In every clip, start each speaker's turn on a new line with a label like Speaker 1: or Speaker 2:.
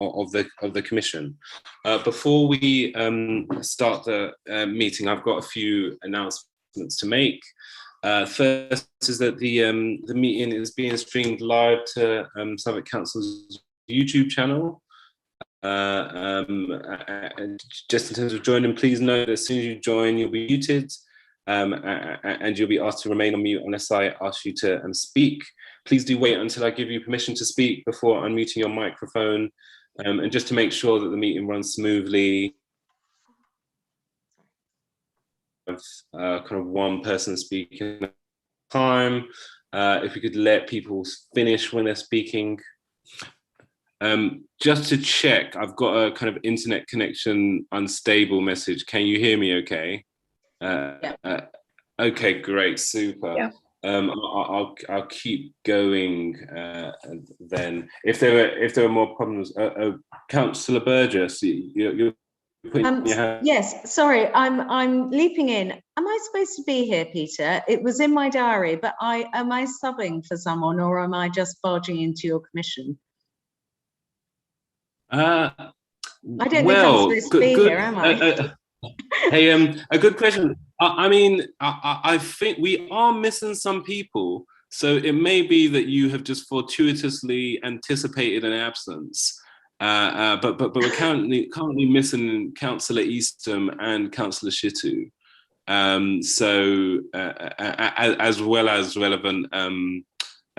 Speaker 1: of the Commission. Before we start the meeting, I've got a few announcements to make. First is that the meeting is being streamed live to Southwark Council's YouTube channel. Just in terms of joining, please note that as soon as you join, you'll be muted, and you'll be asked to remain on mute unless I ask you to speak. Please do wait until I give you permission to speak before unmuting your microphone, and just to make sure that the meeting runs smoothly. Kind of one person speaking at a time. If we could let people finish when they're speaking. Just to check, I've got a kind of internet connection unstable message. Can you hear me okay? Yeah. Okay, great, super. Yeah. I'll keep going then. If there are more problems, Councillor Burgess, you're putting your hand.
Speaker 2: Yes, sorry, I'm leaping in. Am I supposed to be here, Peter? It was in my diary, but am I subbing for someone, or am I just barging into your commission? I don't think I'm supposed to be here, am I?
Speaker 1: Hey, a good question. I mean, I think we are missing some people, so it may be that you have just fortuitously anticipated an absence. But we're currently missing Councillor Eastham and Councillor Shitu, so as well as relevant.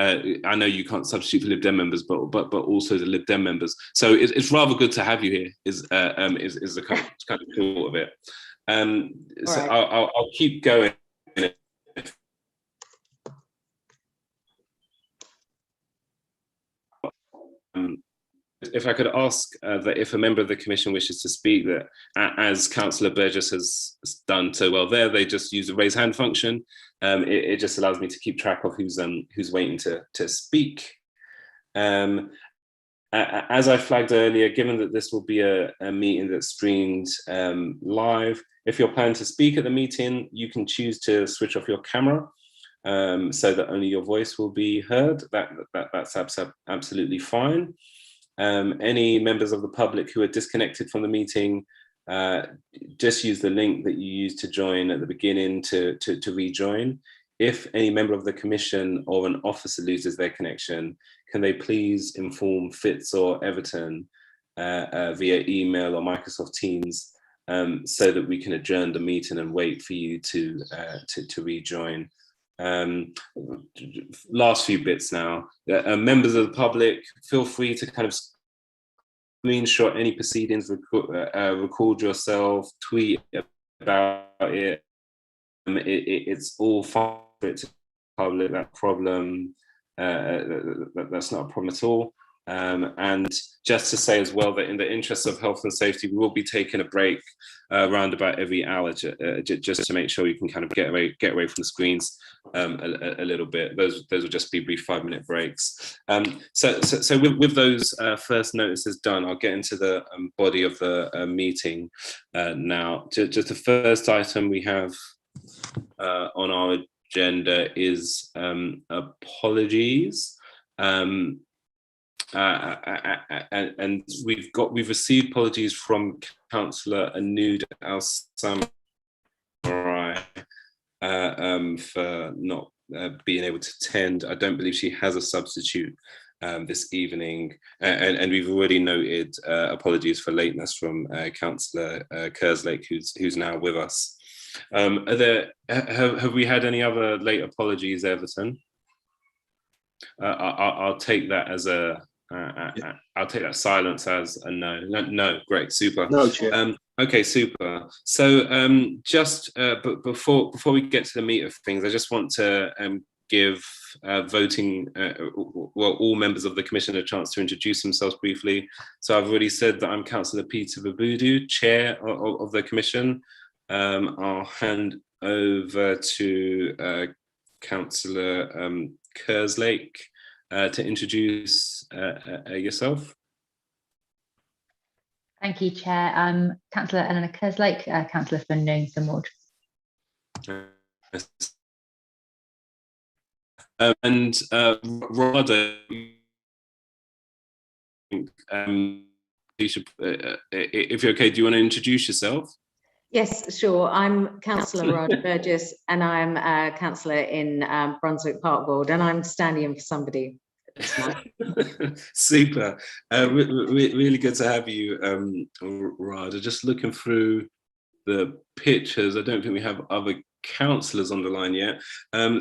Speaker 1: I know you can't substitute for Lib Dem members, but also the Lib Dem members. So it's rather good to have you here. Is the kind of thought of it. So right. I'll keep going. If I could ask that if a member of the Commission wishes to speak, that as Councillor Burgess has done so well there, they just use the raise hand function. It just allows me to keep track of who's waiting to speak. As I flagged earlier, given that this will be a meeting that's streamed live, if you're planning to speak at the meeting, you can choose to switch off your camera so that only your voice will be heard. That's absolutely fine. Any members of the public who are disconnected from the meeting, just use the link that you used to join at the beginning to rejoin. If any member of the Commission or an officer loses their connection, can they please inform Fitz or Everton via email or Microsoft Teams so that we can adjourn the meeting and wait for you to rejoin. Last few bits now. Members of the public, feel free to kind of screenshot any proceedings, record yourself, tweet about it. It's all fine for it to public, that problem. That's not a problem at all. And just to say as well that in the interest of health and safety, we will be taking a break around about every hour just to make sure you can kind of get away from the screens a little bit. Those will just be brief 5-minute breaks. So with those first notices done, I'll get into the body of the meeting now. Just the first item we have on our agenda is apologies. And we've received apologies from Councillor Anoud Al-Samurai for not being able to attend. I don't believe she has a substitute this evening, and we've already noted apologies for lateness from Councillor Kerslake, who's now with us. Have we had any other late apologies, Everton? I'll take that as a. I'll take that silence as a no. No, great, super.
Speaker 3: No, Chair.
Speaker 1: Okay, super. So but before we get to the meat of things, I just want to give voting, all members of the Commission a chance to introduce themselves briefly. So I've already said that I'm Councillor Peter Babudu, Chair of the Commission. I'll hand over to Councillor Kerslake to introduce yourself.
Speaker 4: Thank you, Chair. Councillor Eleanor Kerslake, Councillor for Newington Ward. And Rada,
Speaker 1: you should, if you're okay, do you want to introduce yourself?
Speaker 2: Yes, sure. I'm Councillor Rada Burgess, and I'm a councillor in Brunswick Park Ward, and I'm standing in for somebody tonight.
Speaker 1: Super. Really good to have you, Rada. Just looking through the pictures, I don't think we have other councillors on the line yet.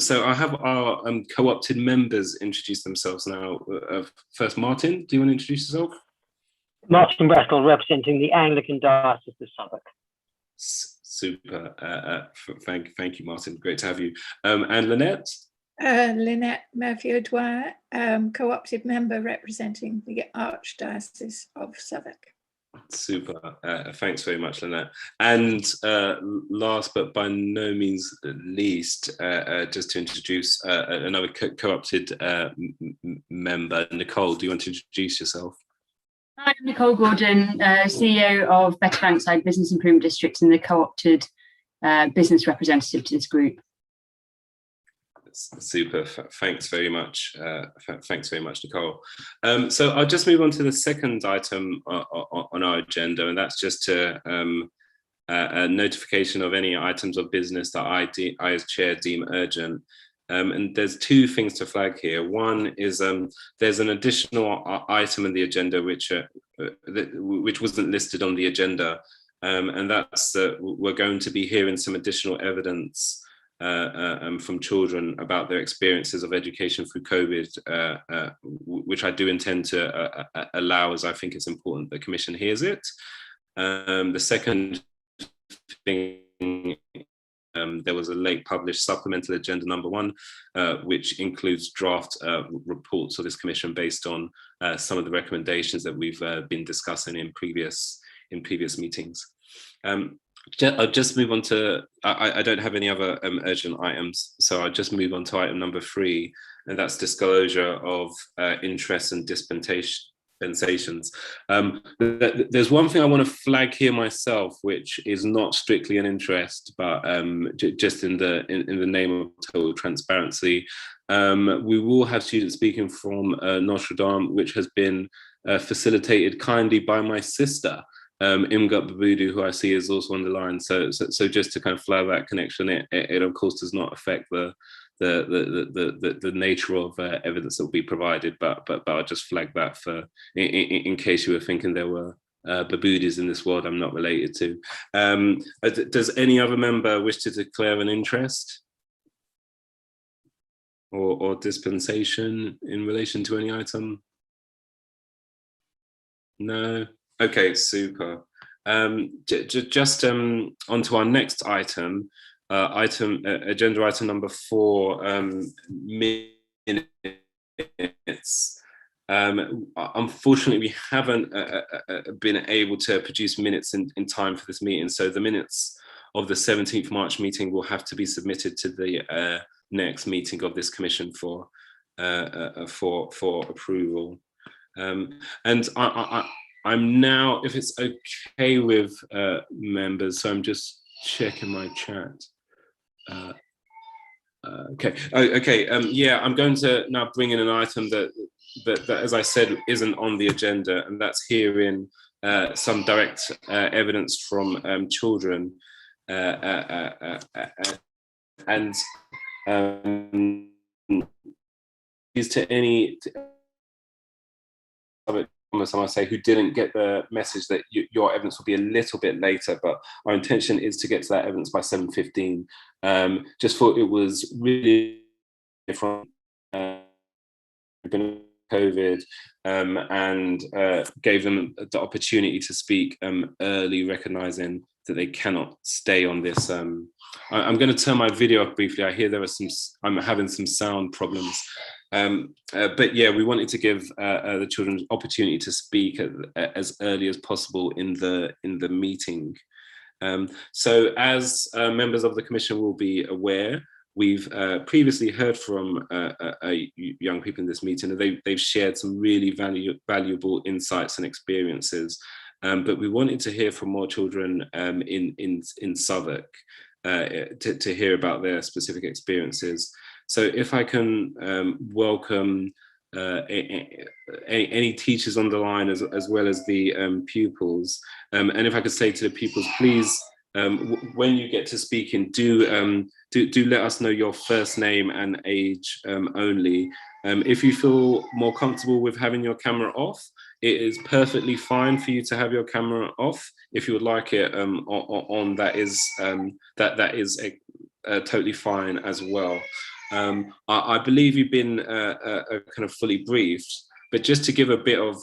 Speaker 1: So I have our co-opted members introduce themselves now. First, Martin, do you want to introduce yourself?
Speaker 3: Martin Brackell, representing the Anglican Diocese of Southwark.
Speaker 1: Super. Thank you, Martin. Great to have you. And Lynette?
Speaker 5: Lynette Murphy-O'Dwyer, co-opted member representing the Archdiocese of Southwark.
Speaker 1: Super. Thanks very much, Lynette. And last but by no means least, just to introduce another co-opted member, Nicole, do you want to introduce yourself?
Speaker 6: Hi, I'm Nicole Gordon, CEO of Better Bankside Business Improvement District and the co-opted business representative to this group.
Speaker 1: Super. Thanks very much. Thanks very much, Nicole. So I'll just move on to the second item on our agenda, and that's just a notification of any items of business that I as chair deem urgent. And there's two things to flag here. One is there's an additional item in the agenda which wasn't listed on the agenda, and that's that we're going to be hearing some additional evidence from children about their experiences of education through COVID, which I do intend to allow, as I think it's important the Commission hears it. The second thing, there was a late published supplemental agenda number 1, which includes draft reports of this Commission based on some of the recommendations that we've been discussing in previous meetings. I'll just move on to, I don't have any other urgent items, so I'll just move on to item number 3, and that's disclosure of interest and dispensations. There's one thing I want to flag here myself, which is not strictly an interest, but just in the name of total transparency. We will have students speaking from Notre Dame, which has been facilitated kindly by my sister, Imgut Babudu, who I see is also on the line. So just to kind of flag that connection, it of course does not affect the nature of evidence that will be provided, but I'll just flag that for in case you were thinking there were Babudis in this world I'm not related to. Does any other member wish to declare an interest or dispensation in relation to any item? No. Okay, super. Just onto our next item. Agenda item number 4, minutes. Unfortunately, we haven't been able to produce minutes in time for this meeting, so the minutes of the 17th March meeting will have to be submitted to the next meeting of this Commission for approval. And I'm now, if it's okay with members, so I'm just checking my chat. Okay. Yeah, I'm going to now bring in an item that, as I said, isn't on the agenda, and that's hearing some direct evidence from children and is to any someone say who didn't get the message that your evidence will be a little bit later, but our intention is to get to that evidence by 7:15. Just thought it was really different COVID and gave them the opportunity to speak early, recognizing that they cannot stay on this. I'm going to turn my video off briefly. I hear I'm having some sound problems. But yeah, we wanted to give the children opportunity to speak as early as possible in the meeting. So as members of the Commission will be aware, we've previously heard from young people in this meeting, and they've shared some really valuable insights and experiences. But we wanted to hear from more children in Southwark to hear about their specific experiences. So if I can welcome any teachers on the line as well as the pupils. And if I could say to the pupils, please, when you get to speaking, do let us know your first name and age only. If you feel more comfortable with having your camera off, it is perfectly fine for you to have your camera off. If you would like it on, that is totally fine as well. I believe you've been kind of fully briefed, but just to give a bit of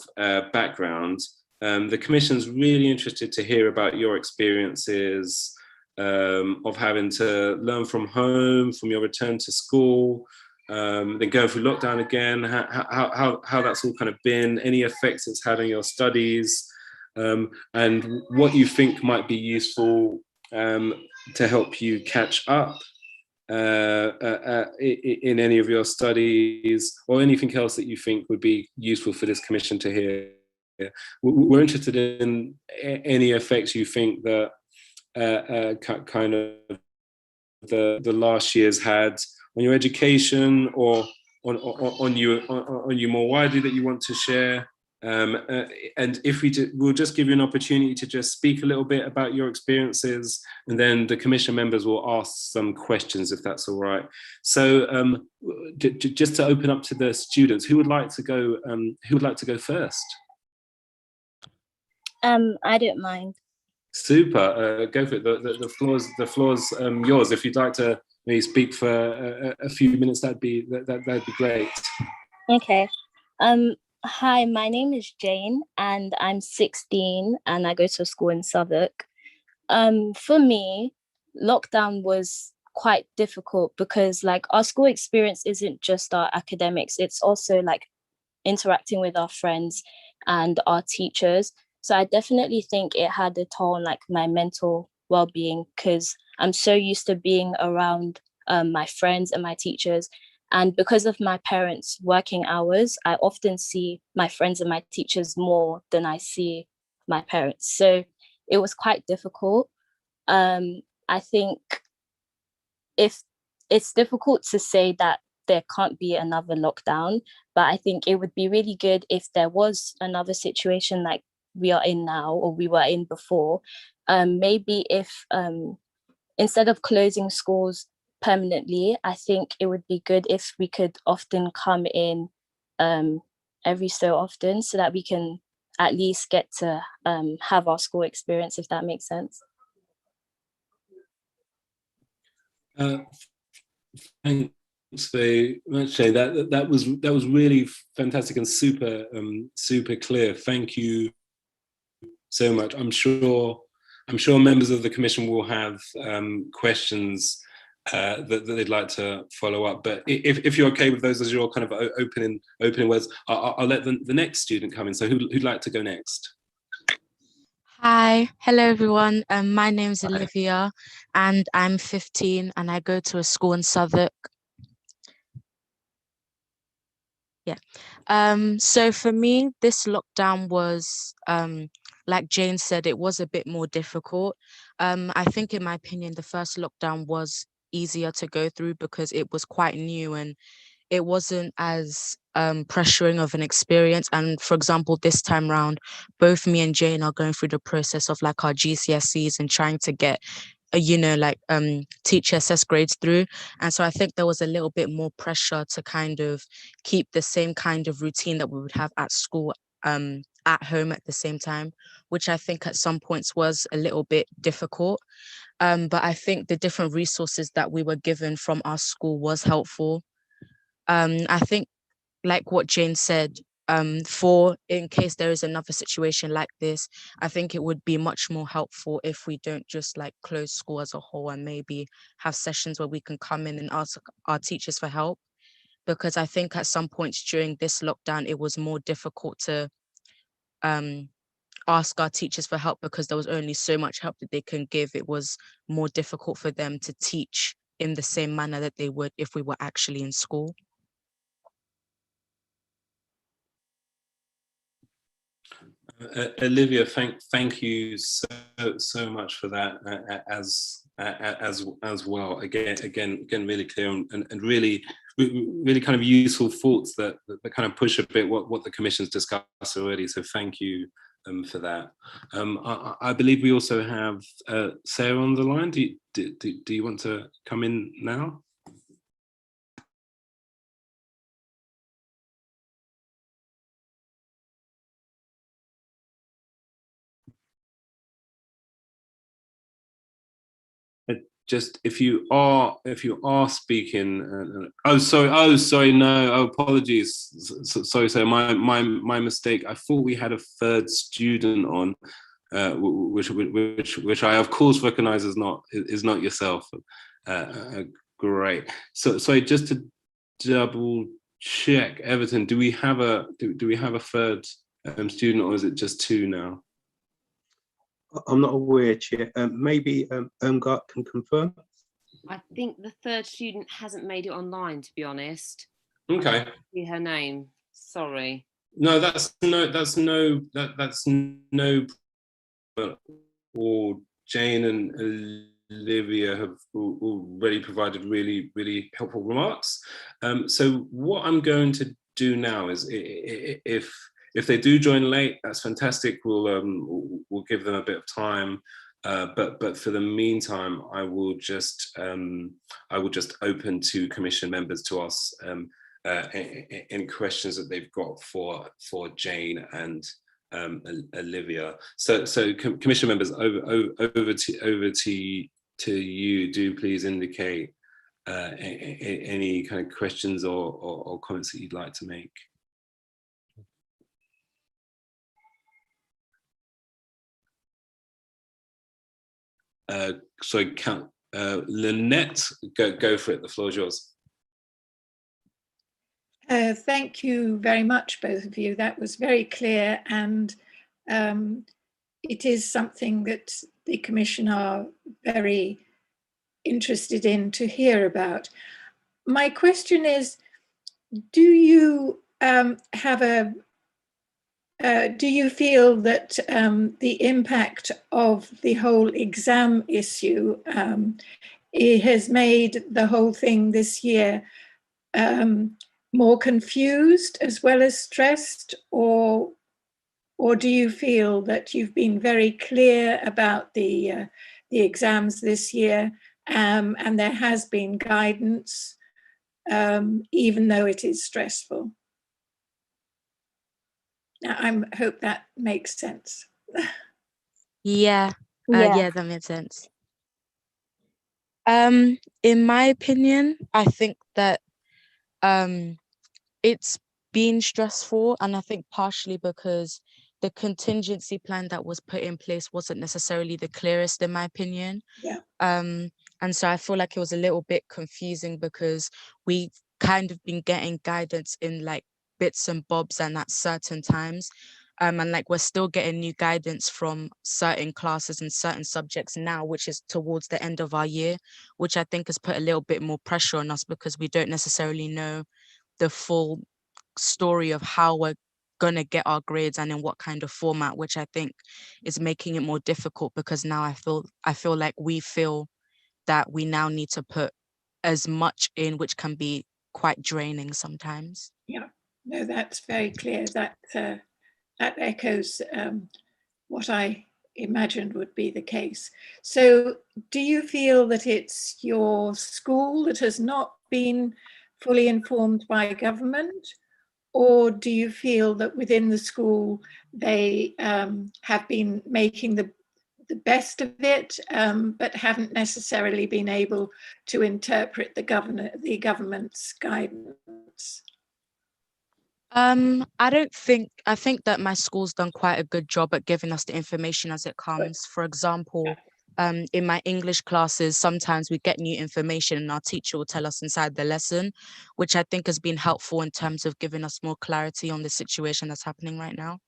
Speaker 1: background, the Commission's really interested to hear about your experiences of having to learn from home, from your return to school, then going through lockdown again, how that's all kind of been, any effects it's had on your studies, and what you think might be useful to help you catch up in any of your studies, or anything else that you think would be useful for this Commission to hear. We're interested in any effects you think that kind of the last year's had on your education, or on you more widely, that you want to share. And if we'll just give you an opportunity to just speak a little bit about your experiences, and then the Commission members will ask some questions, if that's all right. So just to open up to the students, who would like to go? Who would like to go first?
Speaker 7: I don't mind.
Speaker 1: Super. Go for it. The floor's yours. If you'd like to maybe speak for a few minutes, that'd be great.
Speaker 7: Okay. Hi, my name is Jane, and I'm 16, and I go to a school in Southwark. For me, lockdown was quite difficult because, like, our school experience isn't just our academics, it's also like interacting with our friends and our teachers. So I definitely think it had a toll on like my mental well-being, because I'm so used to being around my friends and my teachers. And because of my parents' working hours, I often see my friends and my teachers more than I see my parents. So it was quite difficult. I think if it's difficult to say that there can't be another lockdown, but I think it would be really good if there was another situation like we are in now, or we were in before. Maybe if instead of closing schools permanently, I think it would be good if we could often come in every so often, so that we can at least get to have our school experience, if that makes sense.
Speaker 1: Thanks very much, Jane. That was really fantastic and super clear. Thank you so much. I'm sure members of the Commission will have questions that they'd like to follow up. But if you're okay with those as your kind of opening words, I'll let the next student come in. So who'd like to go next?
Speaker 8: Hi, hello everyone. My name's Olivia, and I'm 15, and I go to a school in Southwark. Yeah. So for me, this lockdown was, like Jane said, it was a bit more difficult. I think, in my opinion, the first lockdown was easier to go through because it was quite new and it wasn't as pressuring of an experience. And for example, this time round, both me and Jane are going through the process of like our GCSEs and trying to get teacher assessed grades through. And so I think there was a little bit more pressure to kind of keep the same kind of routine that we would have at school at home at the same time, which I think at some points was a little bit difficult. But I think the different resources that we were given from our school was helpful. I think, like what Jane said, for in case there is another situation like this, I think it would be much more helpful if we don't just like close school as a whole and maybe have sessions where we can come in and ask our teachers for help. Because I think at some points during this lockdown, it was more difficult to ask our teachers for help because there was only so much help that they can give. It was more difficult for them to teach in the same manner that they would if we were actually in school.
Speaker 1: Olivia, thank you so much for that as well. Again, really clear and really really kind of useful thoughts that kind of push a bit what the Commission's discussed already. So thank you for that. I believe we also have Sarah on the line. Do you want to come in now? Just if you are speaking, sorry, no, apologies, sorry, my mistake. I thought we had a third student on, which I of course recognize is not yourself. Great. So sorry, just to double check, Everton, do we have a third student, or is it just two now?
Speaker 9: I'm not aware, Chair. Maybe Irmgard can confirm.
Speaker 10: I think the third student hasn't made it online, to be honest.
Speaker 1: Okay.
Speaker 10: I can't see her name. Sorry.
Speaker 1: No, that's no. Or Jane and Olivia have already provided really helpful remarks. So what I'm going to do now is, if they do join late, that's fantastic. We'll give them a bit of time, but for the meantime, I will just open to Commission members to ask any questions that they've got for Jane and Olivia. So Commission members, over to you. Do please indicate any kind of questions or comments that you'd like to make. So Lynette, go for it, the floor is yours.
Speaker 5: Thank you very much, both of you. That was very clear, and it is something that the Commission are very interested in to hear about. My question is, do you do you feel that the impact of the whole exam issue it has made the whole thing this year more confused as well as stressed, or do you feel that you've been very clear about the exams this year, and there has been guidance even though it is stressful? Now, I hope that makes sense.
Speaker 8: Yeah, that makes sense. In my opinion, I think that it's been stressful, and I think partially because the contingency plan that was put in place wasn't necessarily the clearest, in my opinion.
Speaker 5: Yeah.
Speaker 8: And so I feel like it was a little bit confusing because we've kind of been getting guidance in like bits and bobs and at certain times. And like we're still getting new guidance from certain classes and certain subjects now, which is towards the end of our year, which I think has put a little bit more pressure on us because we don't necessarily know the full story of how we're going to get our grades and in what kind of format, which I think is making it more difficult because now I feel like we feel that we now need to put as much in, which can be quite draining sometimes.
Speaker 5: Yeah, no, that's very clear. That echoes what I imagined would be the case. So do you feel that it's your school that has not been fully informed by government, or do you feel that within the school they have been making the best of it, but haven't necessarily been able to interpret the government's guidance?
Speaker 8: I think that my school's done quite a good job at giving us the information as it comes. For example, in my English classes, sometimes we get new information and our teacher will tell us inside the lesson, which I think has been helpful in terms of giving us more clarity on the situation that's happening right now.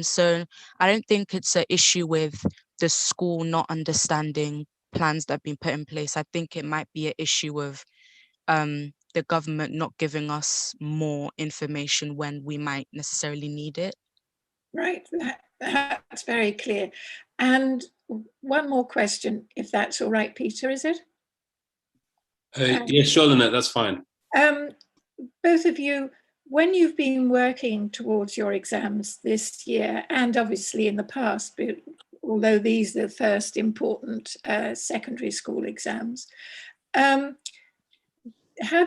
Speaker 8: So I don't think it's an issue with the school not understanding plans that have been put in place. I think it might be an issue of the government not giving us more information when we might necessarily need it.
Speaker 5: Right, that's very clear. And one more question, if that's all right, Peter, is it?
Speaker 1: Yeah, sure, Lynette, that's fine.
Speaker 5: Both of you, when you've been working towards your exams this year, and obviously in the past, although these are the first important secondary school exams, have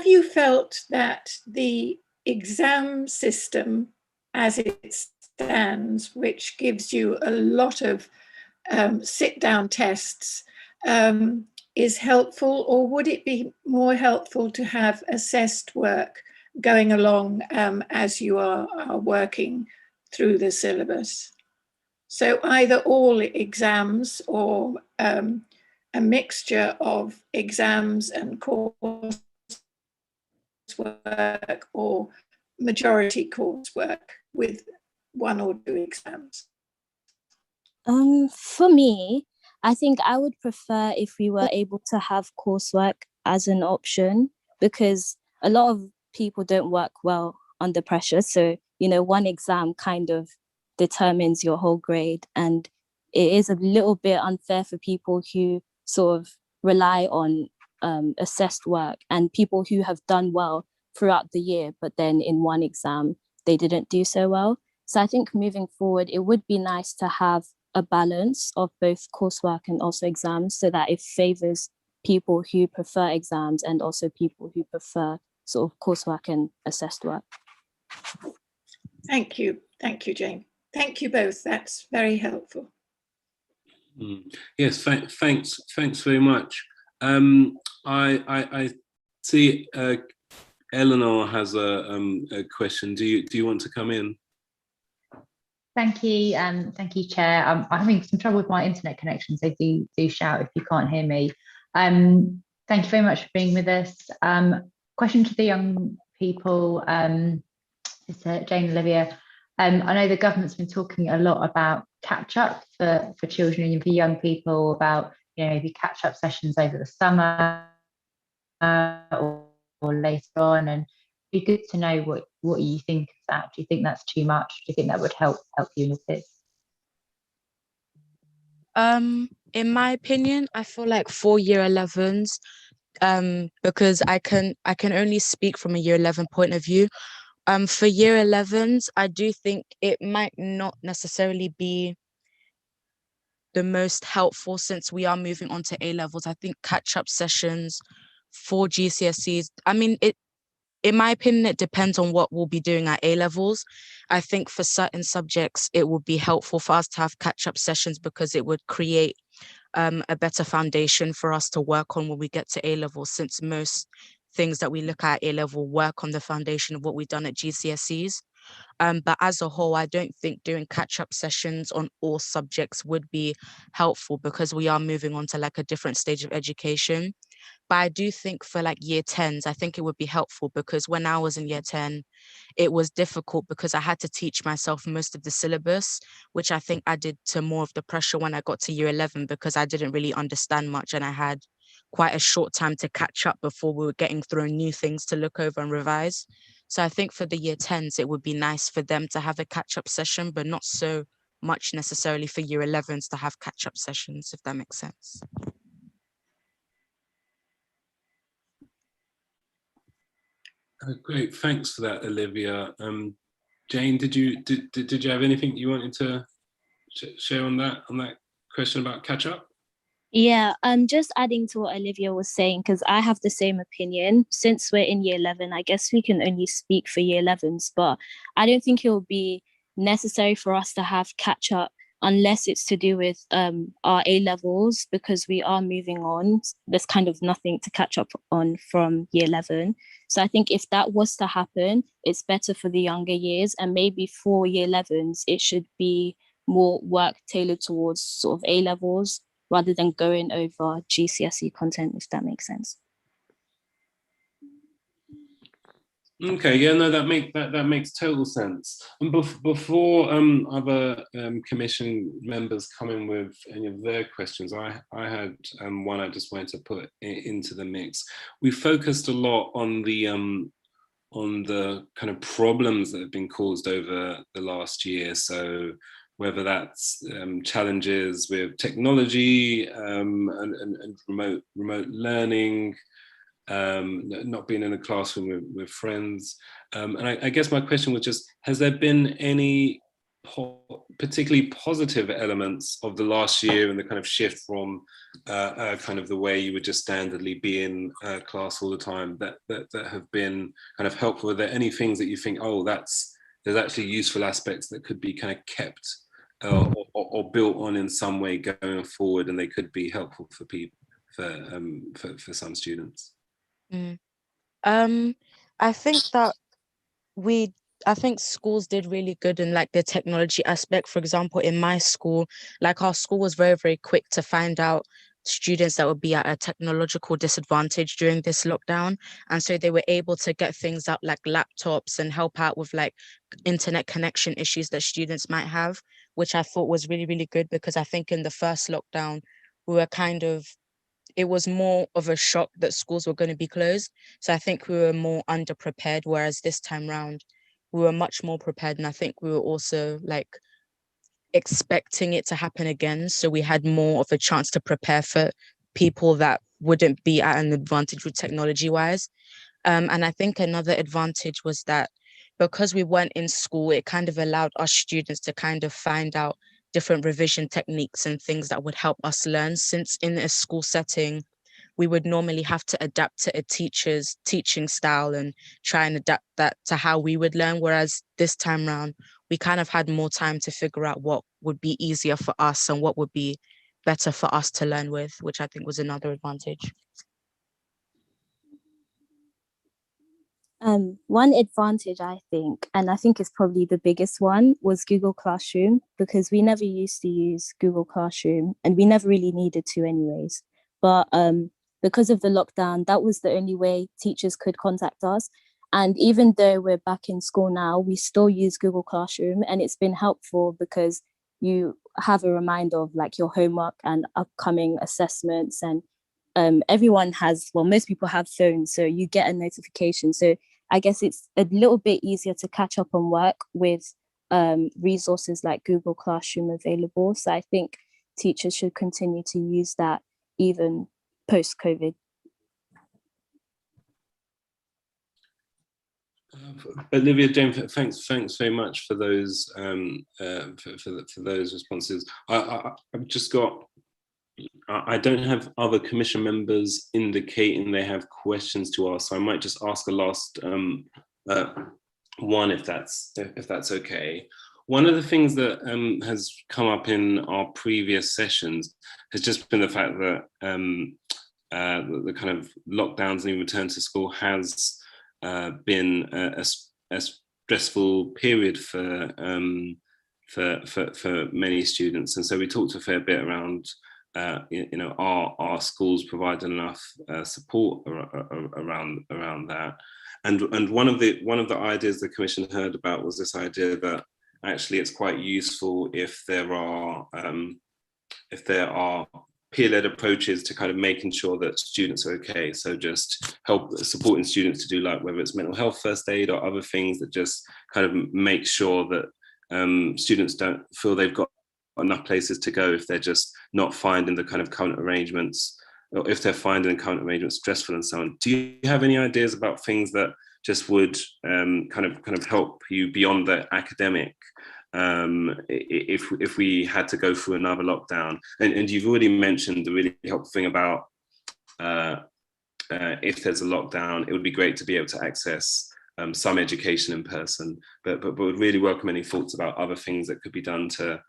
Speaker 5: you felt that the exam system as it stands, which gives you a lot of sit-down tests, is helpful, or would it be more helpful to have assessed work going along as you are working through the syllabus? So either all exams or a mixture of exams and coursework, or majority coursework with 1 or 2 exams?
Speaker 7: For me, I think I would prefer if we were able to have coursework as an option, because a lot of people don't work well under pressure. So, you know, 1 exam kind of determines your whole grade, and it is a little bit unfair for people who sort of rely on assessed work and people who have done well throughout the year, but then in 1 exam, they didn't do so well. So I think moving forward, it would be nice to have a balance of both coursework and also exams, so that it favors people who prefer exams and also people who prefer sort of coursework and assessed work.
Speaker 5: Thank you, Jane. Thank you both. That's very helpful.
Speaker 1: Yes, thanks very much. I see Eleanor has a question. Do you want to come in?
Speaker 4: Thank you, Chair. I'm having some trouble with my internet connection, so do shout if you can't hear me. Thank you very much for being with us. Question to the young people, it's Jane and Olivia. I know the government's been talking a lot about catch-up for children and for young people, about, you know, maybe catch-up sessions over the summer or later on, and it'd be good to know what you think of that. Do you think that's too much? Do you think that would help you with this?
Speaker 8: In my opinion, I feel like for year 11s, because I can only speak from a year 11 point of view. For year 11s, I do think it might not necessarily be the most helpful, since we are moving on to A levels. I think catch-up sessions for GCSEs, I mean, in my opinion, it depends on what we'll be doing at A levels. I think for certain subjects, it would be helpful for us to have catch-up sessions, because it would create a better foundation for us to work on when we get to A levels, since most things that we look at A level work on the foundation of what we've done at GCSEs. But as a whole, I don't think doing catch-up sessions on all subjects would be helpful, because we are moving on to like a different stage of education. But I do think for like year 10s, I think it would be helpful, because when I was in year 10, it was difficult because I had to teach myself most of the syllabus, which I think added to more of the pressure when I got to year 11, because I didn't really understand much and I had quite a short time to catch up before we were getting through new things to look over and revise. So I think for the year 10s, it would be nice for them to have a catch-up session, but not so much necessarily for year 11s to have catch-up sessions, if that makes sense.
Speaker 1: Great, thanks for that, Olivia. Jane, did you have anything you wanted to share on that question about catch-up?
Speaker 7: Yeah, just adding to what Olivia was saying, because I have the same opinion. Since we're in year 11, I guess we can only speak for year 11s, but I don't think it will be necessary for us to have catch up unless it's to do with our A levels, because we are moving on. There's kind of nothing to catch up on from year 11. So I think if that was to happen, it's better for the younger years, and maybe for year 11s, it should be more work tailored towards sort of A levels, rather than going over GCSE content, if that makes sense.
Speaker 1: Okay, yeah, no, that makes total sense. And before other commission members come in with any of their questions, I had one I just wanted to put into the mix. We focused a lot on the kind of problems that have been caused over the last year. So whether that's challenges with technology and remote learning, not being in a classroom with friends. And I guess my question was just, has there been any particularly positive elements of the last year and the kind of shift from kind of the way you would just standardly be in class all the time that have been kind of helpful? Are there any things that you think, oh, there's actually useful aspects that could be kind of kept or built on in some way going forward, and they could be helpful for people, for some students?
Speaker 8: I think that I think schools did really good in like the technology aspect. For example, in my school, like our school was very, very quick to find out students that would be at a technological disadvantage during this lockdown. And so they were able to get things out like laptops and help out with like internet connection issues that students might have, which I thought was really, really good, because I think in the first lockdown, we were it was more of a shock that schools were going to be closed. So I think we were more underprepared, whereas this time round, we were much more prepared. And I think we were also like expecting it to happen again. So we had more of a chance to prepare for people that wouldn't be at an advantage with technology wise. And I think another advantage was that because we weren't in school, it kind of allowed us students to kind of find out different revision techniques and things that would help us learn, since in a school setting, we would normally have to adapt to a teacher's teaching style and try and adapt that to how we would learn. Whereas this time around, we kind of had more time to figure out what would be easier for us and what would be better for us to learn with, which I think was another advantage.
Speaker 7: One advantage, I think, and I think it's probably the biggest one, was Google Classroom, because we never used to use Google Classroom and we never really needed to anyways. But because of the lockdown, that was the only way teachers could contact us. And even though we're back in school now, we still use Google Classroom, and it's been helpful because you have a reminder of like your homework and upcoming assessments, and everyone has, well, most people have phones, so you get a notification. So I guess it's a little bit easier to catch up on work with resources like Google Classroom available. So I think teachers should continue to use that even post-COVID.
Speaker 1: Olivia, James, thanks very much for those for those responses. I've just got. I don't have other commission members indicating they have questions to ask, so I might just ask a last one, if that's okay. One of the things that has come up in our previous sessions has just been the fact that the kind of lockdowns and return to school has been a stressful period for many students, and so we talked a fair bit around our schools provide enough support around that, and one of the ideas the Commission heard about was this idea that actually it's quite useful if there are peer-led approaches to kind of making sure that students are okay. So just supporting students to do, like, whether it's mental health first aid or other things that just kind of make sure that students don't feel they've got enough places to go if they're just not finding the kind of current arrangements, or if they're finding the current arrangements stressful and so on. Do you have any ideas about things that just would kind of help you beyond the academic, if we had to go through another lockdown? And you've already mentioned the really helpful thing about if there's a lockdown, it would be great to be able to access some education in person, but would really welcome any thoughts about other things that could be done to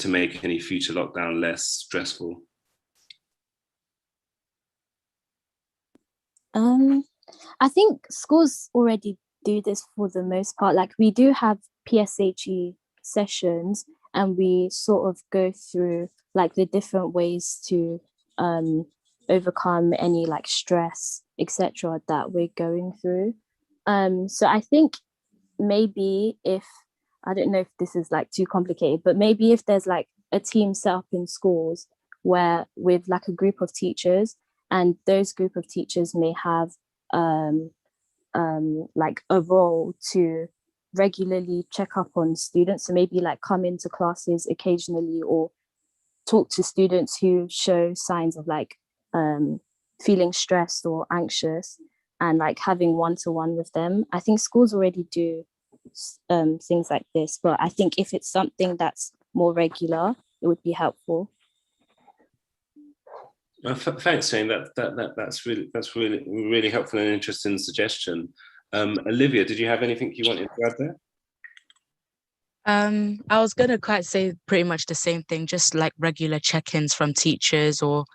Speaker 1: make any future lockdown less stressful.
Speaker 7: I think schools already do this for the most part. Like, we do have PSHE sessions, and we sort of go through like the different ways to overcome any like stress, etc., that we're going through. So I think maybe if, I don't know if this is like too complicated, but maybe if there's like a team set up in schools where with like a group of teachers, and those group of teachers may have like a role to regularly check up on students. So maybe like come into classes occasionally or talk to students who show signs of like feeling stressed or anxious. and like having one-to-one with them. I think schools already do things like this, but I think if it's something that's more regular, it would be helpful.
Speaker 1: Thanks, Jane. That's really helpful and interesting suggestion. Olivia, did you have anything you wanted to add there?
Speaker 8: I was gonna quite say pretty much the same thing, just like regular check-ins from teachers, or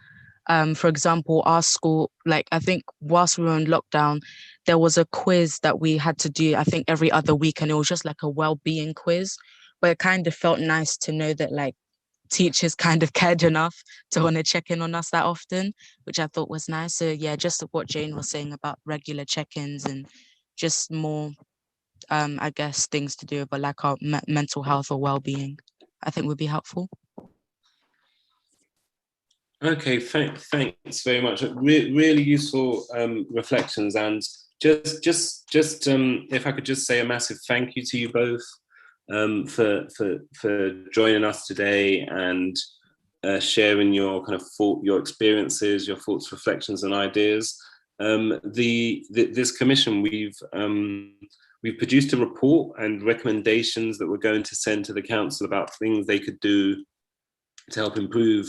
Speaker 8: for example, our school, like I think whilst we were in lockdown, there was a quiz that we had to do, I think every other week, and it was just like a well-being quiz, but it kind of felt nice to know that like teachers kind of cared enough to want to check in on us that often, which I thought was nice. So yeah, just what Jane was saying about regular check-ins and just more, I guess, things to do about like our mental health or well-being, I think would be helpful.
Speaker 1: Okay, thanks very much. Really useful reflections, and just if I could just say a massive thank you to you both for joining us today and sharing your kind of your experiences, your thoughts, reflections, and ideas. This commission, we've produced a report and recommendations that we're going to send to the council about things they could do to help improve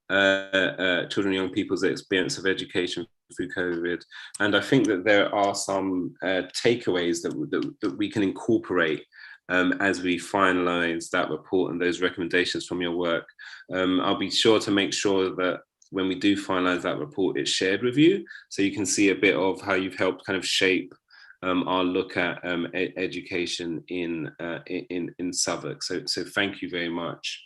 Speaker 1: children and young people's experience of education through COVID. And I think that there are some takeaways that we can incorporate as we finalize that report and those recommendations from your work. I'll be sure to make sure that when we do finalize that report, it's shared with you, so you can see a bit of how you've helped kind of shape our look at education in Southwark. So thank you very much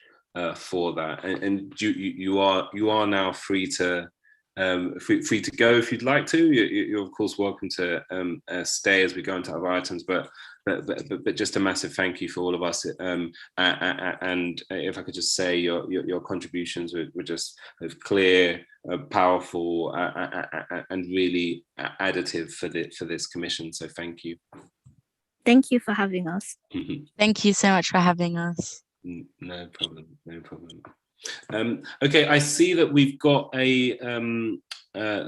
Speaker 1: for that. And you are now free to go if you'd like to. You're of course welcome to stay as we go into other items, but just a massive thank you for all of us. And if I could just say your contributions were just clear, powerful, and really additive for this commission. So thank you.
Speaker 7: Thank you for having us.
Speaker 8: Thank you so much for having us.
Speaker 1: No problem. Okay, I see that we've got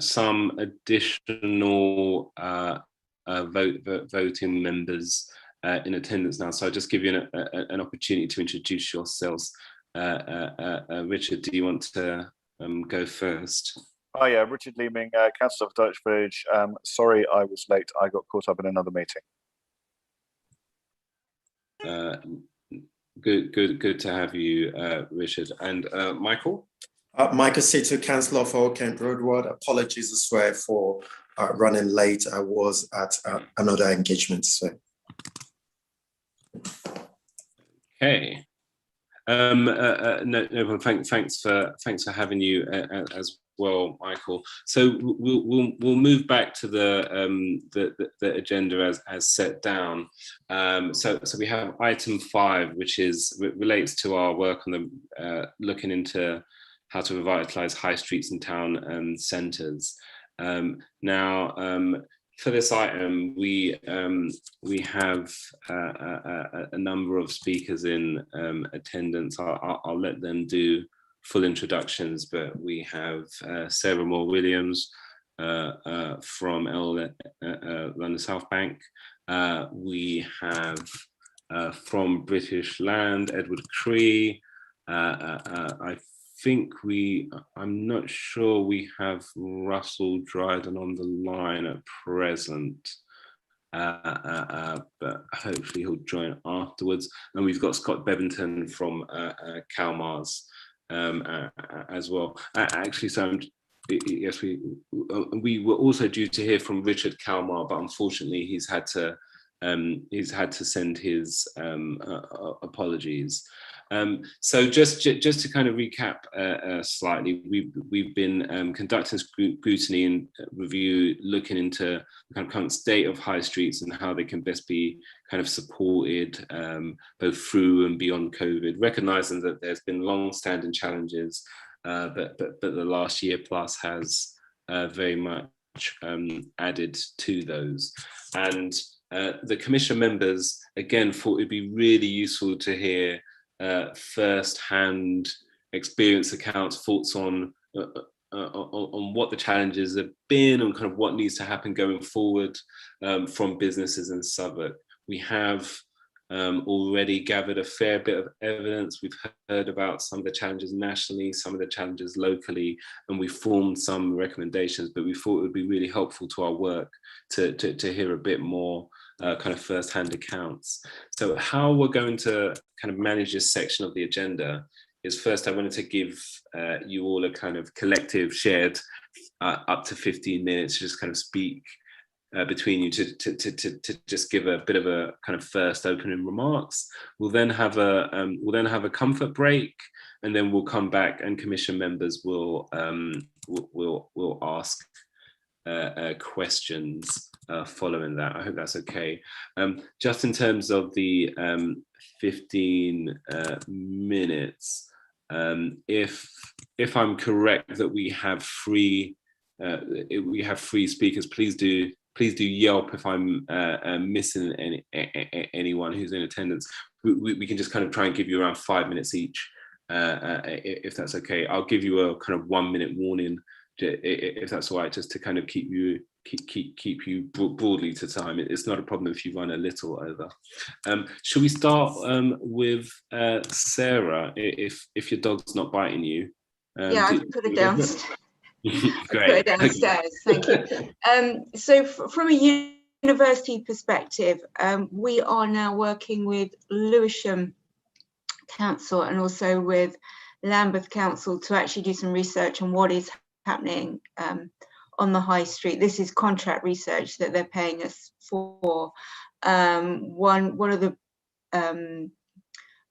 Speaker 1: some additional voting members in attendance now, so I'll just give you an opportunity to introduce yourselves. Richard, do you want to go first?
Speaker 11: Oh yeah, Richard Leeming, Councillor for Dulwich Village. Sorry I was late, I got caught up in another meeting.
Speaker 1: Good to have you, Richard. And Michael?
Speaker 12: Michael Situ, Councillor for Kent Road Ward. Apologies as well for running late. I was at another engagement. So.
Speaker 1: Okay. No problem. Thanks for having you as well, Michael. So we'll move back to the agenda as set down. So we have item 5, which relates to our work on the looking into how to revitalise high streets and town centres. Now, for this item, we have a number of speakers in attendance. I'll let them do full introductions, but we have Sarah Moore Williams from London South Bank. We have from British Land, Edward Cree. I'm not sure we have Russell Dryden on the line at present, but hopefully he'll join afterwards. And we've got Scott Bevington from CalMars as well. Actually, so yes, we were also due to hear from Richard Calmar, but unfortunately he's had to send his apologies. So just to kind of recap slightly, we've been conducting scrutiny and review, looking into the kind of current state of high streets and how they can best be kind of supported both through and beyond COVID, recognizing that there's been long-standing challenges, but the last year plus has very much added to those. And the commission members again thought it'd be really useful to hear first-hand experience accounts, thoughts on on what the challenges have been and kind of what needs to happen going forward from businesses in Southwark. We have already gathered a fair bit of evidence. We've heard about some of the challenges nationally, some of the challenges locally, and we formed some recommendations, but we thought it would be really helpful to our work to hear a bit more kind of first-hand accounts. So how we're going to kind of manage this section of the agenda is, first I wanted to give you all a kind of collective shared up to 15 minutes to just kind of speak between you to just give a bit of a kind of first opening remarks. We'll then have a comfort break, and then we'll come back and commission members will ask questions following that. I hope that's okay. Just in terms of the 15 minutes, if I'm correct that we have free speakers, please do yelp if I'm missing anyone who's in attendance. We can just kind of try and give you around 5 minutes each, if that's okay. I'll give you a kind of 1 minute warning, if that's all right, just to kind of keep you broadly to time. It's not a problem if you run a little over. Should we start with Sarah, if your dog's not biting you?
Speaker 2: Yeah, I put it down.
Speaker 1: Great.
Speaker 2: Put it downstairs. Thank you. So from a university perspective, we are now working with Lewisham Council and also with Lambeth Council to actually do some research on what is happening on the high street. This is contract research that they're paying us for. One of the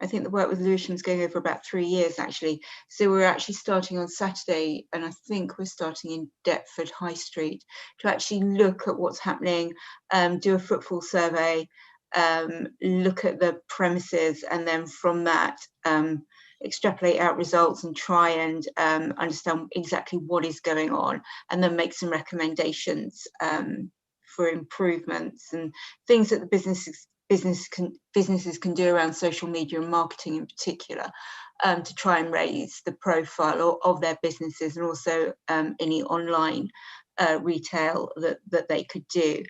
Speaker 2: I think the work with Lewisham's going over about 3 years actually. So we're actually starting on Saturday, and I think we're starting in Deptford High Street to actually look at what's happening, do a footfall survey, look at the premises, and then from that extrapolate out results and try and understand exactly what is going on, and then make some recommendations for improvements and things that the businesses can do around social media and marketing in particular, to try and raise the profile of their businesses, and also any online retail that they could do.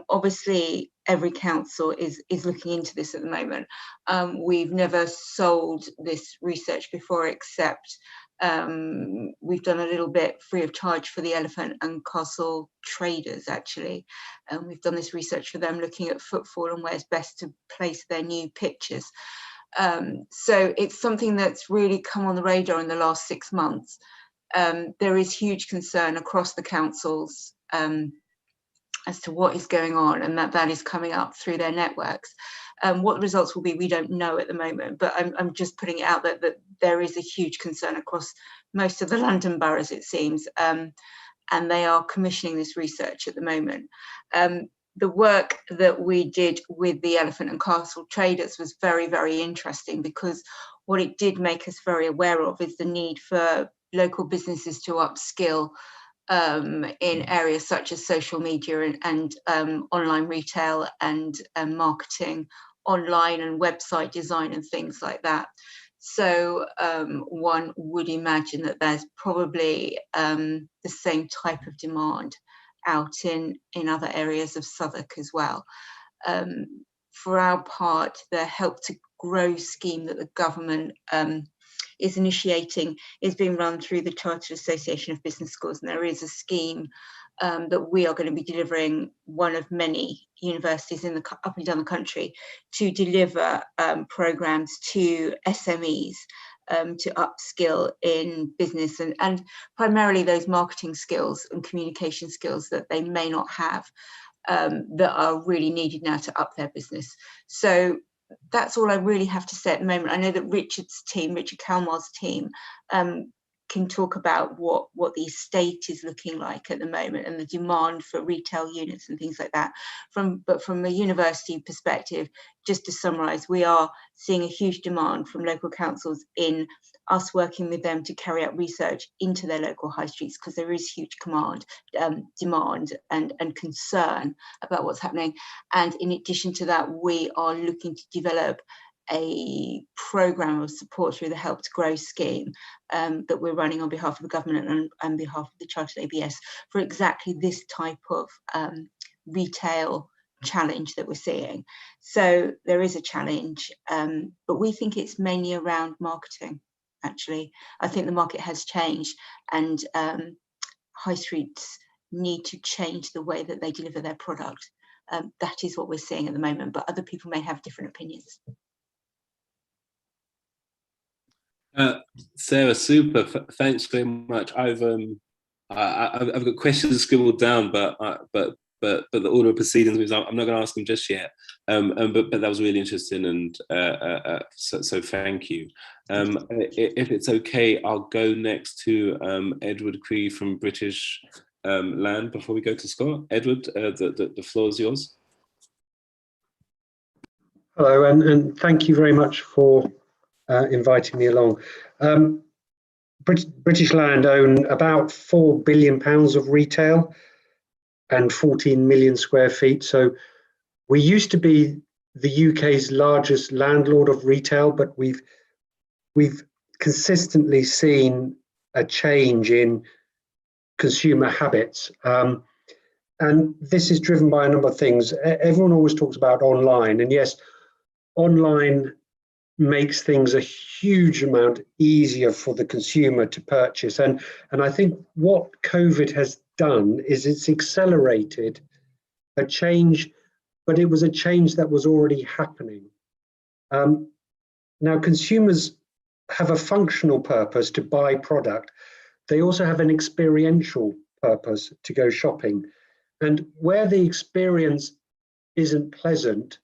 Speaker 2: Obviously, every council is looking into this at the moment. We've never sold this research before, except we've done a little bit free of charge for the Elephant and Castle traders, actually. And we've done this research for them, looking at footfall and where's best to place their new pictures. So it's something that's really come on the radar in the last 6 months. There is huge concern across the councils as to what is going on, and that is coming up through their networks. What the results will be, we don't know at the moment, but I'm just putting it out that there is a huge concern across most of the London boroughs, it seems, and they are commissioning this research at the moment. The work that we did with the Elephant and Castle traders was very, very interesting, because what it did make us very aware of is the need for local businesses to upskill in areas such as social media and online retail and marketing, online and website design and things like that. So one would imagine that there's probably the same type of demand out in other areas of Southwark as well. For our part, the Help to Grow scheme that the government is initiating is being run through the Chartered Association of Business Schools, and there is a scheme that we are going to be delivering, one of many universities in up and down the country, to deliver programs to SMEs to upskill in business and primarily those marketing skills and communication skills that they may not have, that are really needed now to up their business. So that's all I really have to say at the moment. I know that Richard Kalmar's team, can talk about what the estate is looking like at the moment and the demand for retail units and things like that. But from a university perspective, just to summarise, we are seeing a huge demand from local councils in us working with them to carry out research into their local high streets, because there is huge demand and concern about what's happening. And in addition to that, we are looking to develop a programme of support through the Help to Grow scheme that we're running on behalf of the government and on behalf of the Chartered ABS for exactly this type of retail challenge that we're seeing. So there is a challenge, but we think it's mainly around marketing, actually. I think the market has changed, and high streets need to change the way that they deliver their product. That is what we're seeing at the moment, but other people may have different opinions.
Speaker 1: Sarah, super. Thanks very much. I've got questions scribbled down, but the order of proceedings means I'm not going to ask them just yet. But that was really interesting, and so thank you. If it's okay, I'll go next to Edward Cree from British Land before we go to Scott. Edward, the floor is yours.
Speaker 9: Hello, and thank you very much for inviting me along. British Land own about £4 billion of retail and 14 million square feet. So we used to be the UK's largest landlord of retail, but we've consistently seen a change in consumer habits. And this is driven by a number of things. Everyone always talks about online, and yes, online makes things a huge amount easier for the consumer to purchase. And I think what COVID has done is it's accelerated a change, but it was a change that was already happening. Now, consumers have a functional purpose to buy product. They also have an experiential purpose to go shopping. And where the experience isn't pleasant,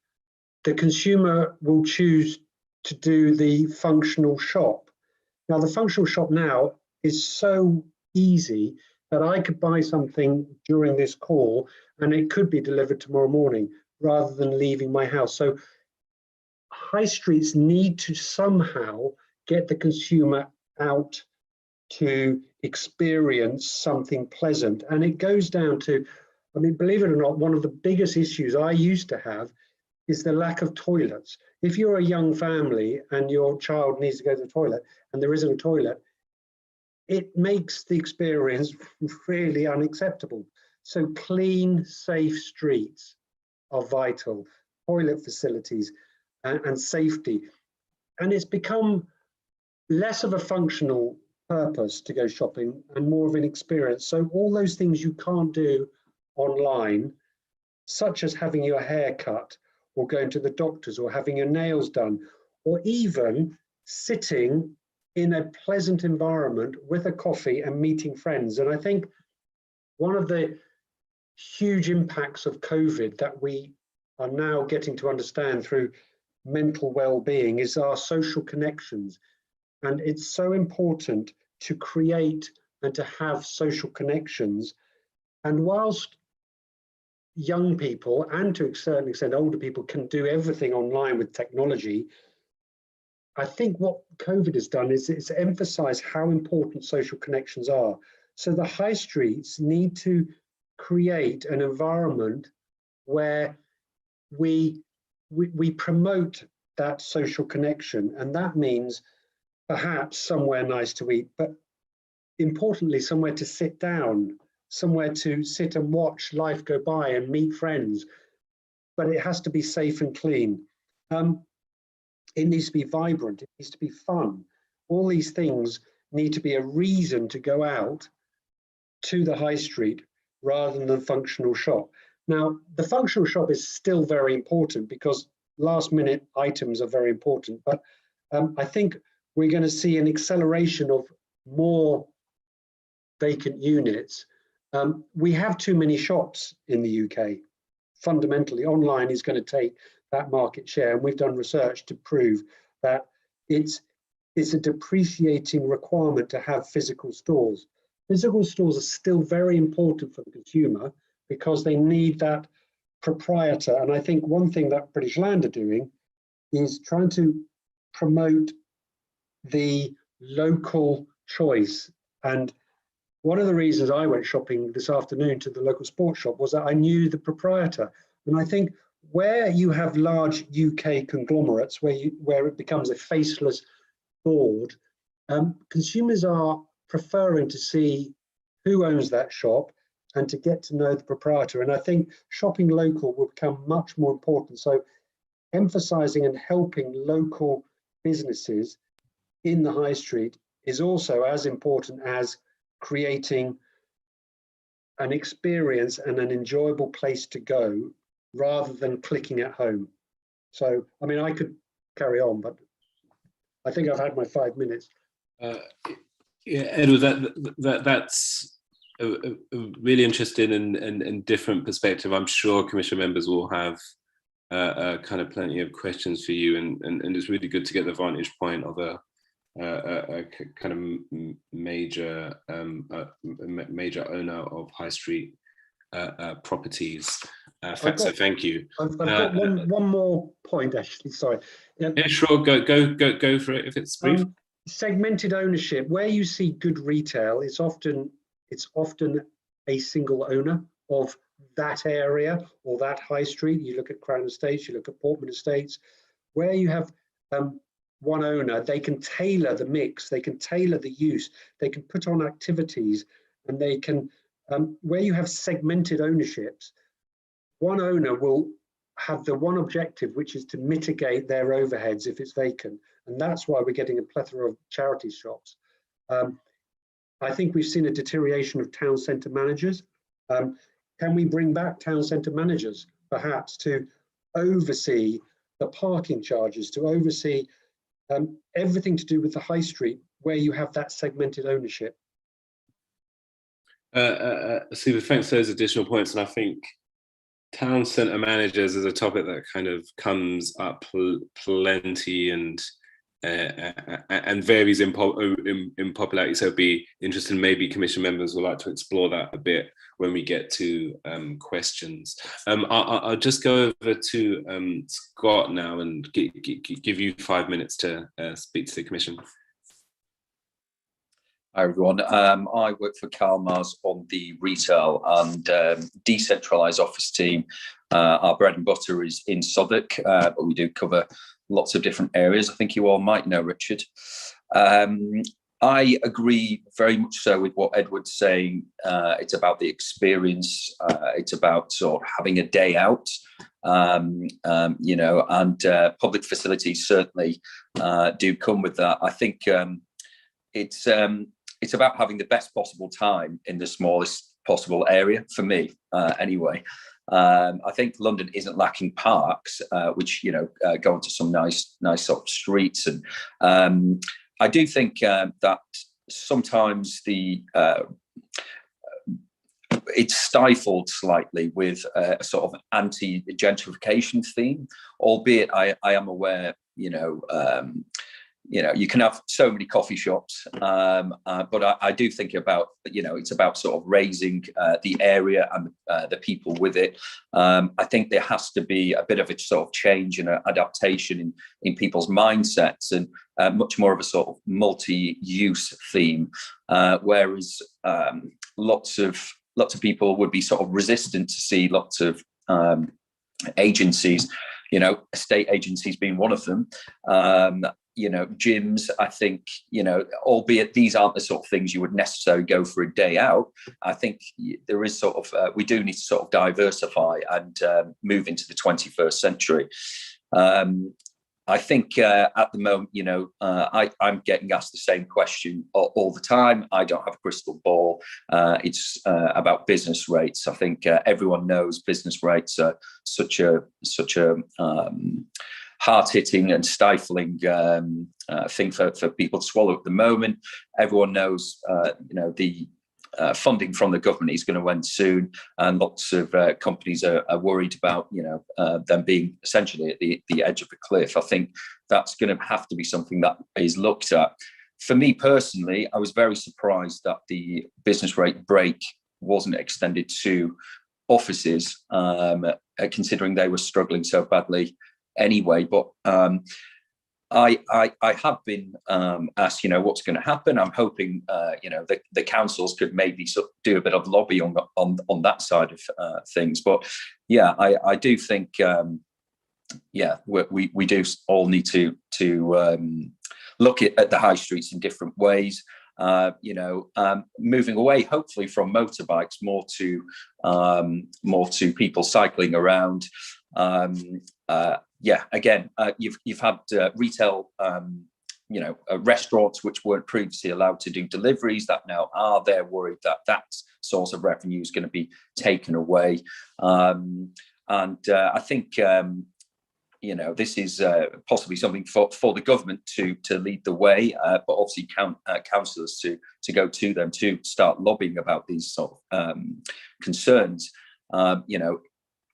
Speaker 9: the consumer will choose to do the functional shop. Now, the functional shop now is so easy that I could buy something during this call and it could be delivered tomorrow morning rather than leaving my house. So high streets need to somehow get the consumer out to experience something pleasant. And it goes down to, I mean, believe it or not, one of the biggest issues I used to have is the lack of toilets. If you're a young family and your child needs to go to the toilet and there isn't a toilet, it makes the experience really unacceptable. So clean, safe streets are vital, toilet facilities and safety. And it's become less of a functional purpose to go shopping and more of an experience. So all those things you can't do online, such as having your hair cut, or going to the doctors, or having your nails done, or even sitting in a pleasant environment with a coffee and meeting friends. And I think one of the huge impacts of COVID that we are now getting to understand through mental well-being is our social connections. And it's so important to create and to have social connections. And whilst young people, and to a certain extent older people, can do everything online with technology, I think what COVID has done is it's emphasized how important social connections are. So the high streets need to create an environment where we promote that social connection. And that means perhaps somewhere nice to eat, but importantly, somewhere to sit down, somewhere to sit and watch life go by and meet friends. But it has to be safe and clean. It needs to be vibrant, it needs to be fun. All these things need to be a reason to go out to the high street rather than the functional shop. Now, the functional shop is still very important because last minute items are very important, but I think we're going to see an acceleration of more vacant units. We have too many shops in the UK. Fundamentally, online is going to take that market share, and we've done research to prove that it's a depreciating requirement to have physical stores. Physical stores are still very important for the consumer because they need that proprietor. And I think one thing that British Land are doing is trying to promote the local choice. And one of the reasons I went shopping this afternoon to the local sports shop was that I knew the proprietor. And I think where you have large UK conglomerates, where it becomes a faceless board, consumers are preferring to see who owns that shop and to get to know the proprietor. And I think shopping local will become much more important. So emphasising and helping local businesses in the high street is also as important as creating an experience and an enjoyable place to go rather than clicking at home. So, I mean, I could carry on, but I think I've had my 5 minutes.
Speaker 1: Yeah, Edward, that's a really interesting and different perspective. I'm sure Commission members will have kind of plenty of questions for you, and it's really good to get the vantage point of a kind of major owner of high street properties. So thank you.
Speaker 9: I've got one more point, actually. Sorry.
Speaker 1: Yeah, sure. Go for it if it's brief.
Speaker 9: Segmented ownership, where you see good retail, it's often a single owner of that area or that high street. You look at Crown Estates, you look at Portman Estates, where you have one owner. They can tailor the mix, they can tailor the use, they can put on activities, and they can, where you have segmented ownerships, one owner will have the one objective, which is to mitigate their overheads if it's vacant. And that's why we're getting a plethora of charity shops. I think we've seen a deterioration of town centre managers. Can we bring back town centre managers, perhaps, to oversee the parking charges, to oversee everything to do with the high street, where you have that segmented ownership?
Speaker 1: Super, thanks for those additional points. And I think town centre managers is a topic that kind of comes up plenty and varies in popularity. So it'd be interesting, maybe Commission members would like to explore that a bit when we get to questions. I'll just go over to Scott now and give you 5 minutes to speak to the Commission.
Speaker 13: Hi everyone, I work for Karl Mars on the retail and decentralised office team. Our bread and butter is in Southwark, but we do cover lots of different areas. I think you all might know Richard. I agree very much so with what Edward's saying. It's about the experience. It's about sort of having a day out, you know, and public facilities certainly do come with that. I think it's about having the best possible time in the smallest possible area, for me, anyway. I think London isn't lacking parks, which, you know, go into some nice sort of streets. And I do think that sometimes it's stifled slightly with a sort of anti-gentrification theme, albeit I am aware, you know, you can have so many coffee shops, but I do think about, you know, it's about sort of raising the area and the people with it. I think there has to be a bit of a sort of change and adaptation in people's mindsets, and much more of a sort of multi-use theme, whereas lots of people would be sort of resistant to see lots of agencies, you know, estate agencies being one of them. You know, gyms, I think, you know, albeit these aren't the sort of things you would necessarily go for a day out, I think there is sort of, we do need to sort of diversify and move into the 21st century. I think at the moment, you know, I'm getting asked the same question all the time. I don't have a crystal ball. It's about business rates. I think everyone knows business rates are such a hard-hitting and stifling thing for people to swallow at the moment. Everyone knows, you know, the funding from the government is going to end soon, and lots of companies are worried about, you know, them being essentially at the edge of a cliff. I think that's going to have to be something that is looked at. For me personally, I was very surprised that the business rate break wasn't extended to offices, considering they were struggling so badly anyway. But I have been asked, what's going to happen. I'm hoping, the councils could maybe do a bit of lobby on that side of things. But yeah, I do think, we do all need to look at the high streets in different ways. Moving away, hopefully, from motorbikes, more to people cycling around. Again, you've had retail, restaurants which weren't previously allowed to do deliveries that now are. They're worried that source of revenue is going to be taken away. And I think this is possibly something for the government to lead the way, but obviously councillors to go to them to start lobbying about these sort of concerns.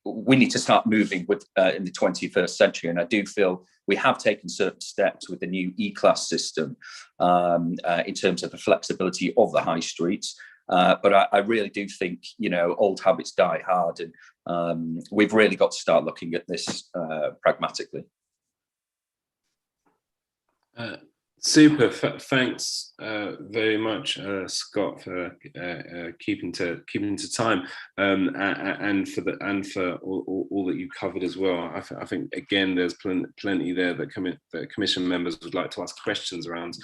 Speaker 13: We need to start moving with in the 21st century, and I do feel we have taken certain steps with the new E-class system in terms of the flexibility of the high streets. But I really do think, old habits die hard, and we've really got to start looking at this pragmatically.
Speaker 1: Super. Thanks very much, Scott, for keeping to time, and for all that you covered as well. I think again, there's plenty there that commission members would like to ask questions around.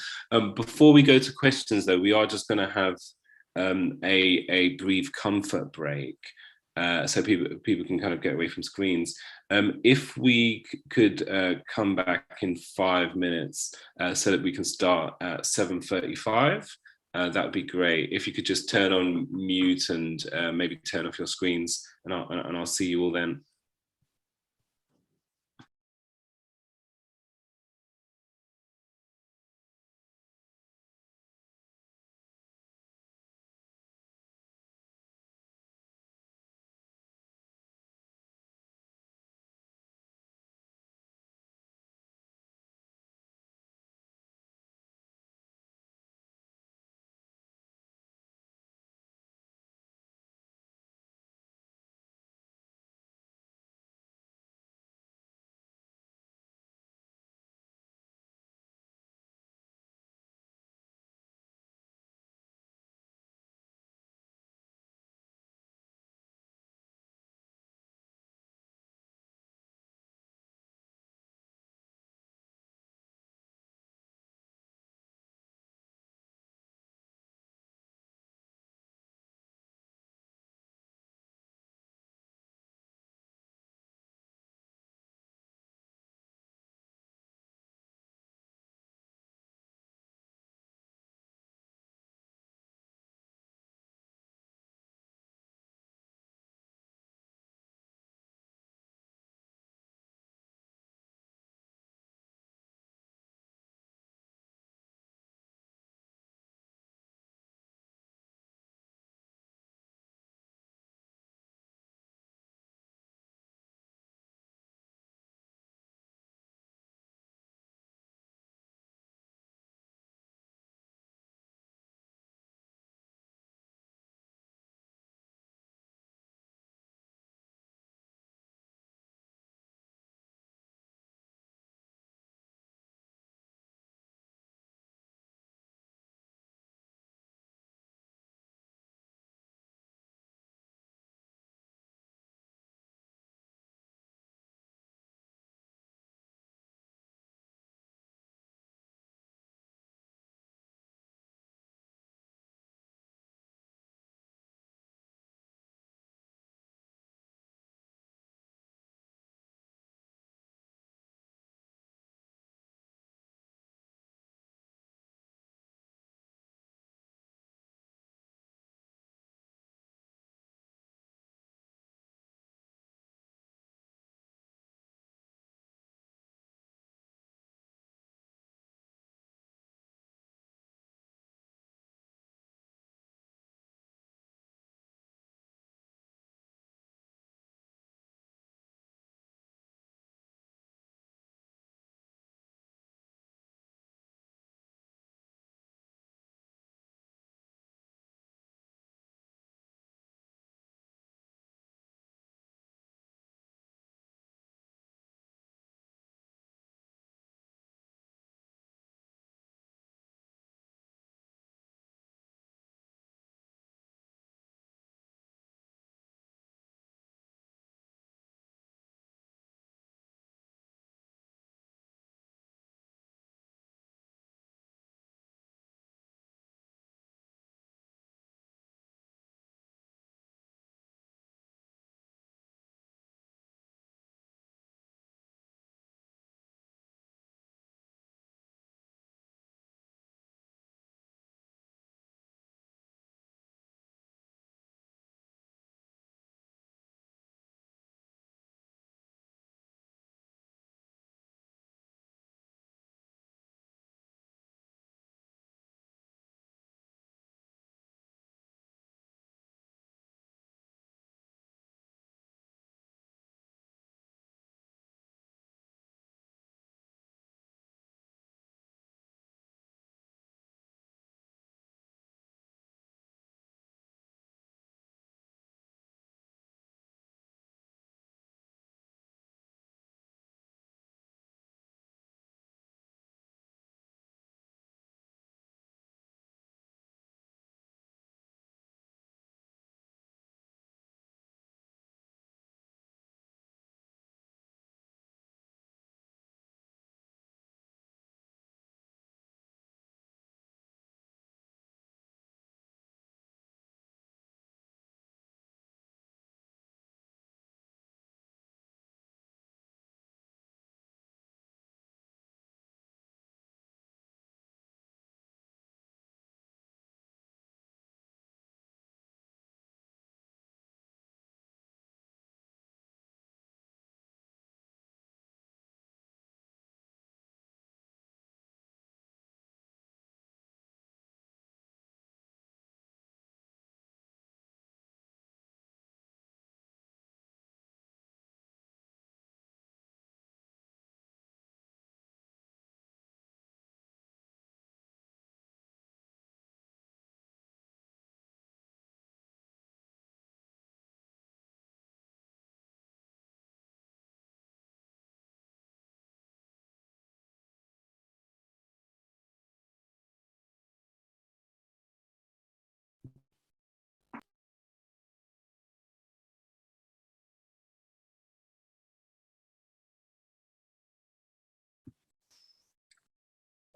Speaker 1: Before we go to questions, though, we are just going to have a brief comfort break, so people can kind of get away from screens. If we could come back in 5 minutes so that we can start at 7:35, that would be great. If you could just turn on mute and maybe turn off your screens, and I'll see you all then.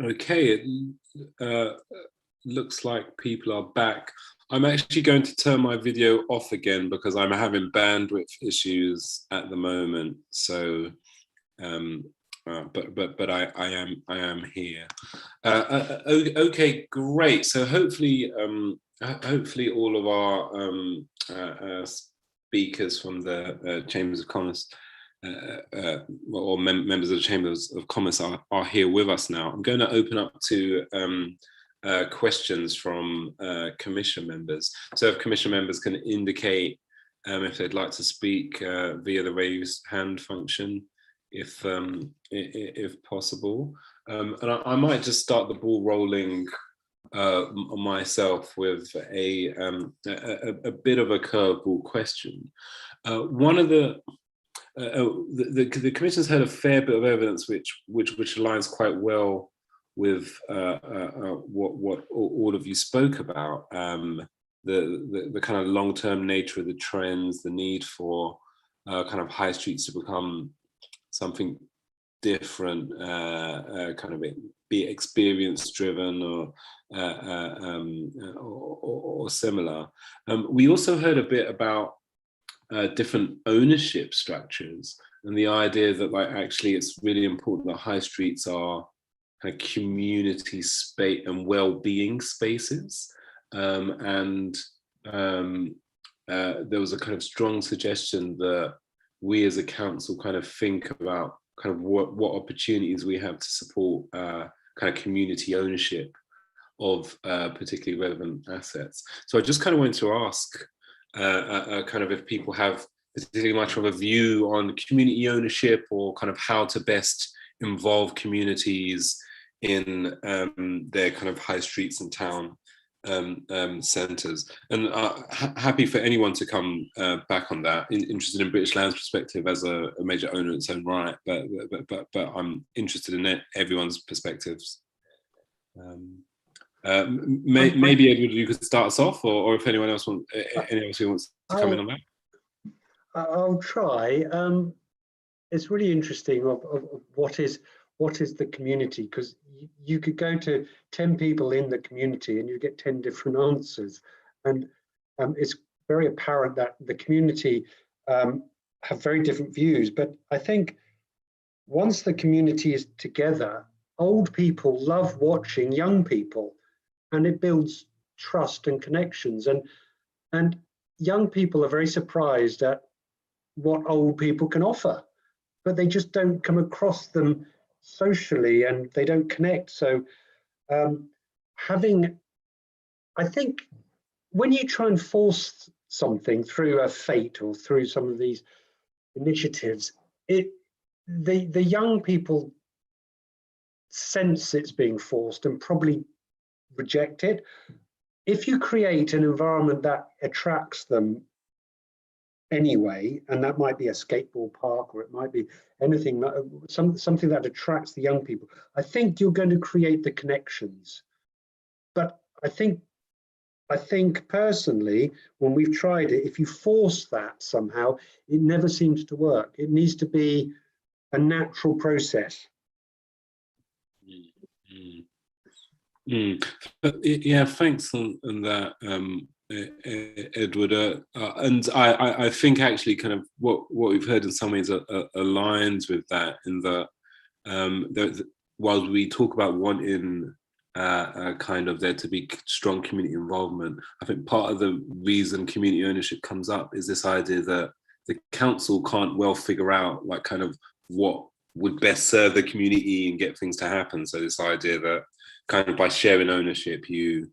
Speaker 1: Okay, it looks like people are back. I'm actually going to turn my video off again because I'm having bandwidth issues at the moment. So, but I am here. Okay, great. So hopefully all of our speakers from the Chambers of Commerce or members of the Chambers of Commerce are here with us now. I'm going to open up to questions from Commission members. So if Commission members can indicate if they'd like to speak via the raised hand function, if possible. And I might just start the ball rolling myself with a bit of a curveball question. One of the Commission's heard a fair bit of evidence which aligns quite well with what all of you spoke about, the kind of long-term nature of the trends, the need for kind of high streets to become something different, kind of be experience driven or similar. We also heard a bit about different ownership structures and the idea that like actually it's really important that high streets are kind of community space and well-being spaces, and there was a kind of strong suggestion that we as a council kind of think about kind of what opportunities we have to support kind of community ownership of particularly relevant assets. So I just kind of wanted to ask kind of if people have particularly much of a view on community ownership or kind of how to best involve communities in their kind of high streets and town centres. And happy for anyone to come back on that, interested in British Land's perspective as a major owner in its own right, but I'm interested in everyone's perspectives. Maybe Edward, you could start us off, or if anyone else wants to come in on that.
Speaker 9: I'll try. It's really interesting of what is the community, because you could go to 10 people in the community and you get 10 different answers, and it's very apparent that the community have very different views. But I think once the community is together, old people love watching young people, and it builds trust and connections, and young people are very surprised at what old people can offer, but they just don't come across them socially and they don't connect. So I think when you try and force something through a fate or through some of these initiatives, the young people sense it's being forced and probably reject it. If you create an environment that attracts them anyway, and that might be a skateboard park, or it might be anything, something that attracts the young people, I think you're going to create the connections. But I think personally, when we've tried it, if you force that somehow, it never seems to work. It needs to be a natural process.
Speaker 1: Yeah, thanks on that, Edward. And I think actually kind of what we've heard in some ways aligns with that, in that while we talk about wanting kind of there to be strong community involvement, I think part of the reason community ownership comes up is this idea that the council can't well figure out like kind of what would best serve the community and get things to happen. So this idea that kind of by sharing ownership, you're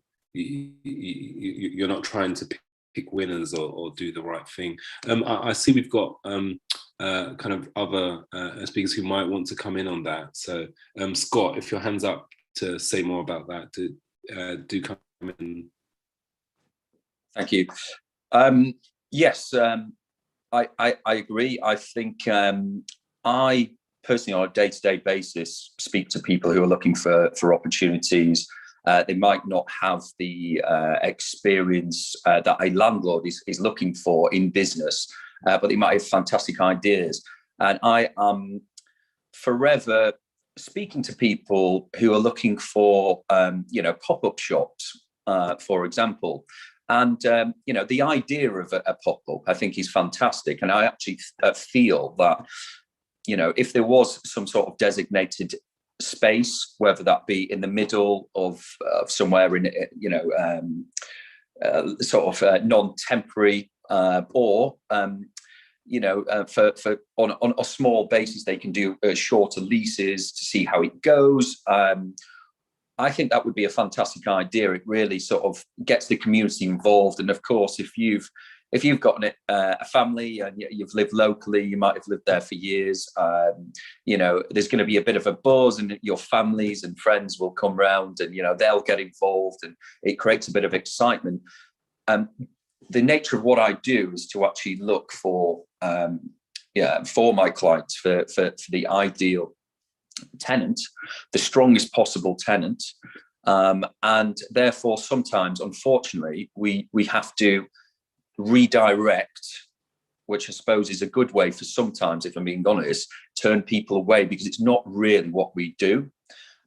Speaker 1: not trying to pick winners or do the right thing. I see we've got kind of other speakers who might want to come in on that. So Scott, if your hand's up to say more about that, do come in.
Speaker 13: Thank you. Yes, I agree. I think I personally, on a day-to-day basis, speak to people who are looking for opportunities. They might not have the experience that a landlord is looking for in business, but they might have fantastic ideas. And I am forever speaking to people who are looking for, pop-up shops, for example. And, the idea of a pop-up, I think, is fantastic. And I actually feel that, if there was some sort of designated space, whether that be in the middle of somewhere in, sort of non-temporary or, for on a small basis, they can do shorter leases to see how it goes. I think that would be a fantastic idea. It really sort of gets the community involved. And of course, if you've got a family and you've lived locally, you might have lived there for years, there's going to be a bit of a buzz, and your families and friends will come round, and they'll get involved, and it creates a bit of excitement. The nature of what I do is to actually look for my clients for the ideal tenant, the strongest possible tenant, and therefore sometimes, unfortunately, we have to redirect, which I suppose is a good way for sometimes, if I'm being honest, turn people away because it's not really what we do.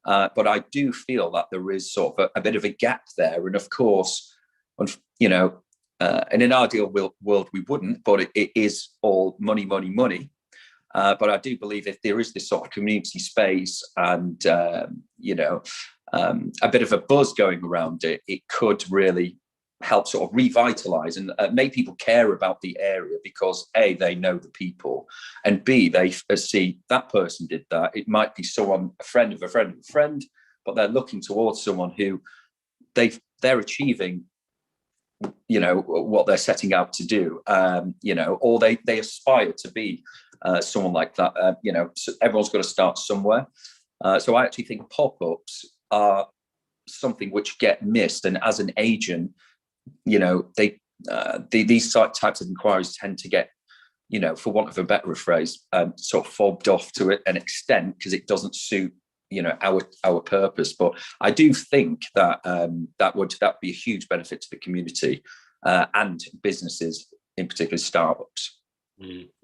Speaker 13: But I do feel that there is sort of a bit of a gap there, and of course, in an ideal world we wouldn't, but it is all money. But I do believe if there is this sort of community space and a bit of a buzz going around it, it could really help sort of revitalize and make people care about the area, because A, they know the people, and B, they see that person did that. It might be someone, a friend of a friend of a friend, but they're looking towards someone who they're achieving what they're setting out to do, or they aspire to be someone like that. So everyone's got to start somewhere. So I actually think pop-ups are something which get missed, and as an agent, these types of inquiries tend to get, for want of a better phrase, sort of fobbed off to an extent because it doesn't suit our purpose. But I do think that that would be a huge benefit to the community and businesses, in particular startups.
Speaker 1: Really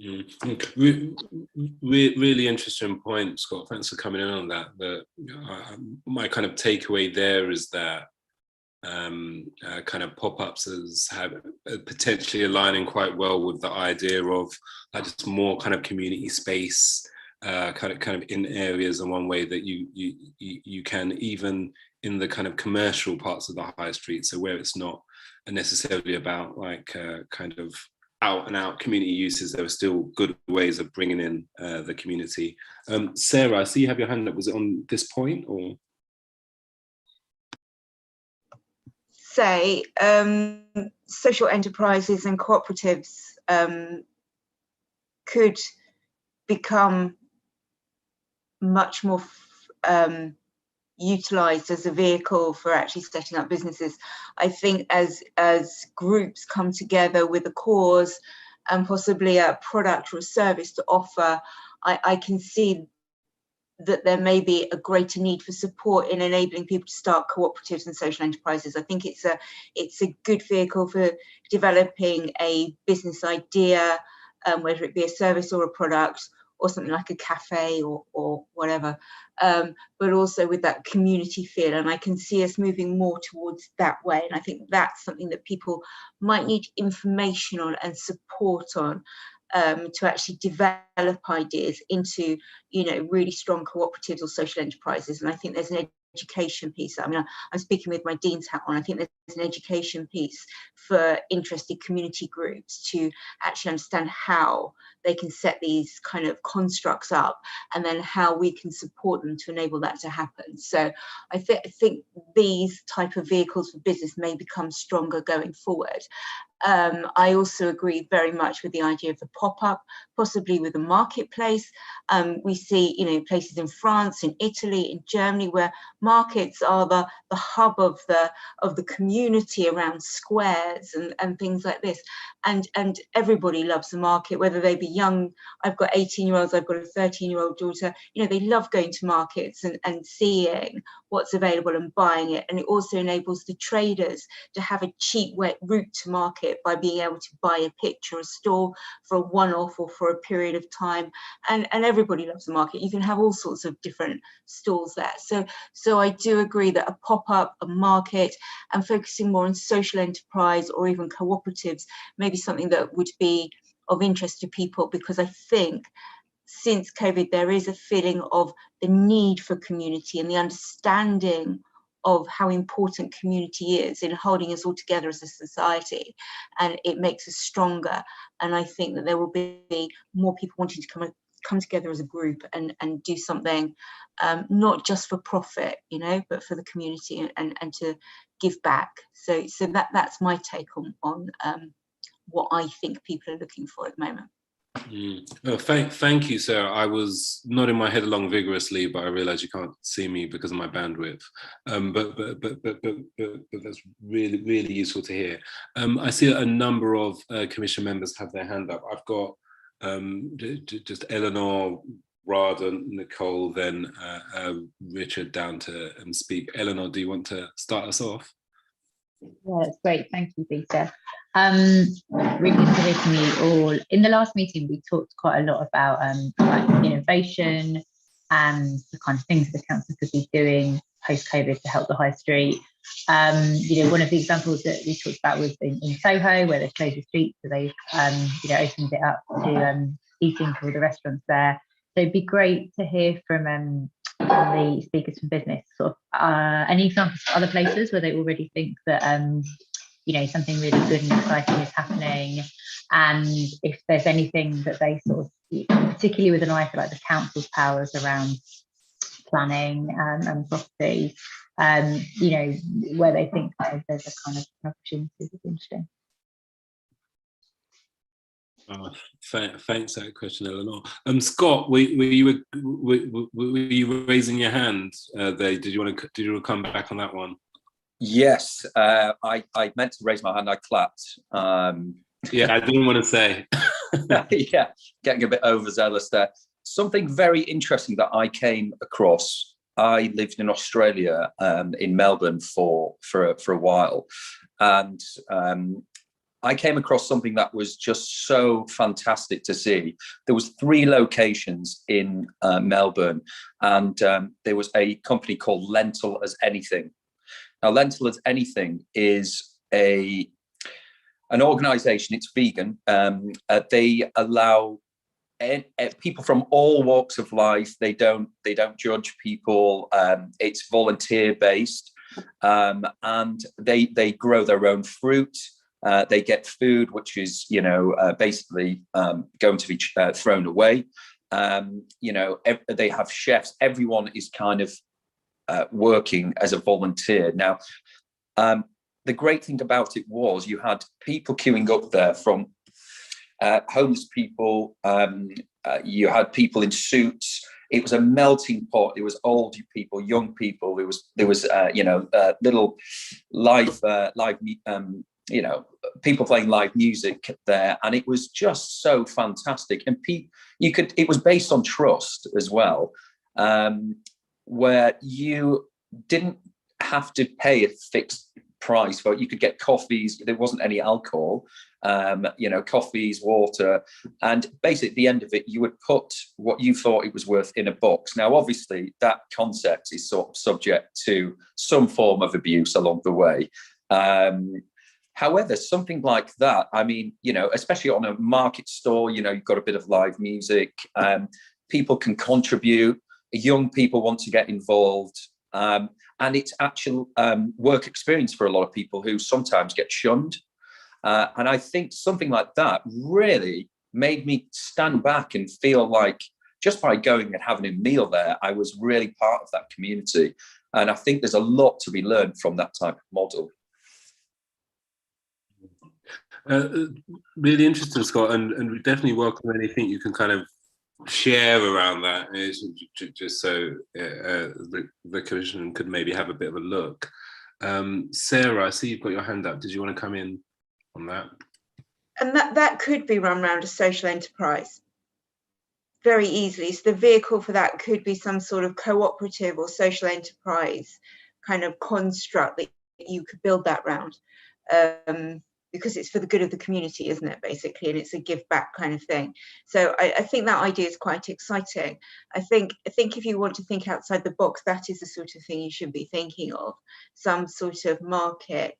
Speaker 1: interesting point, Scott. Thanks for coming in on that. My kind of takeaway there is that kind of pop-ups as have potentially aligning quite well with the idea of just more kind of community space, kind of in areas, and one way that you can, even in the kind of commercial parts of the high street, so where it's not necessarily about like kind of out and out community uses, there are still good ways of bringing in the community. Sarah, I see you have your hand up. Was it on this point or?
Speaker 2: Say social enterprises and cooperatives could become much more utilized as a vehicle for actually setting up businesses. I think as groups come together with a cause and possibly a product or a service to offer, I can see that there may be a greater need for support in enabling people to start cooperatives and social enterprises. I think it's a good vehicle for developing a business idea, whether it be a service or a product, or something like a cafe or whatever, but also with that community feel. And I can see us moving more towards that way. And I think that's something that people might need information on and support on, to actually develop ideas into, really strong cooperatives or social enterprises. And I think there's an education piece. I mean, I'm speaking with my dean's hat on. I think there's an education piece for interested community groups to actually understand how they can set these kind of constructs up, and then how we can support them to enable that to happen. So I think these type of vehicles for business may become stronger going forward. I also agree very much with the idea of the pop-up, possibly with a marketplace. We see, places in France, in Italy, in Germany, where markets are the hub of the community around squares and things like this. And everybody loves the market, whether they be young. I've got 18-year-olds, I've got a 13-year-old daughter. They love going to markets and seeing what's available and buying it. And it also enables the traders to have a cheap route to market market by being able to buy a picture, a stall for a one-off or for a period of time. And everybody loves the market. You can have all sorts of different stalls there. So I do agree that a pop-up, a market, and focusing more on social enterprise or even cooperatives may be something that would be of interest to people, because I think since COVID, there is a feeling of the need for community and the understanding of how important community is in holding us all together as a society, and it makes us stronger. And I think that there will be more people wanting to come together as a group and do something, not just for profit, you know, but for the community and to give back. So that's my take on what I think people are looking for at the moment.
Speaker 1: Oh, thank you, Sarah. I was nodding my head along vigorously, but I realised you can't see me because of my bandwidth. But that's really useful to hear. I see a number of commission members have their hand up. I've got just Eleanor, Rada, Nicole, then Richard down to speak. Eleanor, do you want to start us off?
Speaker 4: Yeah, that's great. Thank you, Peter. Really good to hear from you all. In the last meeting, we talked quite a lot about like innovation and the kind of things the council could be doing post-COVID to help the high street. You know, one of the examples that we talked about was in Soho, where they've closed the street, so they've you know, opened it up to eating for the restaurants there. So it'd be great to hear from the speakers from business, sort of any examples of other places where they already think that you know, something really good and exciting is happening, and if there's anything that they sort of, particularly with an eye for like the council's powers around planning and property, you know, where they think there's a kind of opportunity that's interesting.
Speaker 1: Thanks for that question, Eleanor. Scott, were you raising your hand there? Did you want to come back on that one?
Speaker 13: Yes, I meant to raise my hand. I clapped.
Speaker 1: Yeah, I didn't want to say.
Speaker 13: Yeah, getting a bit overzealous there. Something very interesting that I came across. I lived in Australia, in Melbourne for a while, and I came across something that was just so fantastic to see. There was 3 locations in Melbourne, and there was a company called Lentil as Anything. Now, Lentil as Anything is an organisation. It's vegan. They allow people from all walks of life. They don't judge people. It's volunteer based, and they grow their own fruit. They get food, which is, you know, basically going to be thrown away. You know, they have chefs. Everyone is kind of working as a volunteer. Now, the great thing about it was you had people queuing up there, from homeless people. You had people in suits. It was a melting pot. It was old people, young people. There was you know, little live you know, people playing live music there, and it was just so fantastic. And it was based on trust as well, where you didn't have to pay a fixed price for it. You could get coffees. There wasn't any alcohol, you know, coffees, water, and basically at the end of it, you would put what you thought it was worth in a box. Now, obviously, that concept is sort of subject to some form of abuse along the way. However, something like that, I mean, you know, especially on a market store, you know, you've got a bit of live music, people can contribute, young people want to get involved, and it's actual work experience for a lot of people who sometimes get shunned. And I think something like that really made me stand back and feel like just by going and having a meal there, I was really part of that community. And I think there's a lot to be learned from that type of model.
Speaker 1: Really interesting, Scott, and we definitely welcome anything you can kind of share around that, just so the commission could maybe have a bit of a look. Sarah, I see you've got your hand up. Did you want to come in on that?
Speaker 2: And that could be run around a social enterprise very easily. So the vehicle for that could be some sort of cooperative or social enterprise kind of construct that you could build that round. because it's for the good of the community, isn't it, basically, and it's a give back kind of thing. So I think that idea is quite exciting. I think if you want to think outside the box, that is the sort of thing you should be thinking of, some sort of market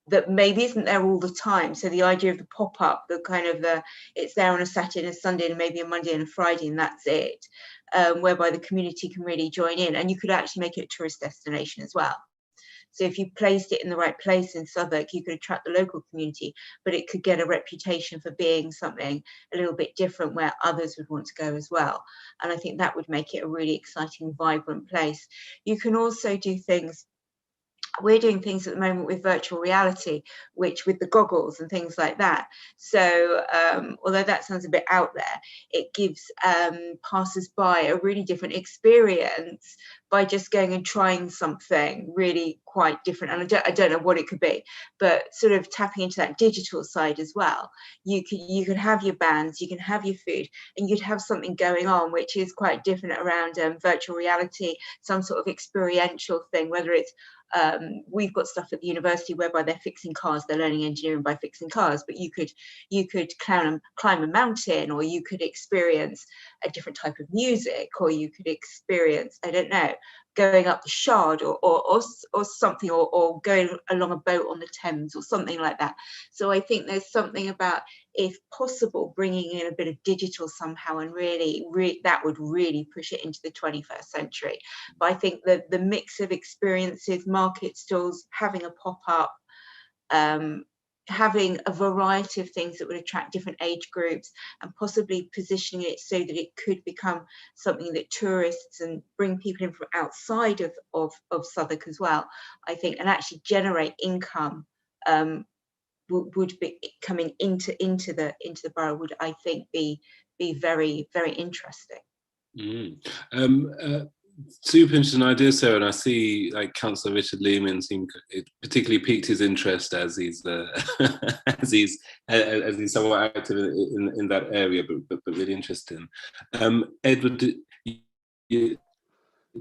Speaker 2: that maybe isn't there all the time. So the idea of the pop-up, the kind of it's there on a Saturday and a Sunday and maybe a Monday and a Friday, and that's it, whereby the community can really join in, and you could actually make it a tourist destination as well. So if you placed it in the right place in Southwark, you could attract the local community, but it could get a reputation for being something a little bit different where others would want to go as well. And I think that would make it a really exciting, vibrant place. You can also do things. We're doing things at the moment with virtual reality, which with the goggles and things like that. So although that sounds a bit out there, it gives passers-by a really different experience by just going and trying something really quite different. And I don't know what it could be, but sort of tapping into that digital side as well. You could have your bands, you can have your food, and you'd have something going on which is quite different around virtual reality, some sort of experiential thing, whether it's we've got stuff at the university whereby they're fixing cars, they're learning engineering by fixing cars, but you could climb a mountain, or you could experience a different type of music, or you could experience, I don't know, going up the Shard or something, or going along a boat on the Thames or something like that. So I think there's something about, if possible, bringing in a bit of digital somehow, and really that would really push it into the 21st century. But I think that the mix of experiences, market stalls, having a pop-up, having a variety of things that would attract different age groups, and possibly positioning it so that it could become something that tourists and bring people in from outside of Southwark as well, I think, and actually generate income would be coming into the borough, would, I think, be very, very interesting.
Speaker 1: Super interesting idea, Sarah, and I see like Councillor Richard Lehman it particularly piqued his interest as he's as he's somewhat active in that area, but really interesting. Edward, you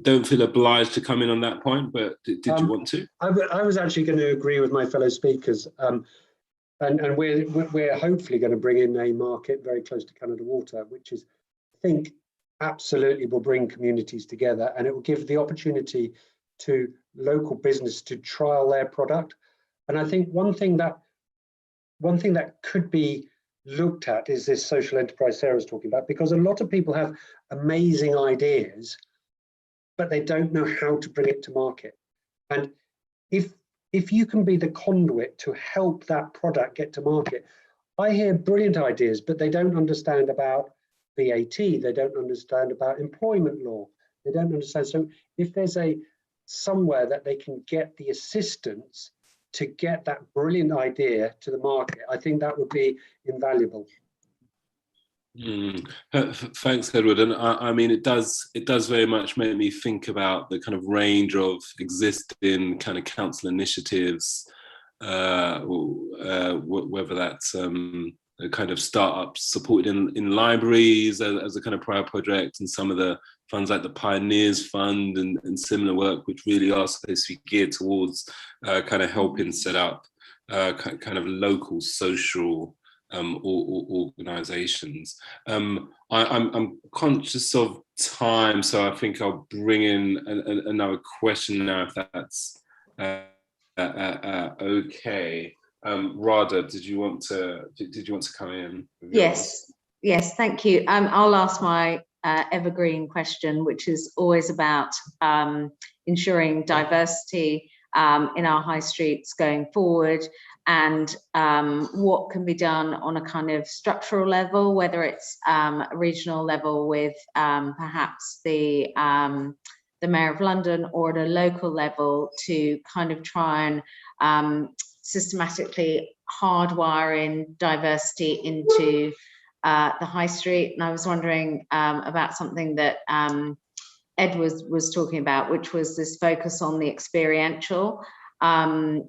Speaker 1: don't feel obliged to come in on that point, but did you want to?
Speaker 9: I was actually going to agree with my fellow speakers, and we're hopefully going to bring in a market very close to Canada Water, which is, I think, absolutely will bring communities together, and it will give the opportunity to local business to trial their product. And I think one thing that could be looked at is this social enterprise Sarah's talking about, because a lot of people have amazing ideas, but they don't know how to bring it to market. And if you can be the conduit to help that product get to market, I hear brilliant ideas, but they don't understand about VAT, they don't understand about employment law, they don't understand. So if there's somewhere that they can get the assistance to get that brilliant idea to the market, I think that would be invaluable.
Speaker 1: Thanks, Edward. And I mean, it does very much make me think about the kind of range of existing kind of council initiatives, whether that's a kind of startups supported in libraries as a kind of prior project, and some of the funds like the Pioneers Fund and similar work, which really are supposed to be geared towards kind of helping set up kind of local social organizations. I'm conscious of time, so I think I'll bring in another question now, if that's okay. Radha, did you want to come in?
Speaker 14: Yes, thank you. I'll ask my evergreen question, which is always about ensuring diversity in our high streets going forward, and what can be done on a kind of structural level, whether it's a regional level with perhaps the Mayor of London, or at a local level to kind of try and systematically hardwire in diversity into the high street. And I was wondering about something that Ed was talking about, which was this focus on the experiential, and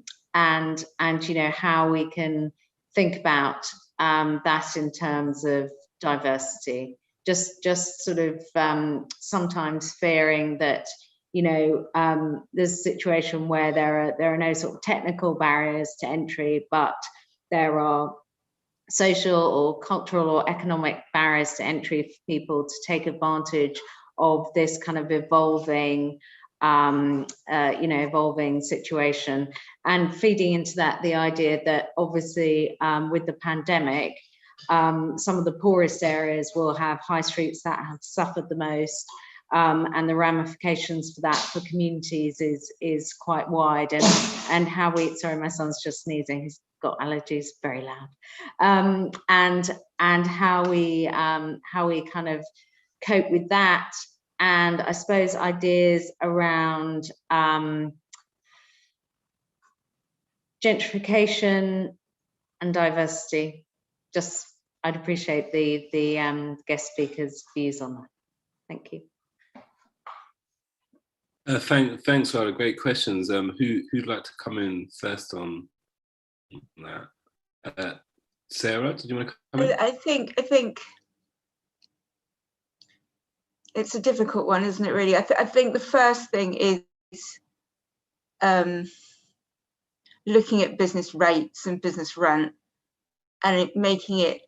Speaker 14: you know, how we can think about that in terms of diversity. Just sort of sometimes fearing that, there's a situation where there are no sort of technical barriers to entry, but there are social or cultural or economic barriers to entry for people to take advantage of this kind of evolving situation. And feeding into that, the idea that obviously with the pandemic, some of the poorest areas will have high streets that have suffered the most, and the ramifications for that for communities is quite wide. And how we, sorry, my son's just sneezing, he's got allergies, very loud, and how we kind of cope with that. And I suppose ideas around gentrification and diversity. Just, I'd appreciate the guest speakers' views on that. Thank you.
Speaker 1: Thanks for all the great questions. Who'd like to come in first on that? Sarah, did you want to come in?
Speaker 2: I think it's a difficult one, isn't it, really? I think the first thing is looking at business rates and business rent and making it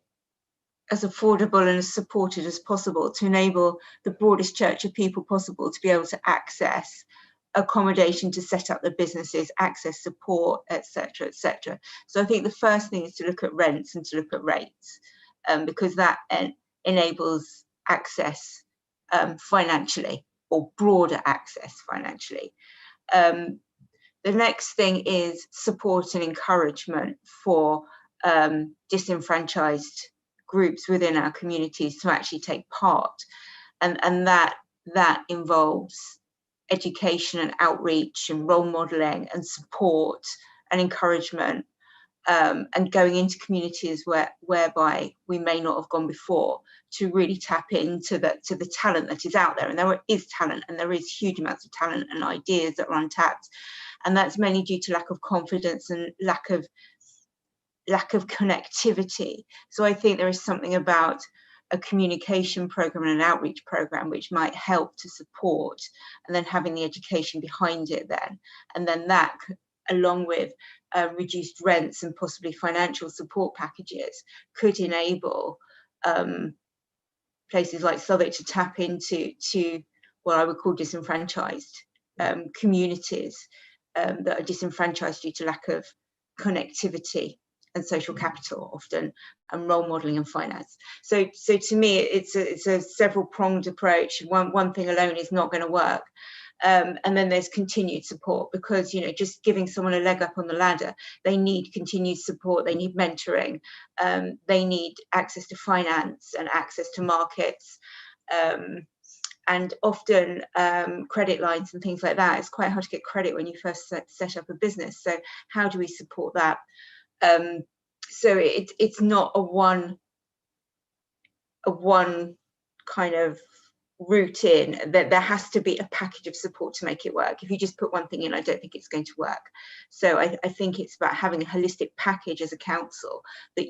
Speaker 2: as affordable and as supported as possible to enable the broadest church of people possible to be able to access accommodation to set up their businesses, access support, etc., etc. So I think the first thing is to look at rents and to look at rates, because that enables access financially, or broader access financially. The next thing is support and encouragement for disenfranchised groups within our communities to actually take part, and that involves education and outreach and role modeling and support and encouragement, and going into communities whereby we may not have gone before, to really tap into the talent that is out there. And there is talent, and there is huge amounts of talent and ideas that are untapped, and that's mainly due to lack of confidence and lack of connectivity. So I think there is something about a communication program and an outreach program which might help to support, and then having the education behind it then, and then that, along with reduced rents and possibly financial support packages, could enable places like Southwark to tap into what I would call disenfranchised communities that are disenfranchised due to lack of connectivity and social capital often, and role modeling and finance. So to me, it's a several pronged approach. One thing alone is not going to work. And then there's continued support, because just giving someone a leg up on the ladder, they need continued support, they need mentoring, they need access to finance and access to markets, and often credit lines and things like that. It's quite hard to get credit when you first set up a business. So how do we support that? So it's not a one kind of route in, that there has to be a package of support to make it work. If you just put one thing in, I don't think it's going to work. So I think it's about having a holistic package as a council that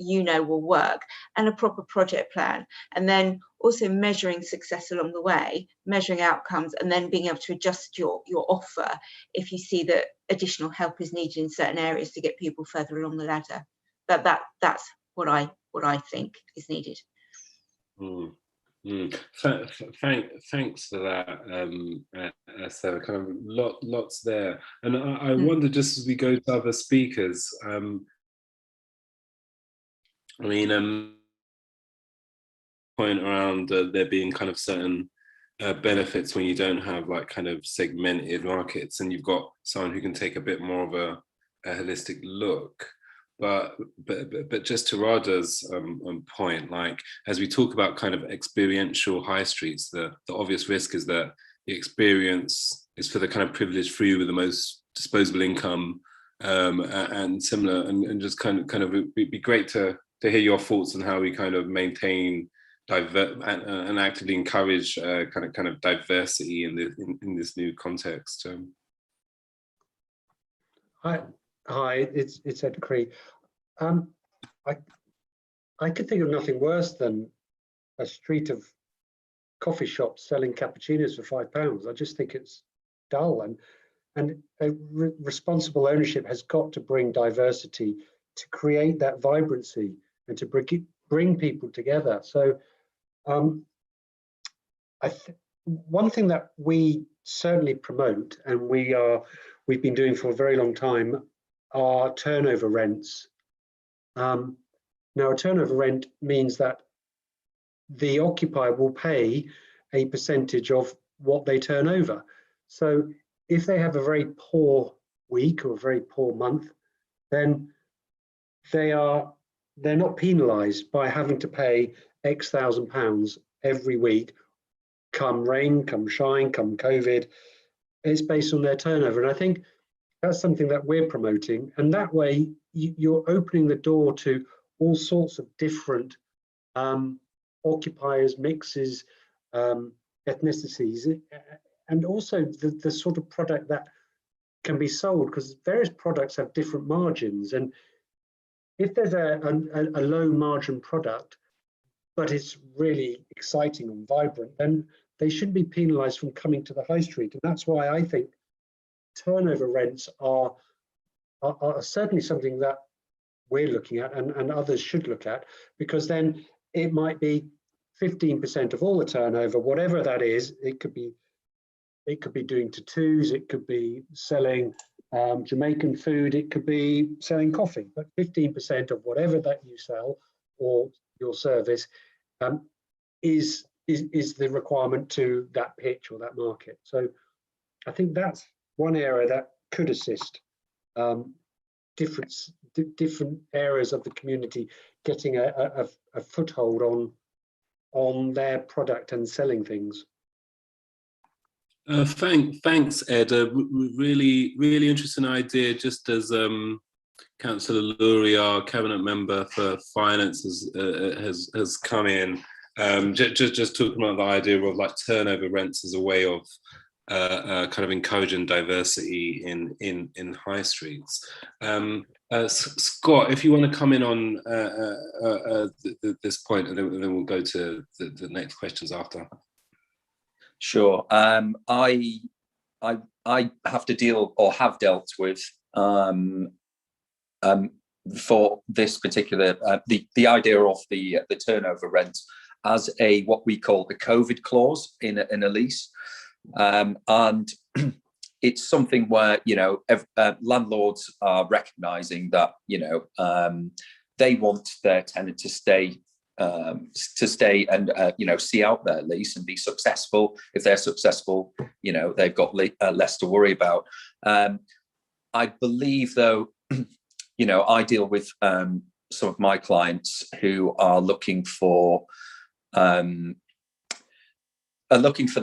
Speaker 2: will work, and a proper project plan, and then also measuring success along the way, measuring outcomes, and then being able to adjust your offer if you see that additional help is needed in certain areas to get people further along the ladder. That's what I think is needed.
Speaker 1: Thanks for that, Sarah. Kind of lots there, and I wonder, just as we go to other speakers, point around there being kind of certain benefits when you don't have like kind of segmented markets, and you've got someone who can take a bit more of a holistic look. But just to Radha's point, like as we talk about kind of experiential high streets, the obvious risk is that the experience is for the kind of privileged few with the most disposable income, and similar, and just kind of it'd be great to hear your thoughts on how we kind of maintain and actively encourage kind of diversity in this new context.
Speaker 9: Hi, it's Ed Cree. I could think of nothing worse than a street of coffee shops selling cappuccinos for £5. I just think it's dull. And responsible ownership has got to bring diversity to create that vibrancy and to bring people together. So one thing that we certainly promote, and we've been doing for a very long time, are turnover rents. Now, a turnover rent means that the occupier will pay a percentage of what they turn over. So if they have a very poor week or a very poor month, then they're not penalised by having to pay X £1,000 every week, come rain, come shine, come COVID. It's based on their turnover. And I think that's something that we're promoting. And that way, you're opening the door to all sorts of different occupiers, mixes, ethnicities, and also the sort of product that can be sold, because various products have different margins. And if there's a low margin product, but it's really exciting and vibrant, then they shouldn't be penalised from coming to the high street. And that's why I think turnover rents are certainly something that we're looking at, and others should look at, because then it might be 15% of all the turnover, whatever that is. It could be doing tattoos, it could be selling Jamaican food, it could be selling coffee, but 15% of whatever that you sell or your service is the requirement to that pitch or that market. So I think that's one area that could assist different areas of the community getting a foothold on their product and selling things.
Speaker 1: Thanks, Ed. Really interesting idea. Just as Councillor Lurie, our cabinet member for finance, has come in, just talking about the idea of like turnover rents as a way of kind of encouraging diversity in high streets. Scott, if you want to come in on this point, and then we'll go to the next questions after.
Speaker 13: Sure. I have to deal, or have dealt with, for this particular the idea of the turnover rent as what we call the COVID clause in a lease, and it's something where landlords are recognising that they want their tenant to stay and see out their lease and be successful. If they're successful, they've got less to worry about. I believe, though, I deal with some of my clients who are looking for the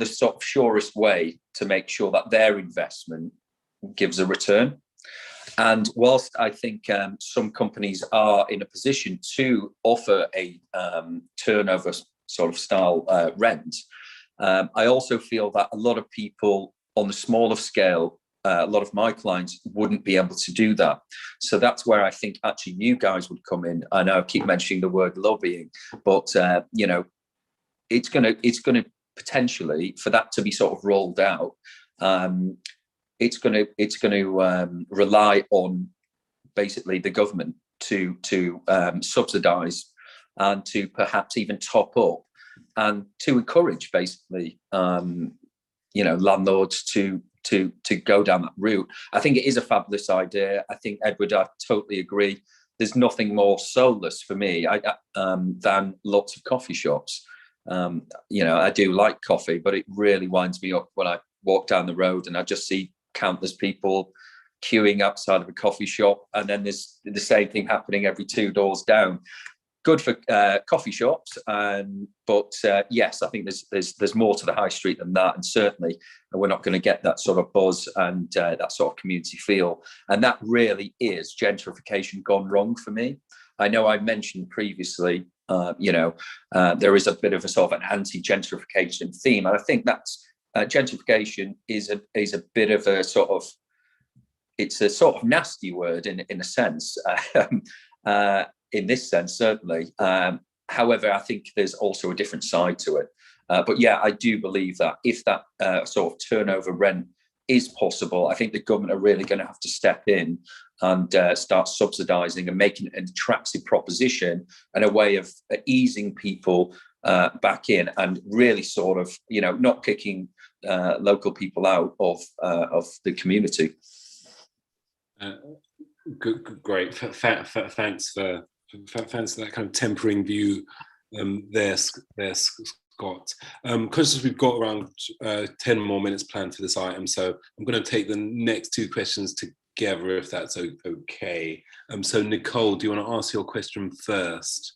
Speaker 13: sort of surest way to make sure that their investment gives a return. And whilst I think some companies are in a position to offer a turnover sort of style rent, I also feel that a lot of people on the smaller scale, a lot of my clients wouldn't be able to do that. So that's where I think actually you guys would come in. I know I keep mentioning the word lobbying, but it's going to potentially, for that to be sort of rolled out, it's going to rely on basically the government to subsidise and to perhaps even top up and to encourage basically landlords to go down that route. I think it is a fabulous idea. I think, Edward, I totally agree. There's nothing more soulless for me than lots of coffee shops. I do like coffee, but it really winds me up when I walk down the road and I just see countless people queuing outside of a coffee shop, and then there's the same thing happening every 2 doors down. Good for coffee shops, but yes, I think there's more to the high street than that, and certainly we're not going to get that sort of buzz and that sort of community feel, and that really is gentrification gone wrong for me. I know I mentioned previously, there is a bit of a sort of an anti-gentrification theme, and I think that's gentrification is a bit of a sort of, it's a sort of nasty word in a sense, in this sense certainly. However, I think there's also a different side to it. But yeah, I do believe that if that sort of turnover rent is possible, I think the government are really going to have to step in and start subsidising and making it an attractive proposition and a way of easing people back in, and really sort of, you know, not kicking local people out of the community.
Speaker 1: Great. Thanks for that kind of tempering view there, Scott. Because we've got around 10 more minutes planned for this item, so I'm going to take the next two questions together, if that's okay. So Nicole, do you want to ask your question first,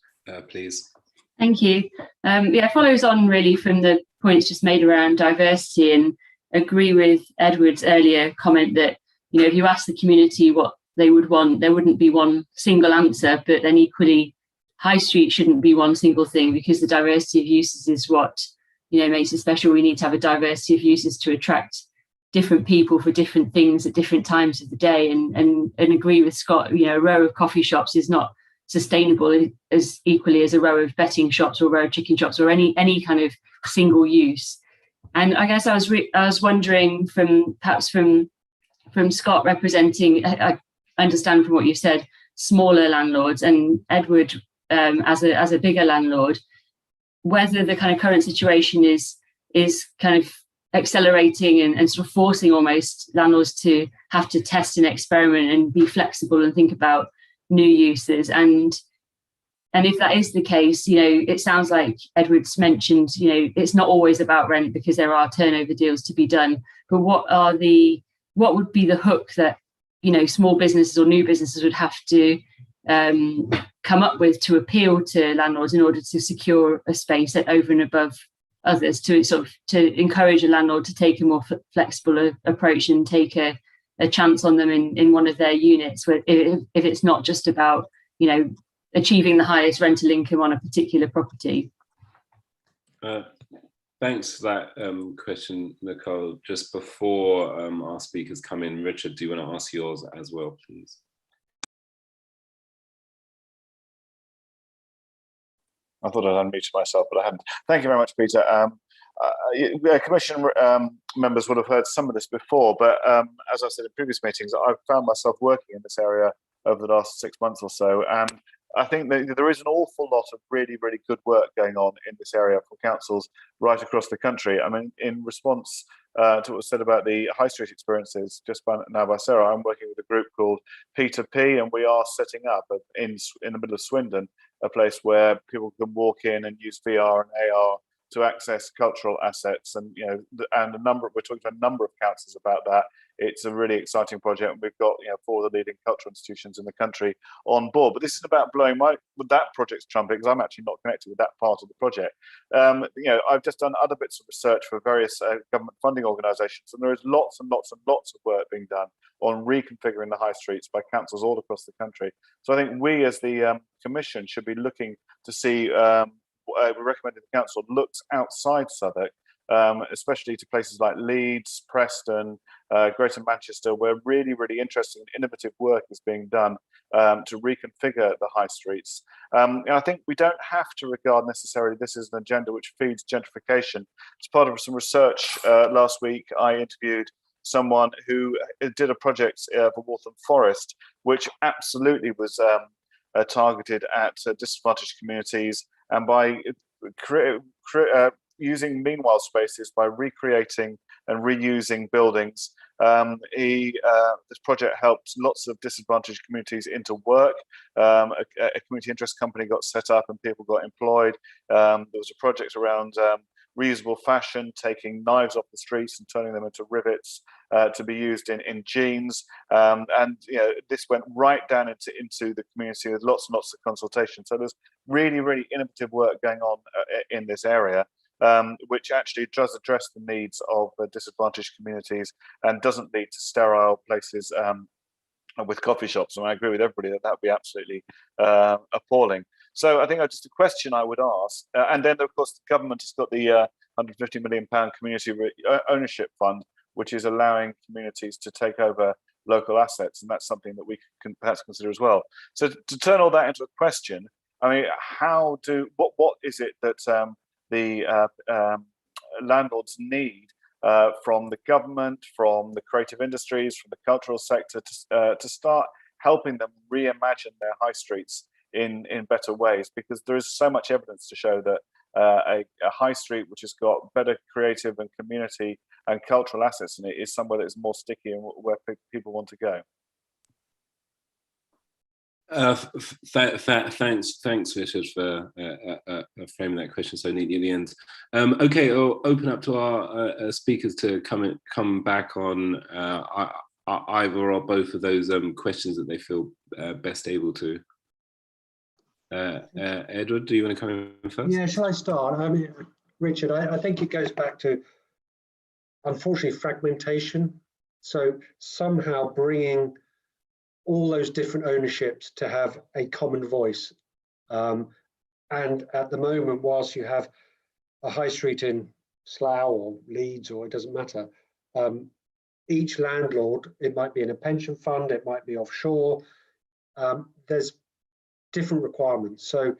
Speaker 1: please?
Speaker 6: Thank you. Yeah, it follows on really from the points just made around diversity, and agree with Edward's earlier comment that, you know, if you ask the community what they would want, there wouldn't be one single answer, but then equally high street shouldn't be one single thing, because the diversity of uses is what, you know, makes it special. We need to have a diversity of uses to attract different people for different things at different times of the day, and agree with Scott, you know, a row of coffee shops is not sustainable as equally as a row of betting shops or a row of chicken shops or any kind of single use. And I guess I was wondering, from Scott representing, I understand from what you said, smaller landlords, and Edward as a bigger landlord, whether the kind of current situation is kind of accelerating and sort of forcing almost landlords to have to test and experiment and be flexible and think about new uses. And if that is the case, you know, it sounds like Edward's mentioned, you know, it's not always about rent because there are turnover deals to be done. But what would be the hook that, you know, small businesses or new businesses would have to come up with to appeal to landlords in order to secure a space over and above others, to sort of to encourage a landlord to take a more flexible approach and take a chance on them in one of their units, where if it's not just about, you know, achieving the highest rental income on a particular property?
Speaker 1: Thanks for that question, Nicole. Just before our speakers come in, Richard, do you want to ask yours as well, please?
Speaker 11: I thought I'd unmuted myself, but I hadn't. Thank you very much, Peter. Commission members would have heard some of this before, but as I said in previous meetings, I've found myself working in this area over the last 6 months or so, and I think that there is an awful lot of really, really good work going on in this area for councils right across the country. I mean, in response to what was said about the high street experiences just now by Sarah, I'm working with a group called P2P, and we are setting up in the middle of Swindon a place where people can walk in and use VR and AR to access cultural assets, and you know, we're talking to a number of councils about that. It's a really exciting project, and we've got, you know, 4 of the leading cultural institutions in the country on board. But this is about blowing that project's trumpet, because I'm actually not connected with that part of the project. You know, I've just done other bits of research for various government funding organisations, and there is lots and lots and lots of work being done on reconfiguring the high streets by councils all across the country. So I think we, as the Commission, should be looking to see. We recommend the council looks outside Southwark, especially to places like Leeds, Preston, Greater Manchester, where really, really interesting and innovative work is being done to reconfigure the high streets. And I think we don't have to regard necessarily this as an agenda which feeds gentrification. As part of some research last week, I interviewed someone who did a project for Waltham Forest, which absolutely was targeted at disadvantaged communities, and by using meanwhile spaces, by recreating and reusing buildings. This project helped lots of disadvantaged communities into work. A community interest company got set up and people got employed. There was a project around reusable fashion, taking knives off the streets and turning them into rivets to be used in jeans. And you know, this went right down into the community with lots and lots of consultation. So there's really, really innovative work going on in this area, which actually does address the needs of disadvantaged communities and doesn't lead to sterile places with coffee shops. And I agree with everybody that would be absolutely appalling. So I think just a question I would ask, and then of course the government has got the £150 million community ownership fund, which is allowing communities to take over local assets, and that's something that we can perhaps consider as well. So to turn all that into a question, I mean, what is it that the landlords need from the government, from the creative industries, from the cultural sector to start helping them reimagine their high streets in better ways, because there is so much evidence to show that a high street which has got better creative and community and cultural assets in it is somewhere that is more sticky and where people want to go.
Speaker 1: Thanks, Richard, for framing that question so neatly at the end. Okay, I'll open up to our speakers to come back on either or both of those questions that they feel best able to. Edward, do you want to come in first?
Speaker 9: Yeah, shall I start? I mean, Richard, I think it goes back to, unfortunately, fragmentation. So somehow bringing all those different ownerships to have a common voice. And at the moment, whilst you have a high street in Slough or Leeds, or it doesn't matter, each landlord, it might be in a pension fund, it might be offshore, there's different requirements. So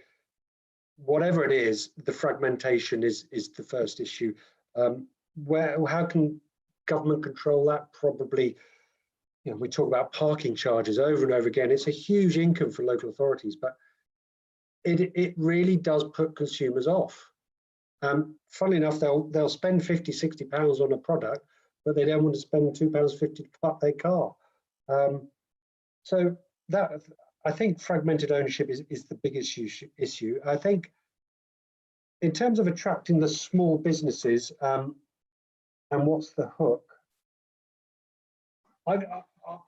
Speaker 9: whatever it is, the fragmentation is the first issue. How can government control that? Probably, you know, we talk about parking charges over and over again. It's a huge income for local authorities, but it really does put consumers off. Funnily enough, they'll spend 50, 60 pounds on a product, but they don't want to spend £2.50 to park their car. So that, I think fragmented ownership is the biggest issue. I think in terms of attracting the small businesses, and what's the hook?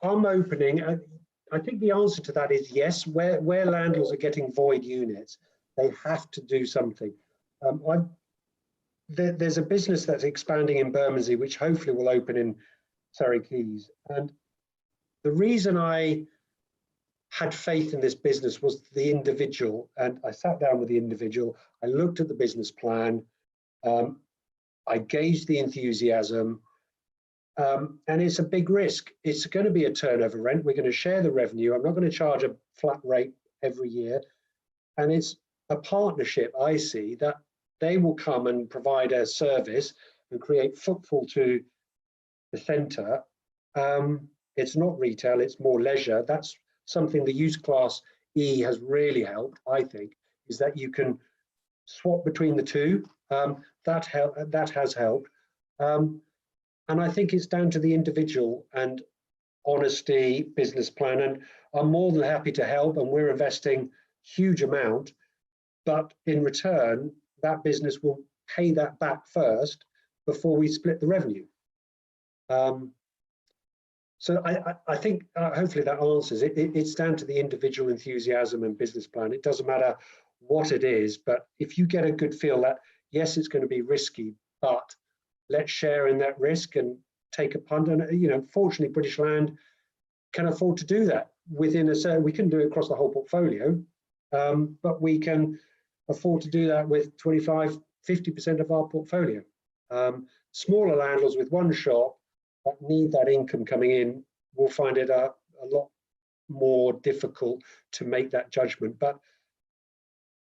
Speaker 9: I'm opening, I think the answer to that is yes. Where landlords are getting void units, they have to do something. There's a business that's expanding in Bermondsey, which hopefully will open in Surrey Quays. And the reason I had faith in this business was the individual. And I sat down with the individual, I looked at the business plan, I gauged the enthusiasm, and it's a big risk. It's going to be a turnover rent. We're going to share the revenue. I'm not going to charge a flat rate every year. And it's a partnership, I see, that they will come and provide a service and create footfall to the centre. It's not retail, it's more leisure. That's something the use class E has really helped, I think, is that you can swap between the two. That has helped. And I think it's down to the individual and honesty, business plan. And I'm more than happy to help, and we're investing huge amount, but in return, that business will pay that back first before we split the revenue. So I think hopefully that answers it. It's down to the individual enthusiasm and business plan. It doesn't matter what it is, but if you get a good feel that, yes, it's going to be risky, but let's share in that risk and take a punt. And, you know, fortunately, British Land can afford to do that within a certain, we can do it across the whole portfolio, but we can afford to do that with 25, 50% of our portfolio. Smaller landlords with one shop that need that income coming in will find it a lot more difficult to make that judgment. But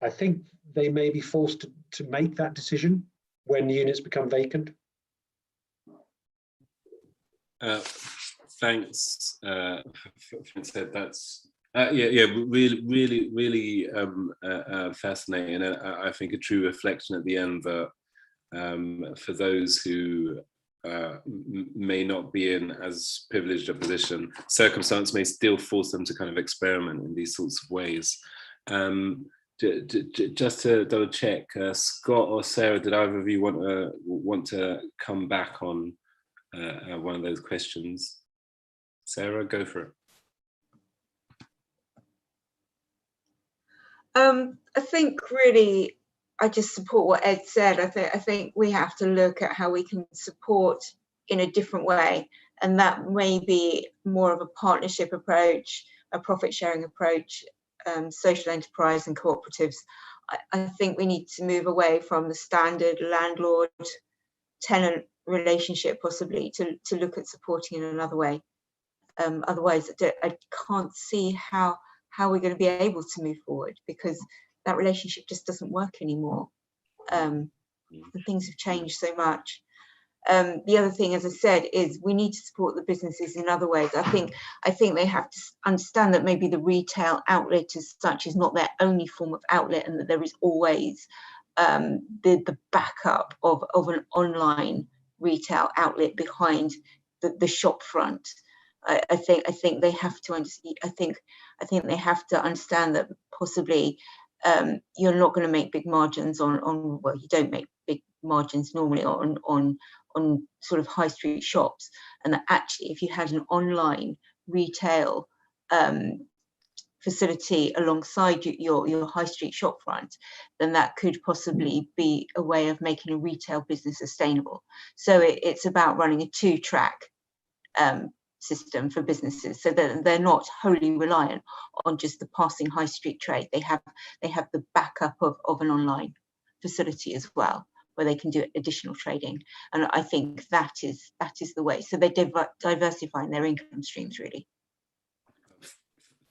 Speaker 9: I think they may be forced to make that decision when units become vacant.
Speaker 1: Thanks, Fred. That's really fascinating, and I think a true reflection at the end that for those who may not be in as privileged a position, circumstance may still force them to kind of experiment in these sorts of ways. Just to double check, Scott or Sarah, did either of you want to come back on one of those questions? Sarah, go for it.
Speaker 2: I think really, I just support what Ed said. I think we have to look at how we can support in a different way, and that may be more of a partnership approach, a profit sharing approach, social enterprise and cooperatives. I think we need to move away from the standard landlord tenant relationship, possibly to look at supporting in another way. Otherwise, I can't see how we're going to be able to move forward, because that relationship just doesn't work anymore. And things have changed so much. The other thing, as I said, is we need to support the businesses in other ways. I think they have to understand that maybe the retail outlet as such is not their only form of outlet, and that there is always the backup of an online retail outlet behind the shop front. I think they have to understand. I think they have to understand that possibly you're not going to make big margins on well, you don't make big margins normally on sort of high street shops, and that actually if you had an online retail facility alongside your high street shop front, then that could possibly be a way of making a retail business sustainable. So it's about running a two-track system for businesses, so that they're not wholly reliant on just the passing high street trade. They have the backup of an online facility as well, where they can do additional trading. And I think that is the way. So they're diversifying their income streams, really.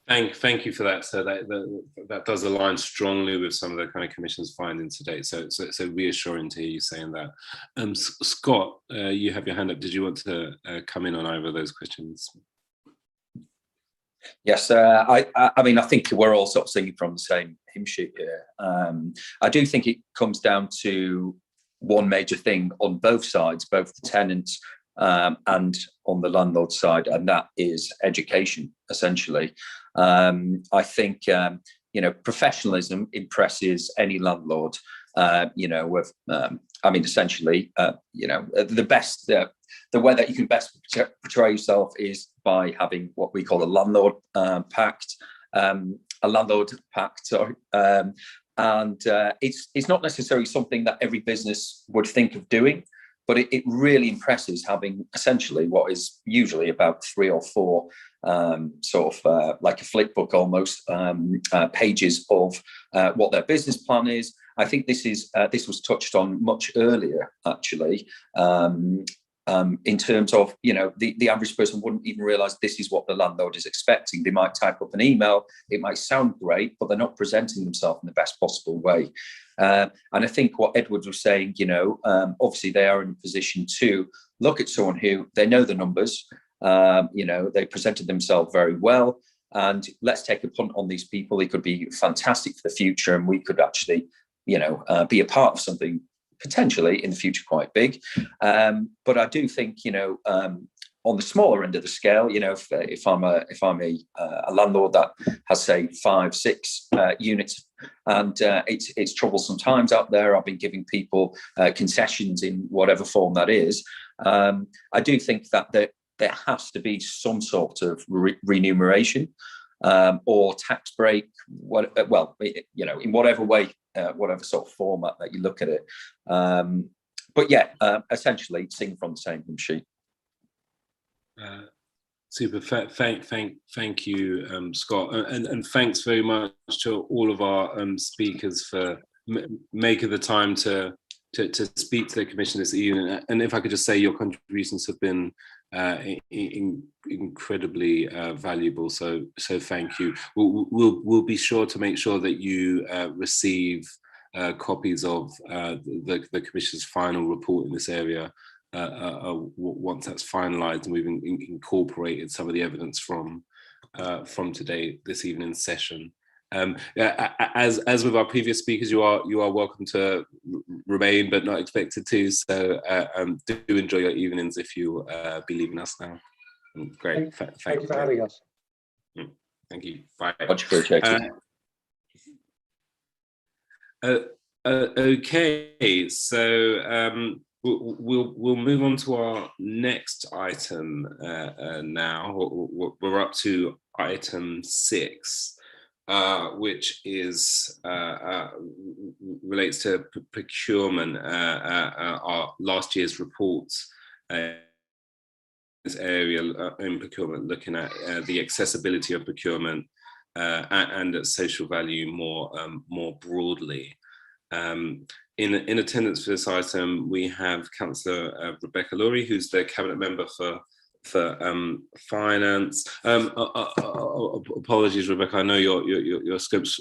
Speaker 1: Thank you for that. So that does align strongly with some of the kind of Commission's findings to date. So reassuring to hear you saying that. Scott, you have your hand up. Did you want to come in on either of those questions?
Speaker 13: Yes, I mean, I think we're all sort of singing from the same hymn sheet here. I do think it comes down to one major thing on both sides, both the tenants and on the landlord side, and that is education, essentially. I think, professionalism impresses any landlord, I mean, essentially, the way that you can best portray yourself is by having what we call a landlord pact, and it's not necessarily something that every business would think of doing, but it really impresses having essentially what is usually about 3 or 4 like a flip book almost, pages of what their business plan is. I think this was touched on much earlier, actually, in terms of, the average person wouldn't even realise this is what the landlord is expecting. They might type up an email, it might sound great, but they're not presenting themselves in the best possible way. And I think what Edward was saying, obviously they are in a position to look at someone who they know the numbers, they presented themselves very well, and let's take a punt on these people. They could be fantastic for the future, and we could actually, be a part of something potentially in the future quite big. But I do think, on the smaller end of the scale, if I'm a landlord that has, say, 5, 6 units, and it's troublesome times out there, I've been giving people concessions in whatever form that is. I do think that there has to be some sort of remuneration or tax break, in whatever way, whatever sort of format that you look at it. But yeah, essentially sing from the same hymn sheet.
Speaker 1: Super. Thank you, Scott, and thanks very much to all of our speakers for making the time to speak to the Commission this evening. And if I could just say, your contributions have been incredibly valuable. So thank you. We'll be sure to make sure that you receive copies of the Commission's final report in this area once that's finalised, and we've incorporated some of the evidence from this evening's session. As with our previous speakers, you are welcome to remain, but not expected to. So do enjoy your evenings if you be leaving us now. Great.
Speaker 9: Thank you for having us.
Speaker 1: Thank you. Bye.
Speaker 13: Much appreciated.
Speaker 1: Okay, so we'll move on to our next item now. We're up to item 6. Which is relates to procurement, our last year's reports this area in procurement, looking at the accessibility of procurement and at social value more broadly. In attendance for this item, we have Councillor Rebecca Laurie, who's the Cabinet Member for finance. Apologies, Rebecca. I know your scope's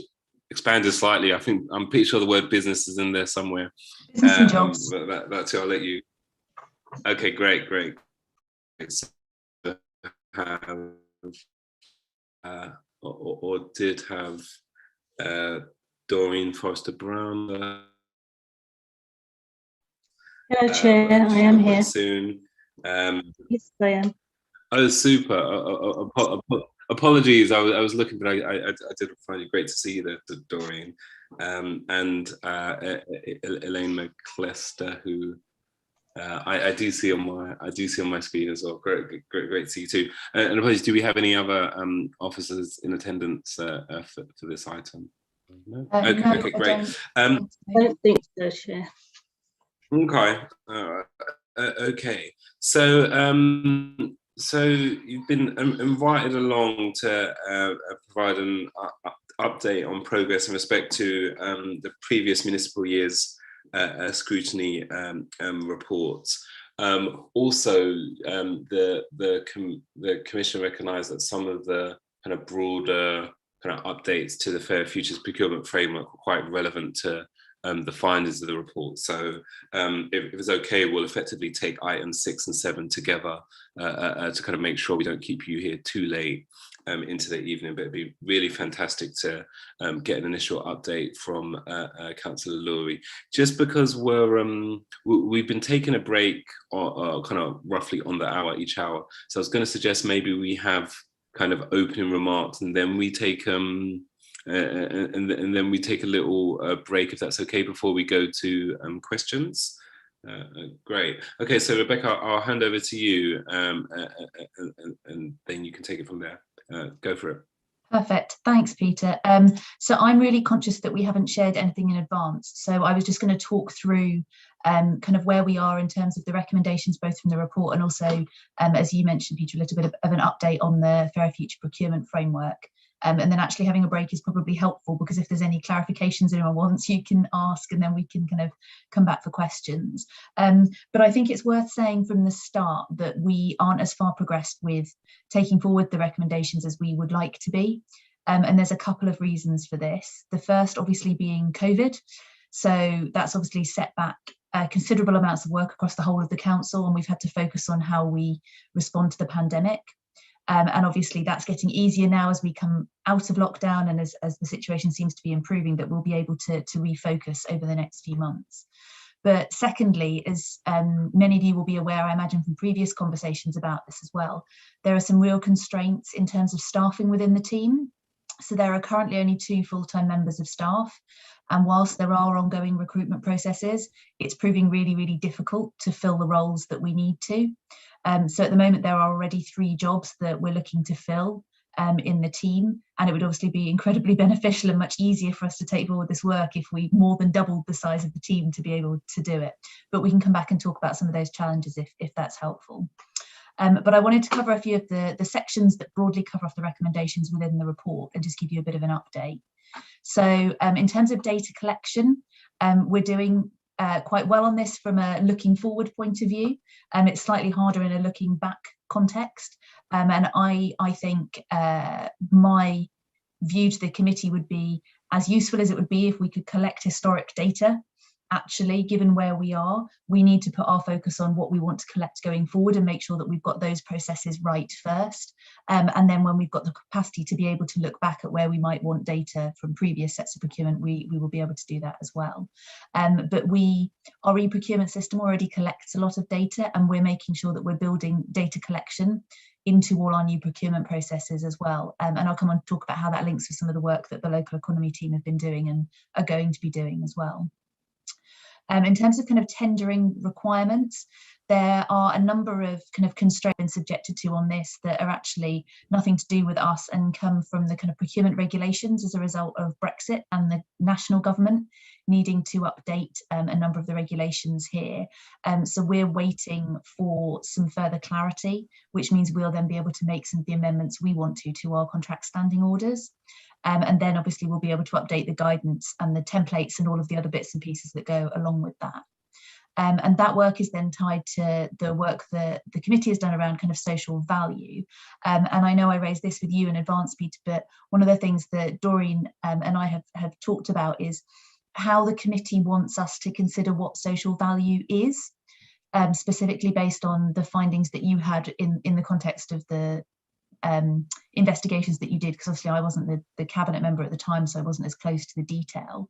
Speaker 1: expanded slightly. I'm pretty sure the word business is in there somewhere.
Speaker 15: Business and jobs.
Speaker 1: But that's it. I'll let you. Okay, great. So, have, or did have Doreen Forrester Brown.
Speaker 15: Hello, Chair, I am here.
Speaker 1: Soon.
Speaker 15: Yes, I am.
Speaker 1: Oh, super. Apologies, I was looking, but I did find it great to see you there, Doreen. And Elaine McClester, who I do see on my screen as well. Great to see you too. And apologies, do we have any other officers in attendance for this item? No? Okay,
Speaker 15: No,
Speaker 1: okay, great.
Speaker 15: I don't think so, Chair.
Speaker 1: Okay. Okay. So so you've been invited along to provide an update on progress in respect to the previous municipal year's scrutiny reports. Also, the Commission recognised that some of the kind of broader kind of updates to the Fair Futures procurement framework were quite relevant to the findings of the report. So if it's okay, we'll effectively take items 6 and 7 together to kind of make sure we don't keep you here too late into the evening, but it'd be really fantastic to get an initial update from Councillor Lurie. Just because we've been taking a break kind of roughly on the hour, each hour. So I was going to suggest maybe we have kind of opening remarks and then we take and then we take a little break, if that's okay, before we go to questions. Great. Okay, so Rebecca, I'll hand over to you, and then you can take it from there. Go for it.
Speaker 16: Perfect. Thanks, Peter. So I'm really conscious that we haven't shared anything in advance. So I was just going to talk through kind of where we are in terms of the recommendations, both from the report and also, as you mentioned, Peter, a little bit of an update on the Fair Future procurement framework. And then actually having a break is probably helpful, because if there's any clarifications anyone wants, you can ask and then we can kind of come back for questions. But I think it's worth saying from the start that we aren't as far progressed with taking forward the recommendations as we would like to be. And there's a couple of reasons for this. The first obviously being COVID. So that's obviously set back considerable amounts of work across the whole of the council, and we've had to focus on how we respond to the pandemic. And obviously that's getting easier now as we come out of lockdown and as the situation seems to be improving, that we'll be able to refocus over the next few months. But secondly, as many of you will be aware, I imagine from previous conversations about this as well, there are some real constraints in terms of staffing within the team. So there are currently only 2 full-time members of staff. And whilst there are ongoing recruitment processes, it's proving really, really difficult to fill the roles that we need to. So at the moment, there are already 3 jobs that we're looking to fill in the team. And it would obviously be incredibly beneficial and much easier for us to take forward this work if we more than doubled the size of the team to be able to do it. But we can come back and talk about some of those challenges if that's helpful. But I wanted to cover a few of the sections that broadly cover off the recommendations within the report and just give you a bit of an update. So in terms of data collection, we're doing quite well on this from a looking forward point of view. It's slightly harder in a looking back context. And I think my view to the committee would be, as useful as it would be if we could collect historic data, actually, given where we are, we need to put our focus on what we want to collect going forward and make sure that we've got those processes right first. And then when we've got the capacity to be able to look back at where we might want data from previous sets of procurement, we will be able to do that as well. But our e-procurement system already collects a lot of data, and we're making sure that we're building data collection into all our new procurement processes as well. And I'll come on to talk about how that links with some of the work that the local economy team have been doing and are going to be doing as well. In terms of kind of tendering requirements, there are a number of kind of constraints subjected to on this that are actually nothing to do with us and come from the kind of procurement regulations as a result of Brexit and the national government needing to update a number of the regulations here. So we're waiting for some further clarity, which means we'll then be able to make some of the amendments we want to our contract standing orders. And then obviously we'll be able to update the guidance and the templates and all of the other bits and pieces that go along with that. And that work is then tied to the work that the committee has done around kind of social value. And I know I raised this with you in advance, Peter, but one of the things that Doreen and I have talked about is how the committee wants us to consider what social value is. specifically based on the findings that you had in the context of the investigations that you did, because obviously I wasn't the cabinet member at the time, so I wasn't as close to the detail.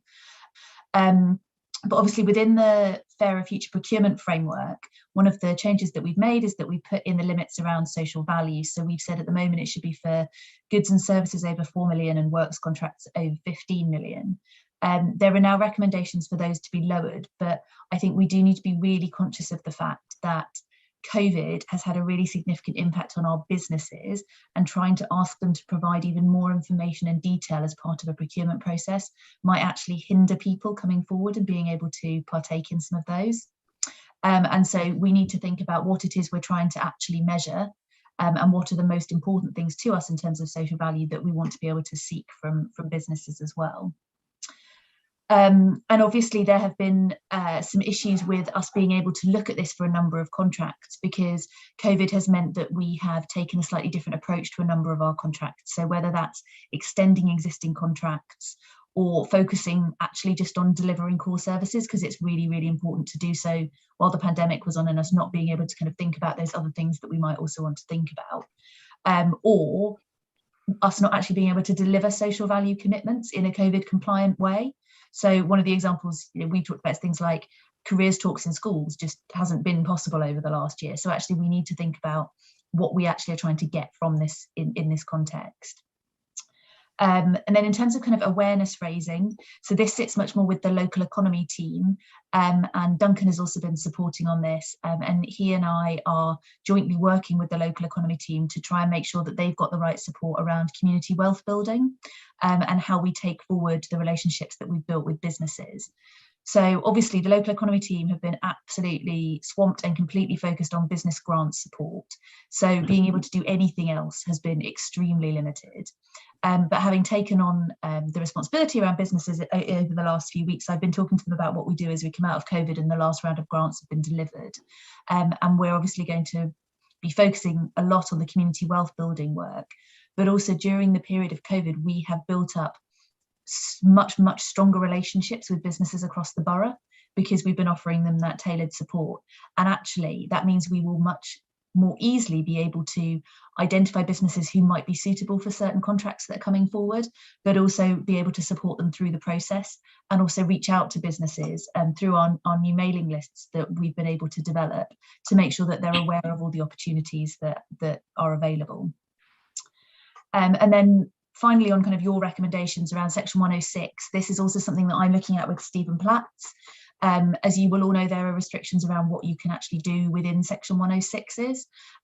Speaker 16: But obviously within the fairer future procurement framework, one of the changes that we've made is that we put in the limits around social value. So we've said at the moment it should be for goods and services over 4 million and works contracts over 15 million. There are now recommendations for those to be lowered, but I think we do need to be really conscious of the fact that COVID has had a really significant impact on our businesses, and trying to ask them to provide even more information and detail as part of a procurement process might actually hinder people coming forward and being able to partake in some of those. And so we need to think about what it is we're trying to actually measure, and what are the most important things to us in terms of social value that we want to be able to seek from businesses as well. And obviously there have been some issues with us being able to look at this for a number of contracts, because COVID has meant that we have taken a slightly different approach to a number of our contracts. So whether that's extending existing contracts or focusing actually just on delivering core services, because it's really, really important to do so while the pandemic was on, and us not being able to kind of think about those other things that we might also want to think about, or us not actually being able to deliver social value commitments in a COVID compliant way. So one of the examples we talked about is things like careers talks in schools just hasn't been possible over the last year. So actually we need to think about what we actually are trying to get from this in this context. And then in terms of kind of awareness raising, so this sits much more with the local economy team, and Duncan has also been supporting on this, and he and I are jointly working with the local economy team to try and make sure that they've got the right support around community wealth building, and how we take forward the relationships that we've built with businesses. So obviously the local economy team have been absolutely swamped and completely focused on business grant support. So being able to do anything else has been extremely limited. But having taken on the responsibility around businesses over the last few weeks, I've been talking to them about what we do as we come out of COVID and the last round of grants have been delivered. And we're obviously going to be focusing a lot on the community wealth building work. But also during the period of COVID, we have built up much stronger relationships with businesses across the borough, because we've been offering them that tailored support. And actually that means we will much more easily be able to identify businesses who might be suitable for certain contracts that are coming forward, but also be able to support them through the process, and also reach out to businesses through our new mailing lists that we've been able to develop to make sure that they're aware of all the opportunities that are available. And then finally, on kind of your recommendations around Section 106, this is also something that I'm looking at with Stephen Platts. As you will all know, there are restrictions around what you can actually do within Section 106s.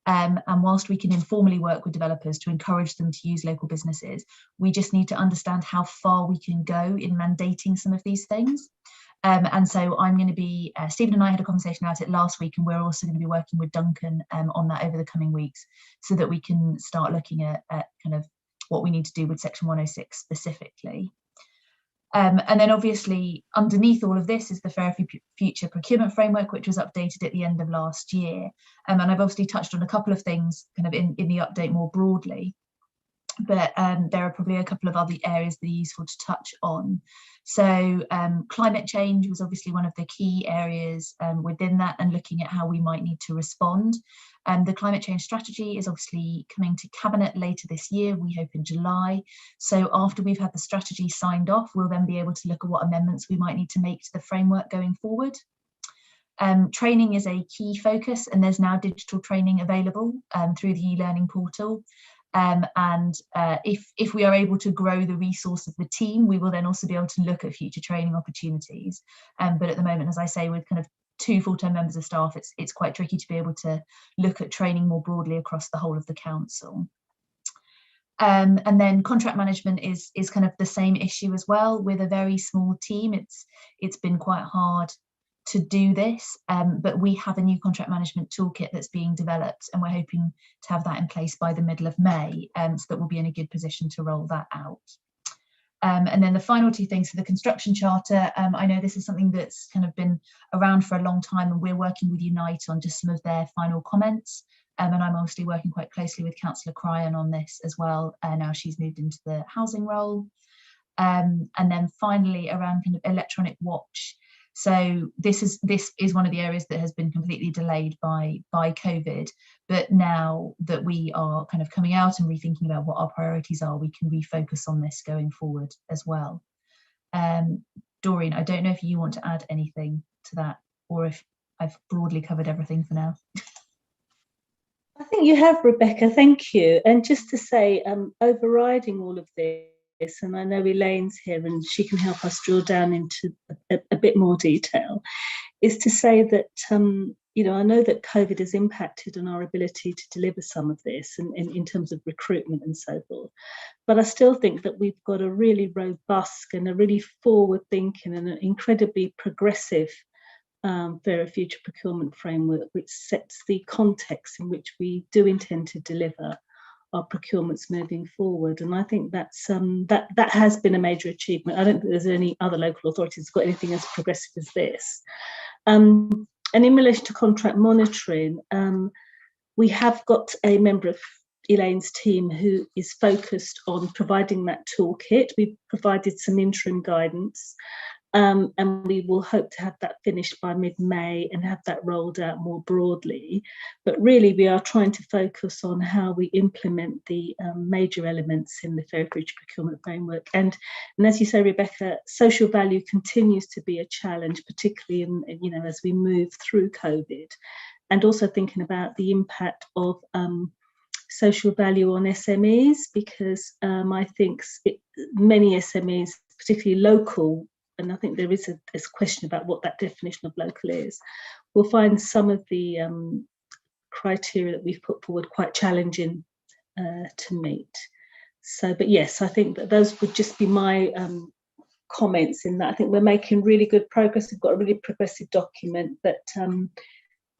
Speaker 16: And whilst we can informally work with developers to encourage them to use local businesses, we just need to understand how far we can go in mandating some of these things. And so I'm going to be, Stephen and I had a conversation about it last week, and we're also going to be working with Duncan on that over the coming weeks, so that we can start looking at kind of what we need to do with Section 106 specifically. And then obviously underneath all of this is the Fairer Future Procurement Framework, which was updated at the end of last year. And I've obviously touched on a couple of things kind of in the update more broadly, but there are probably a couple of other areas that are useful to touch on. So climate change was obviously one of the key areas within that, and looking at how we might need to respond. The climate change strategy is obviously coming to Cabinet later this year, we hope in July. So after we've had the strategy signed off, we'll then be able to look at what amendments we might need to make to the framework going forward. Training is a key focus, and there's now digital training available through the e-learning portal. If we are able to grow the resource of the team, we will then also be able to look at future training opportunities. But at the moment, as I say, with kind of 2 full-time members of staff, it's quite tricky to be able to look at training more broadly across the whole of the council. And then contract management is kind of the same issue as well. With a very small team, it's been quite hard to do this, but we have a new contract management toolkit that's being developed, and we're hoping to have that in place by the middle of May, so that we'll be in a good position to roll that out. And then the final 2 things for the construction charter, I know this is something that's kind of been around for a long time, and we're working with Unite on just some of their final comments. And I'm obviously working quite closely with Councillor Cryan on this as well. Now she's moved into the housing role. And then finally around kind of electronic watch. So this is one of the areas that has been completely delayed by COVID. But now that we are kind of coming out and rethinking about what our priorities are, we can refocus on this going forward as well. Doreen, I don't know if you want to add anything to that, or if I've broadly covered everything for now.
Speaker 15: I think you have, Rebecca, thank you. And just to say, overriding all of this, and I know Elaine's here and she can help us drill down into a bit more detail, is to say that, you know, I know that COVID has impacted on our ability to deliver some of this and in terms of recruitment and so forth. But I still think that we've got a really robust and a really forward-thinking and an incredibly progressive fairer future procurement framework, which sets the context in which we do intend to deliver our procurements moving forward. And I think that's that has been a major achievement. I don't think there's any other local authorities who've got anything as progressive as this. And in relation to contract monitoring, we have got a member of Elaine's team who is focused on providing that toolkit. We've provided some interim guidance, and we will hope to have that finished by mid-May and have that rolled out more broadly. But really, we are trying to focus on how we implement the major elements in the Fair Future Procurement Framework. And as you say, Rebecca, social value continues to be a challenge, particularly in, you know, as we move through COVID, and also thinking about the impact of social value on SMEs, because I think many SMEs, particularly local, and I think there is this question about what that definition of local is, will find some of the criteria that we've put forward quite challenging to meet. So, but yes, I think that those would just be my comments in that. I think we're making really good progress. We've got a really progressive document, but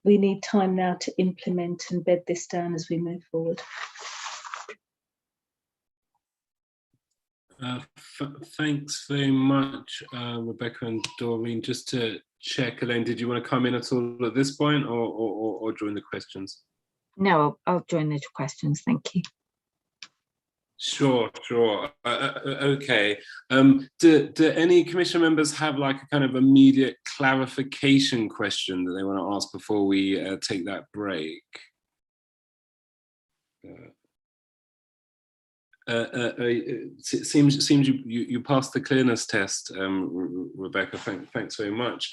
Speaker 15: we need time now to implement and bed this down as we move forward.
Speaker 1: Thanks very much, Rebecca and Doreen. Just to check, Elaine, did you want to come in at all at this point, or join the questions?
Speaker 2: No, I'll join the questions. Thank you.
Speaker 1: Sure. Okay. Do any commission members have like a kind of immediate clarification question that they want to ask before we take that break? Seems you passed the clearness test, Rebecca. Thanks very much.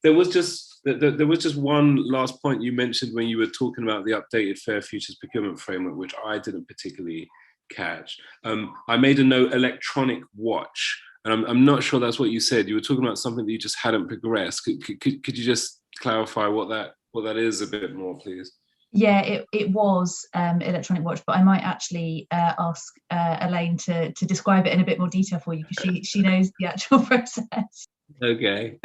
Speaker 1: There was just one last point you mentioned when you were talking about the updated Fair Futures Procurement Framework, which I didn't particularly catch. I made a note, electronic watch, and I'm not sure that's what you said. You were talking about something that you just hadn't progressed. Could you just clarify what that is a bit more, please?
Speaker 16: Yeah, it was electronic watch, but I might actually ask Elaine to describe it in a bit more detail for you, because she knows the actual process.
Speaker 1: Okay.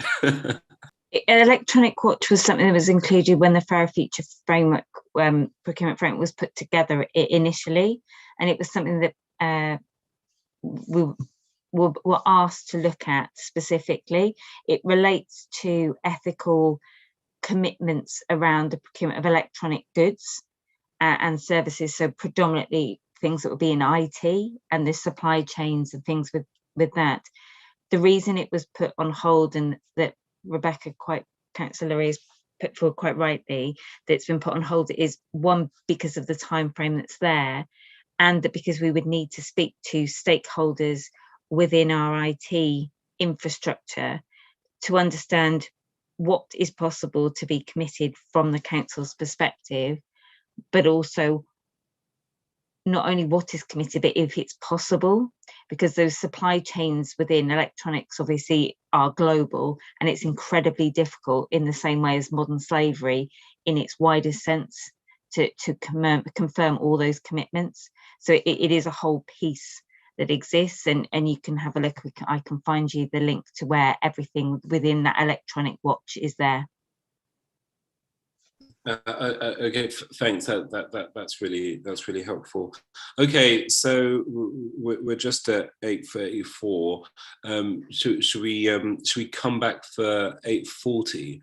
Speaker 2: Electronic watch was something that was included when the Fair Future Framework, procurement framework, was put together initially, and it was something that we were asked to look at specifically. It relates to ethical commitments around the procurement of electronic goods and services, so predominantly things that would be in IT and the supply chains and things with that. The reason it was put on hold, and that Rebecca, Councillor has put forward quite rightly, that it's been put on hold, is one, because of the time frame that's there, and that because we would need to speak to stakeholders within our IT infrastructure to understand what is possible to be committed from the council's perspective, but also not only what is committed, but if it's possible, because those supply chains within electronics obviously are global, and it's incredibly difficult, in the same way as modern slavery in its widest sense, to confirm all those commitments. So it is a whole piece that exists, and you can have a look. I can find you the link to where everything within that electronic watch is there.
Speaker 1: Okay, thanks. That's really helpful. Okay, so we're just at 8:34. Should we come back for 8:40?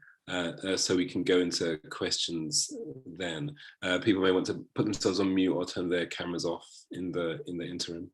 Speaker 1: So we can go into questions then. People may want to put themselves on mute or turn their cameras off in the interim.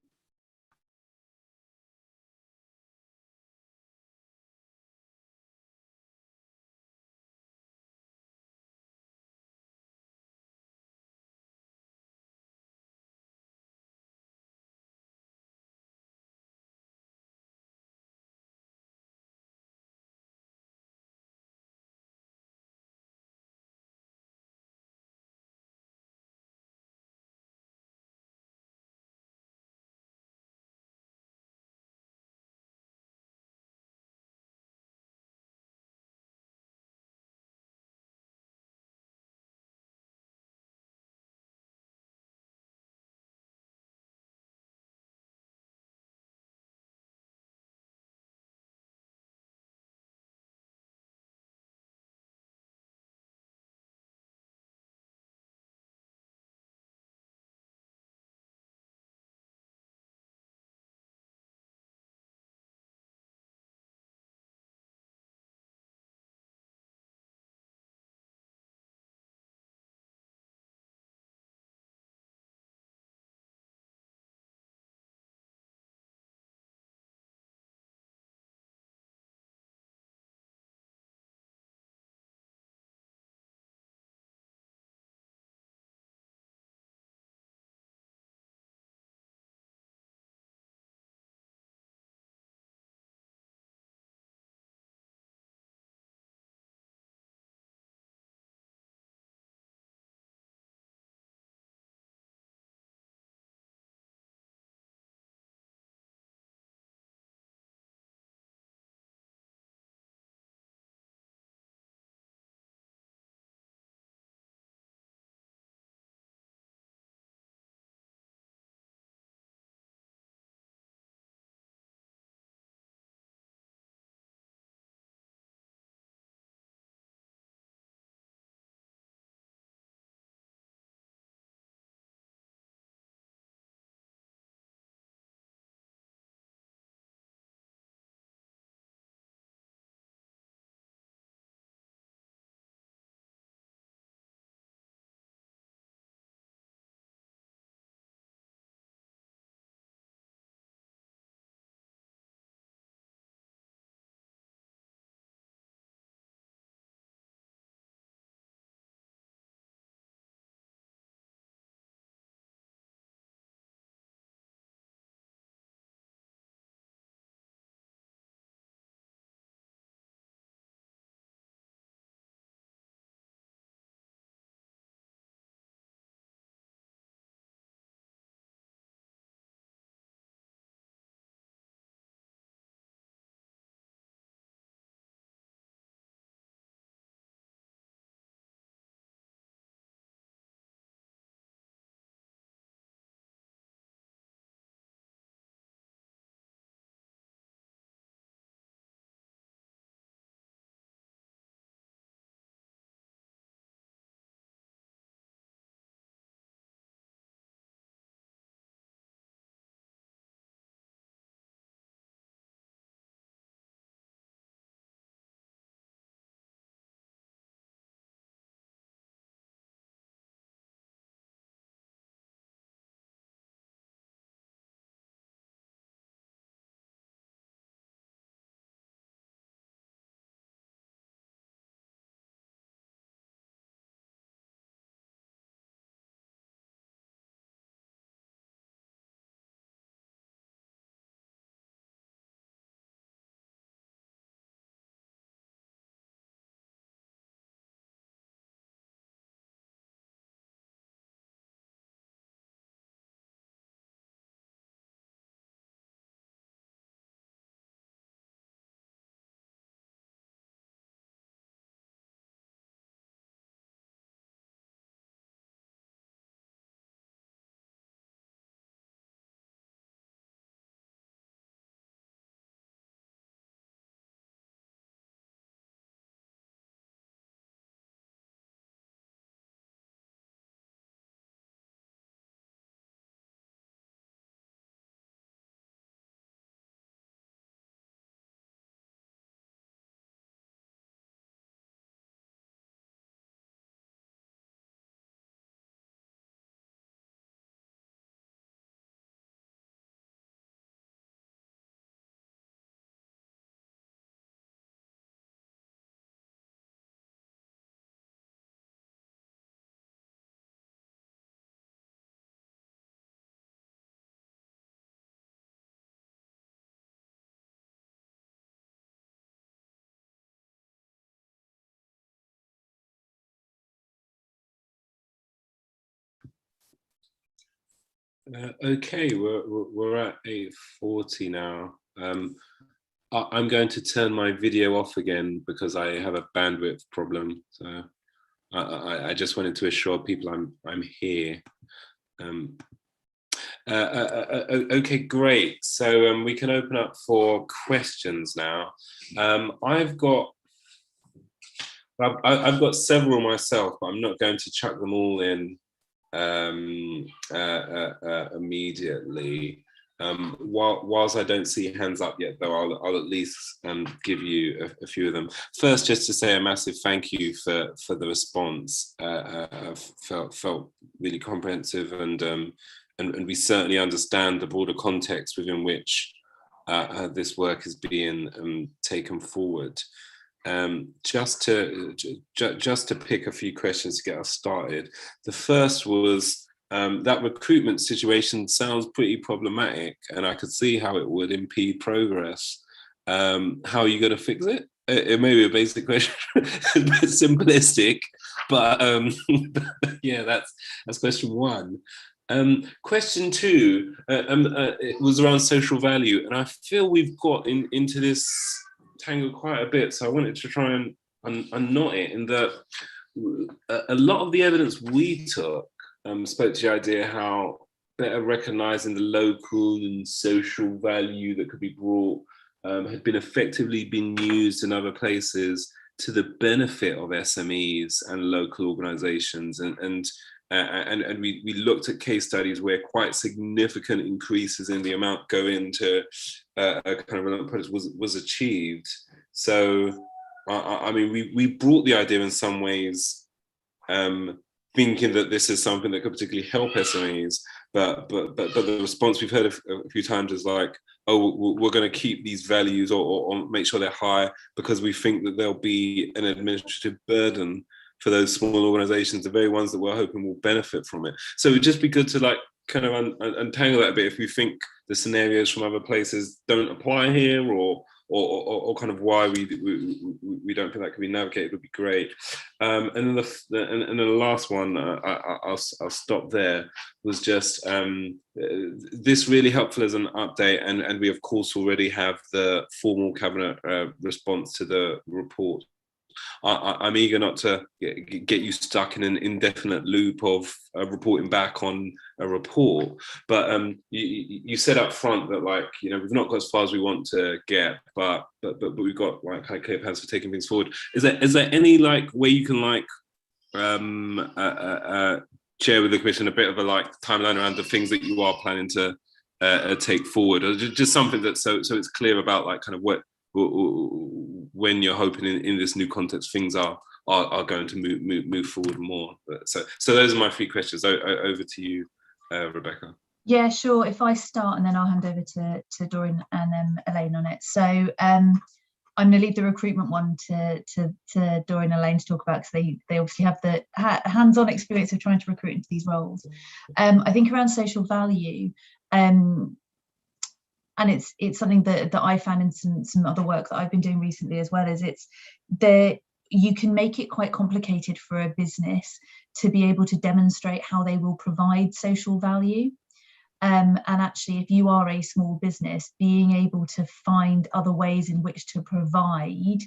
Speaker 1: Okay, we're at 8:40 now. I'm going to turn my video off again because I have a bandwidth problem. So I just wanted to assure people I'm here. Okay, great. So we can open up for questions now. I've got several myself, but I'm not going to chuck them all in immediately. Whilst I don't see hands up yet, though, I'll at least give you a few of them. First, just to say a massive thank you for the response. Felt really comprehensive, and we certainly understand the broader context within which this work is being taken forward. Just to pick a few questions to get us started. The first was that recruitment situation sounds pretty problematic, and I could see how it would impede progress. How are you going to fix it? It may be a basic question, a bit simplistic, but yeah, that's question one. Question two, it was around social value, and I feel we've got into this tangle quite a bit, so I wanted to try and unknot it, in that a lot of the evidence we took spoke to the idea how better recognizing the local and social value that could be brought had been effectively been used in other places to the benefit of SMEs and local organizations, and we looked at case studies where quite significant increases in the amount going to a kind of relevant project was achieved. So I mean, we brought the idea in some ways, thinking that this is something that could particularly help SMEs, but the response we've heard a few times is like, oh, we're going to keep these values or make sure they're high because we think that there'll be an administrative burden for those small organizations, the very ones that we're hoping will benefit from it. So it'd just be good to like kind of untangle that a bit if we think the scenarios from other places don't apply here, or kind of why we don't think that can be navigated would be great. And then the last one, I'll stop there, was just this really helpful as an update, and we of course already have the formal cabinet response to the report. I'm eager not to get you stuck in an indefinite loop of reporting back on a report, but you said up front that, like, you know, we've not got as far as we want to get, but we've got like high clear plans for taking things forward. Is there any like way you can like share with the Commission a bit of a like timeline around the things that you are planning to take forward, or just something that so it's clear about like kind of what, when you're hoping in this new context things are going to move forward more. So those are my three questions. Over to you, Rebecca.
Speaker 16: Yeah, sure. If I start and then I'll hand over to Doreen and Elaine on it. So I'm going to leave the recruitment one to Doreen and Elaine to talk about, because they obviously have the hands-on experience of trying to recruit into these roles. I think around social value, and it's something that I found in some other work that I've been doing recently as well, is you can make it quite complicated for a business to be able to demonstrate how they will provide social value. And actually, if you are a small business, being able to find other ways in which to provide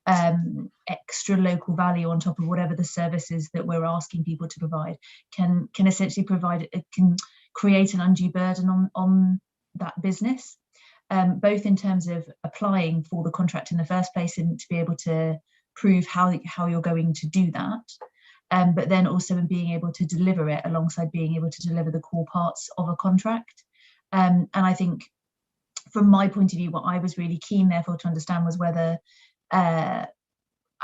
Speaker 16: extra local value on top of whatever the services that we're asking people to provide can essentially can create an undue burden on that business, both in terms of applying for the contract in the first place and to be able to prove how you're going to do that, but then also in being able to deliver it alongside being able to deliver the core parts of a contract. And I think from my point of view, what I was really keen therefore to understand was whether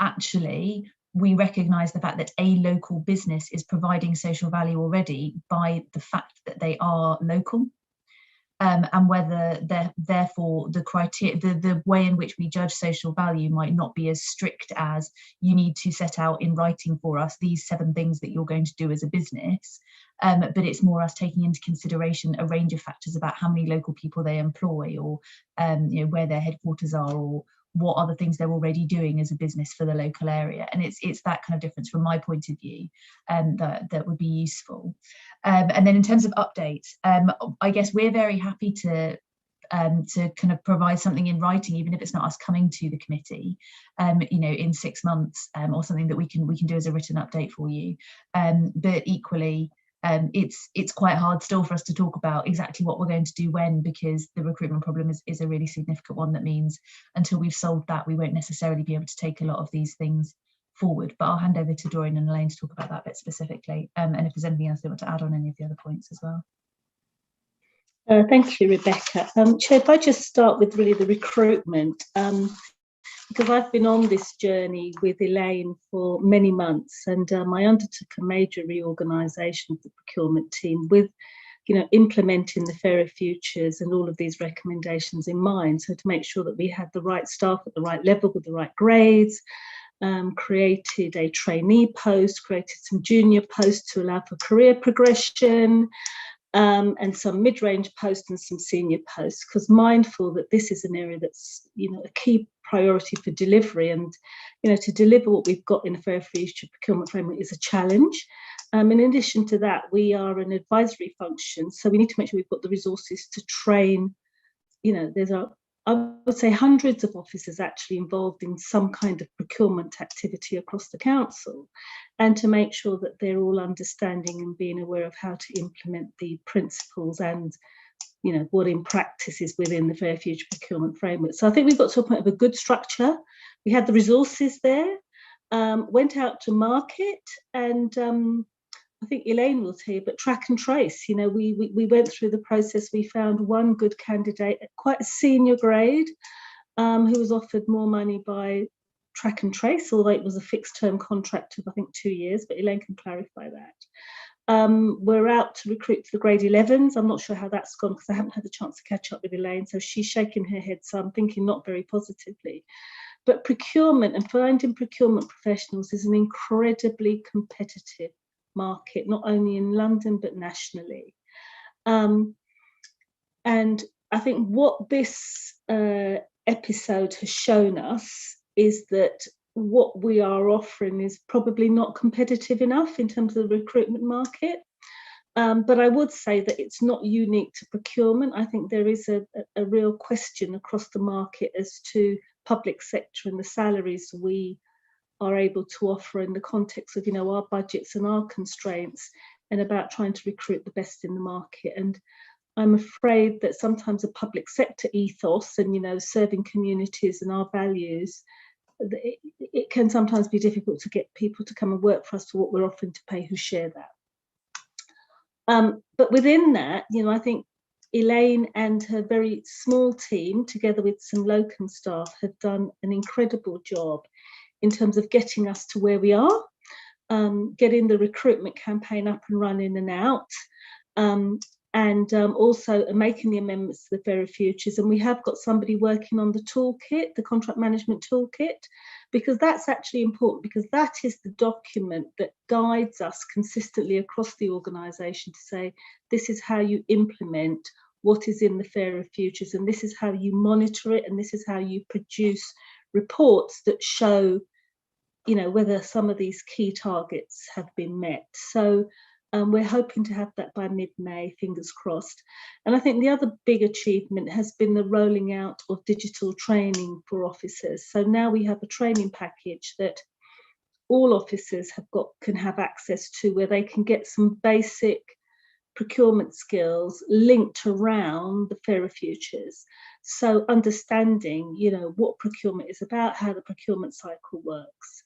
Speaker 16: actually we recognise the fact that a local business is providing social value already by the fact that they are local. And whether therefore the criteria, the way in which we judge social value might not be as strict as you need to set out in writing for us these 7 things that you're going to do as a business, but it's more us taking into consideration a range of factors about how many local people they employ, or you know, where their headquarters are, or what other things they're already doing as a business for the local area. And it's that kind of difference from my point of view that would be useful. And then in terms of updates, I guess we're very happy to kind of provide something in writing, even if it's not us coming to the committee, you know, in 6 months, or something that we can do as a written update for you. But equally, it's quite hard still for us to talk about exactly what we're going to do when, because the recruitment problem is a really significant one. That means until we've solved that, we won't necessarily be able to take a lot of these things forward. But I'll hand over to Doreen and Elaine to talk about that bit specifically, and if there's anything else they want to add on any of the other points as well.
Speaker 15: Thank you, Rebecca. Chair, if I just start with really the recruitment, because I've been on this journey with Elaine for many months, and I undertook a major reorganisation of the procurement team with, you know, implementing the fairer futures and all of these recommendations in mind. So to make sure that we had the right staff at the right level with the right grades, created a trainee post, created some junior posts to allow for career progression, and some mid-range posts and some senior posts, because mindful that this is an area that's, you know, a key priority for delivery, and, you know, to deliver what we've got in a fair future procurement framework is a challenge. In addition to that, we are an advisory function, so we need to make sure we've got the resources to train. You know, there's I would say hundreds of officers actually involved in some kind of procurement activity across the council, and to make sure that they're all understanding and being aware of how to implement the principles and, you know, what in practice is within the Fair Future procurement framework. So I think we've got to a point of a good structure. We had the resources there, went out to market, and I think Elaine will tell you, but track and trace, you know, we went through the process. We found one good candidate at quite a senior grade, who was offered more money by track and trace, although it was a fixed term contract of, I think, 2 years, but Elaine can clarify that. We're out to recruit for the grade 11s. I'm not sure how that's gone because I haven't had the chance to catch up with Elaine, so she's shaking her head, so I'm thinking not very positively. But procurement and finding procurement professionals is an incredibly competitive market, not only in London but nationally. And I think what this episode has shown us is that what we are offering is probably not competitive enough in terms of the recruitment market. But I would say that it's not unique to procurement. I think there is a real question across the market as to public sector and the salaries we are able to offer in the context of, you know, our budgets and our constraints, and about trying to recruit the best in the market. And I'm afraid that sometimes a public sector ethos and, you know, serving communities and our values, it can sometimes be difficult to get people to come and work for us for what we're offering to pay who share that. But within that, you know, I think Elaine and her very small team, together with some locum staff, have done an incredible job in terms of getting us to where we are, getting the recruitment campaign up and running and out, and also making the amendments to the Fairer Futures. And we have got somebody working on the toolkit, the contract management toolkit, because that's actually important, because that is the document that guides us consistently across the organisation to say, this is how you implement what is in the Fairer Futures, and this is how you monitor it, and this is how you produce reports that show, you know, whether some of these key targets have been met. So we're hoping to have that by mid-May, fingers crossed. And I think the other big achievement has been the rolling out of digital training for officers. So now we have a training package that all officers can have access to, where they can get some basic procurement skills linked around the Fairer Futures. So understanding, you know, what procurement is about, how the procurement cycle works.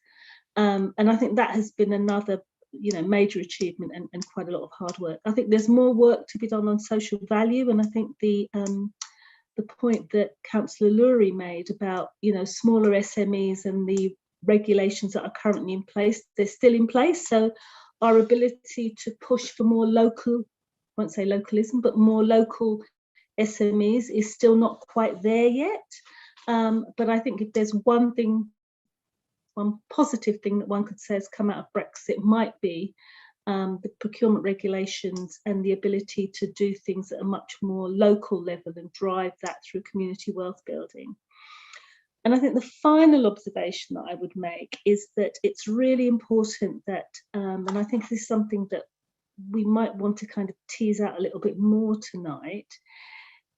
Speaker 15: And I think that has been another, you know, major achievement and quite a lot of hard work. I think there's more work to be done on social value, and I think the point that Councillor Lurie made about, you know, smaller SMEs and the regulations that are currently in place, they're still in place. So our ability to push for more local, I won't say localism, but more local SMEs is still not quite there yet. But I think if there's one positive thing that one could say has come out of Brexit, might be the procurement regulations and the ability to do things at a much more local level and drive that through community wealth building. And I think the final observation that I would make is that it's really important that, and I think this is something that we might want to kind of tease out a little bit more tonight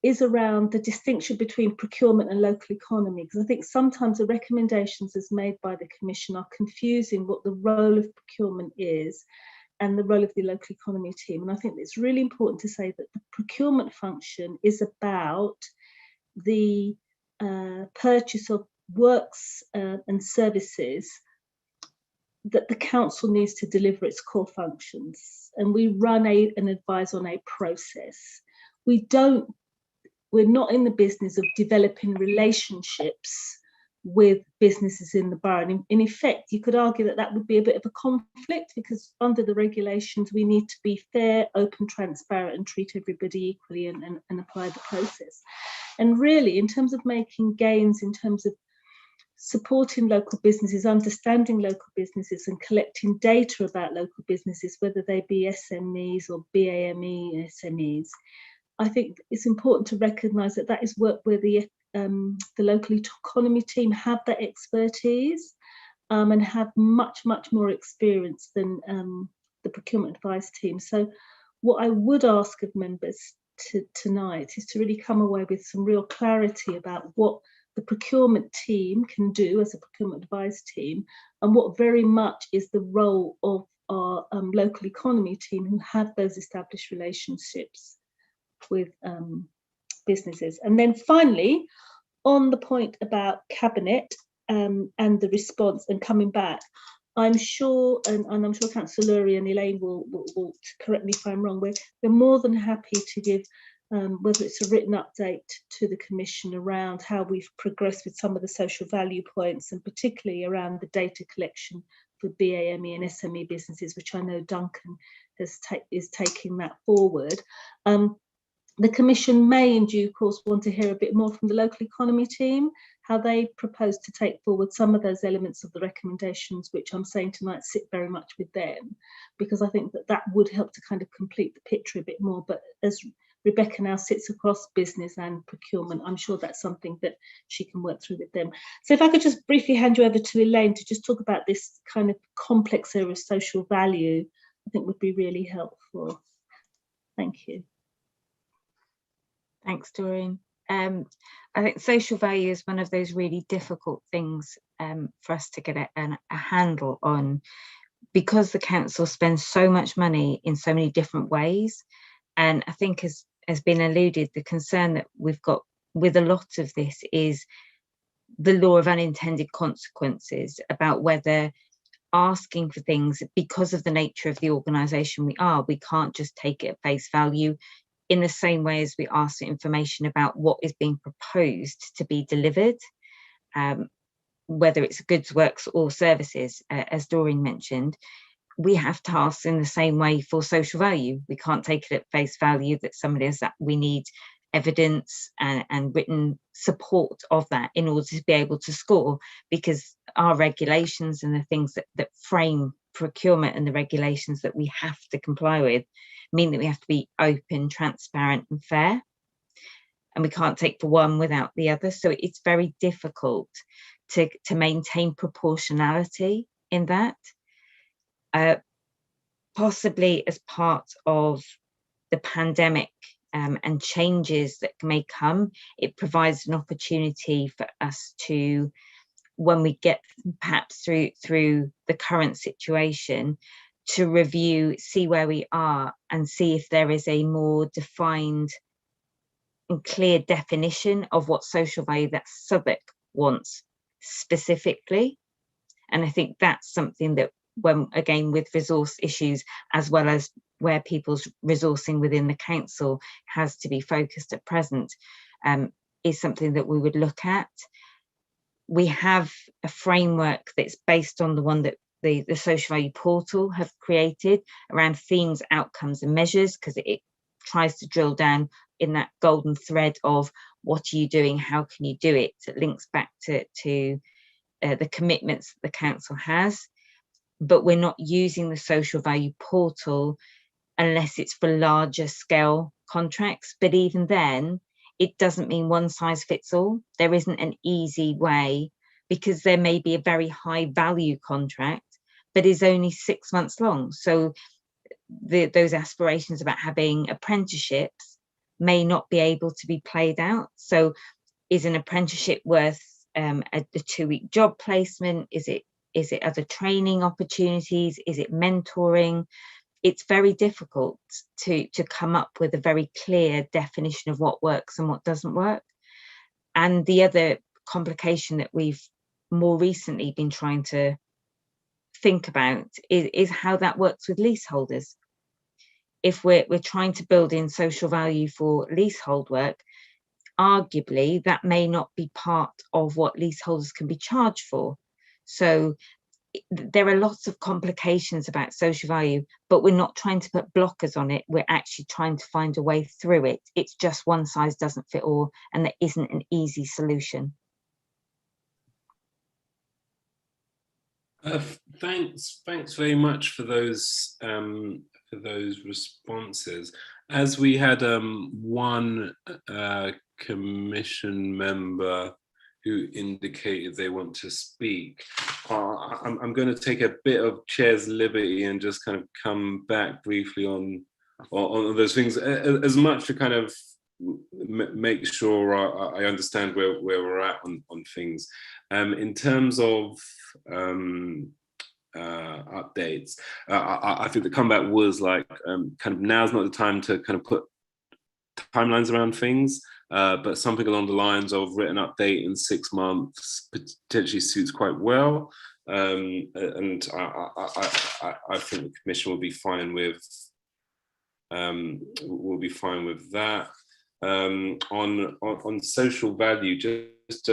Speaker 15: is around the distinction between procurement and local economy, because I think sometimes the recommendations as made by the Commission are confusing what the role of procurement is and the role of the local economy team. And I think it's really important to say that the procurement function is about the purchase of works and services that the council needs to deliver its core functions. And we run and advise on a process. We're not in the business of developing relationships with businesses in the borough. And in effect, you could argue that that would be a bit of a conflict, because under the regulations, we need to be fair, open, transparent, and treat everybody equally and apply the process. And really, in terms of making gains, in terms of supporting local businesses, understanding local businesses and collecting data about local businesses, whether they be SMEs or BAME SMEs, I think it's important to recognise that that is work where the local economy team have that expertise and have much more experience than the procurement advice team. So what I would ask of members tonight is to really come away with some real clarity about what the procurement team can do as a procurement advice team, and what very much is the role of our local economy team, who have those established relationships with businesses. And then finally, on the point about cabinet and the response and coming back, I'm sure, and I'm sure Councillor Lurie and Elaine will correct me if I'm wrong, we're more than happy to give whether it's a written update to the Commission around how we've progressed with some of the social value points, and particularly around the data collection for BAME and SME businesses, which I know Duncan is taking that forward. The Commission may in due course want to hear a bit more from the local economy team, how they propose to take forward some of those elements of the recommendations, which I'm saying tonight sit very much with them, because I think that would help to kind of complete the picture a bit more. But as Rebecca now sits across business and procurement, I'm sure that's something that she can work through with them. So if I could just briefly hand you over to Elaine to just talk about this kind of complex area of social value, I think would be really helpful. Thank you.
Speaker 17: Thanks, Doreen. I think social value is one of those really difficult things for us to get a handle on, because the council spends so much money in so many different ways. And I think, as has been alluded, the concern that we've got with a lot of this is the law of unintended consequences, about whether asking for things, because of the nature of the organisation we can't just take it at face value, in the same way as we ask for information about what is being proposed to be delivered, whether it's goods, works or services, as Doreen mentioned. We have to ask in the same way for social value. We can't take it at face value that somebody has that. We need evidence and written support of that in order to be able to score, because our regulations and the things that frame procurement and the regulations that we have to comply with mean that we have to be open, transparent and fair, and we can't take for one without the other. So it's very difficult to maintain proportionality in that. Possibly as part of the pandemic and changes that may come, it provides an opportunity for us to, when we get perhaps through the current situation, to review, see where we are and see if there is a more defined and clear definition of what social value that Southwark wants specifically. And I think that's something that, when again with resource issues, as well as where people's resourcing within the council has to be focused at present, is something that we would look at. We have a framework that's based on the one that the social value portal have created around themes, outcomes and measures, because it tries to drill down in that golden thread of what are you doing, how can you do it. It links back to the commitments that the council has. But we're not using the social value portal unless it's for larger scale contracts. But even then, it doesn't mean one size fits all. There isn't an easy way, because there may be a very high value contract, but is only 6 months long. So those aspirations about having apprenticeships may not be able to be played out. So is an apprenticeship worth a 2-week job placement? Is it other training opportunities? Is it mentoring? It's very difficult to come up with a very clear definition of what works and what doesn't work. And the other complication that we've more recently been trying to think about is how that works with leaseholders. If we're trying to build in social value for leasehold work, arguably that may not be part of what leaseholders can be charged for. So there are lots of complications about social value, but we're not trying to put blockers on it. We're actually trying to find a way through it. It's just one size doesn't fit all, and there isn't an easy solution.
Speaker 1: Thanks very much for those responses. As we had one commission member who indicated they want to speak, I'm going to take a bit of chair's liberty and just kind of come back briefly on those things, as much to kind of make sure I understand where we're at on things. In terms of updates, I think the comeback was like kind of now's not the time to kind of put timelines around things, but something along the lines of written update in 6 months potentially suits quite well, and I think the commission will be fine with that. On social value, just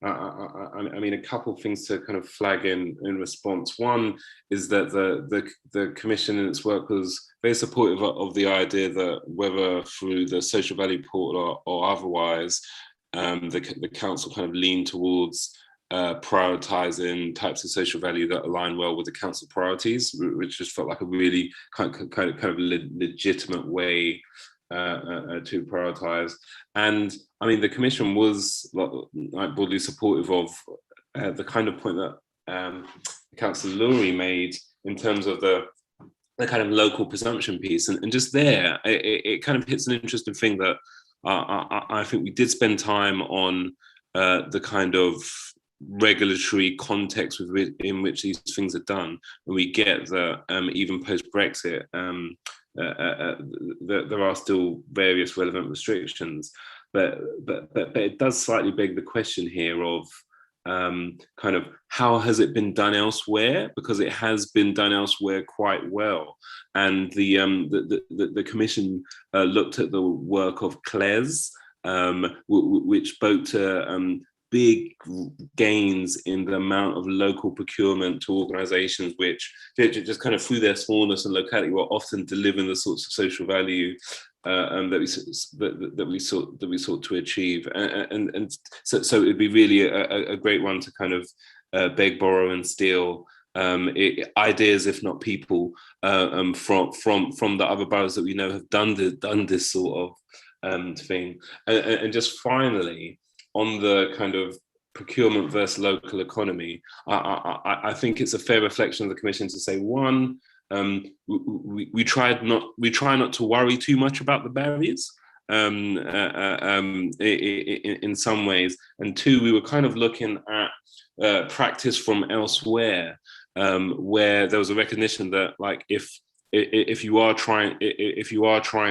Speaker 1: I mean, a couple of things to kind of flag in response. One is that the commission in its work was very supportive of the idea that whether through the social value portal or otherwise, the council kind of leaned towards prioritizing types of social value that align well with the council priorities, which just felt like a really kind of legitimate way to prioritize. And I mean, the commission was like broadly supportive of the kind of point that Councillor Lurie made in terms of the kind of local presumption piece, and just there it kind of hits an interesting thing that I think we did spend time on the kind of regulatory context in which these things are done, and we get that even post-Brexit there are still various relevant restrictions, but it does slightly beg the question here of kind of how has it been done elsewhere, because it has been done elsewhere quite well. And the commission looked at the work of CLES, which spoke to big gains in the amount of local procurement to organisations which just kind of through their smallness and locality were often delivering the sorts of social value that we sought to achieve, and so it'd be really a great one to kind of beg, borrow, and steal ideas, if not people, from the other boroughs that we know have done this sort of thing. And just finally, on the kind of procurement versus local economy, I think it's a fair reflection of the commission to say, one, we try not to worry too much about the barriers in some ways, and two, we were kind of looking at practice from elsewhere, where there was a recognition that, like, if you are trying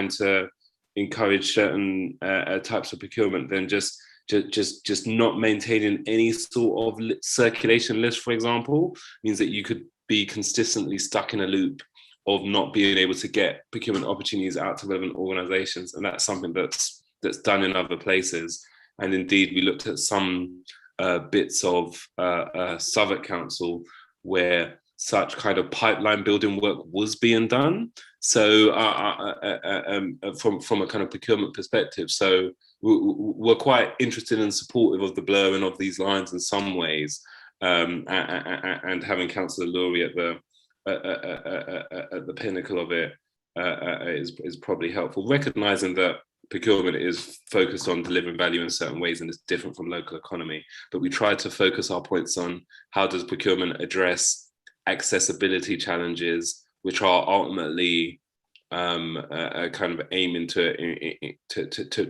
Speaker 1: to encourage certain types of procurement, then just not maintaining any sort of circulation list, for example, means that you could be consistently stuck in a loop of not being able to get procurement opportunities out to relevant organisations, and that's something that's done in other places. And indeed, we looked at some bits of Southwark Council where such kind of pipeline building work was being done. So from a kind of procurement perspective, so we're quite interested and supportive of the blurring of these lines in some ways, and having Councillor Lurie at the pinnacle of it is probably helpful, recognising that procurement is focused on delivering value in certain ways and is different from local economy. But we try to focus our points on how does procurement address accessibility challenges which are ultimately kind of aiming to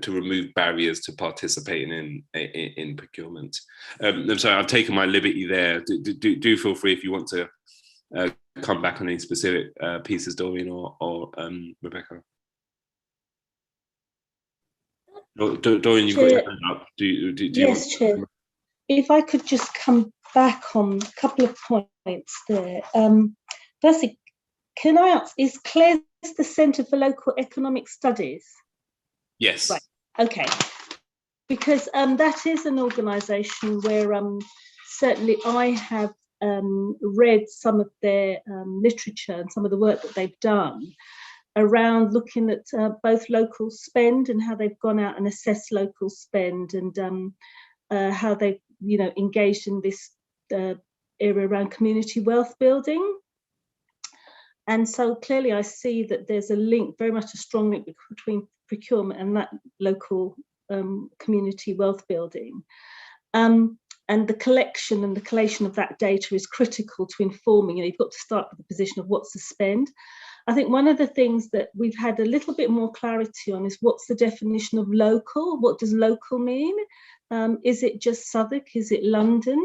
Speaker 1: remove barriers to participating in procurement. I'm sorry, I've taken my liberty there. Do feel free if you want to come back on any specific pieces, Doreen or Rebecca. Doreen, you've got your hand up.
Speaker 15: Yes, Chair. If I could just come back on a couple of points there. Firstly, can I ask, is Claire's the Centre for Local Economic Studies?
Speaker 1: Yes.
Speaker 15: Right. Okay. Because that is an organisation where certainly I have read some of their literature and some of the work that they've done around looking at both local spend and how they've gone out and assessed local spend, and how they've engaged in this area around community wealth building. And so clearly I see that there's a link, very much a strong link between procurement and that local community wealth building. And the collection and the collation of that data is critical to informing. You've got to start with the position of what's the spend. I think one of the things that we've had a little bit more clarity on is what's the definition of local? What does local mean? Is it just Southwark? Is it London?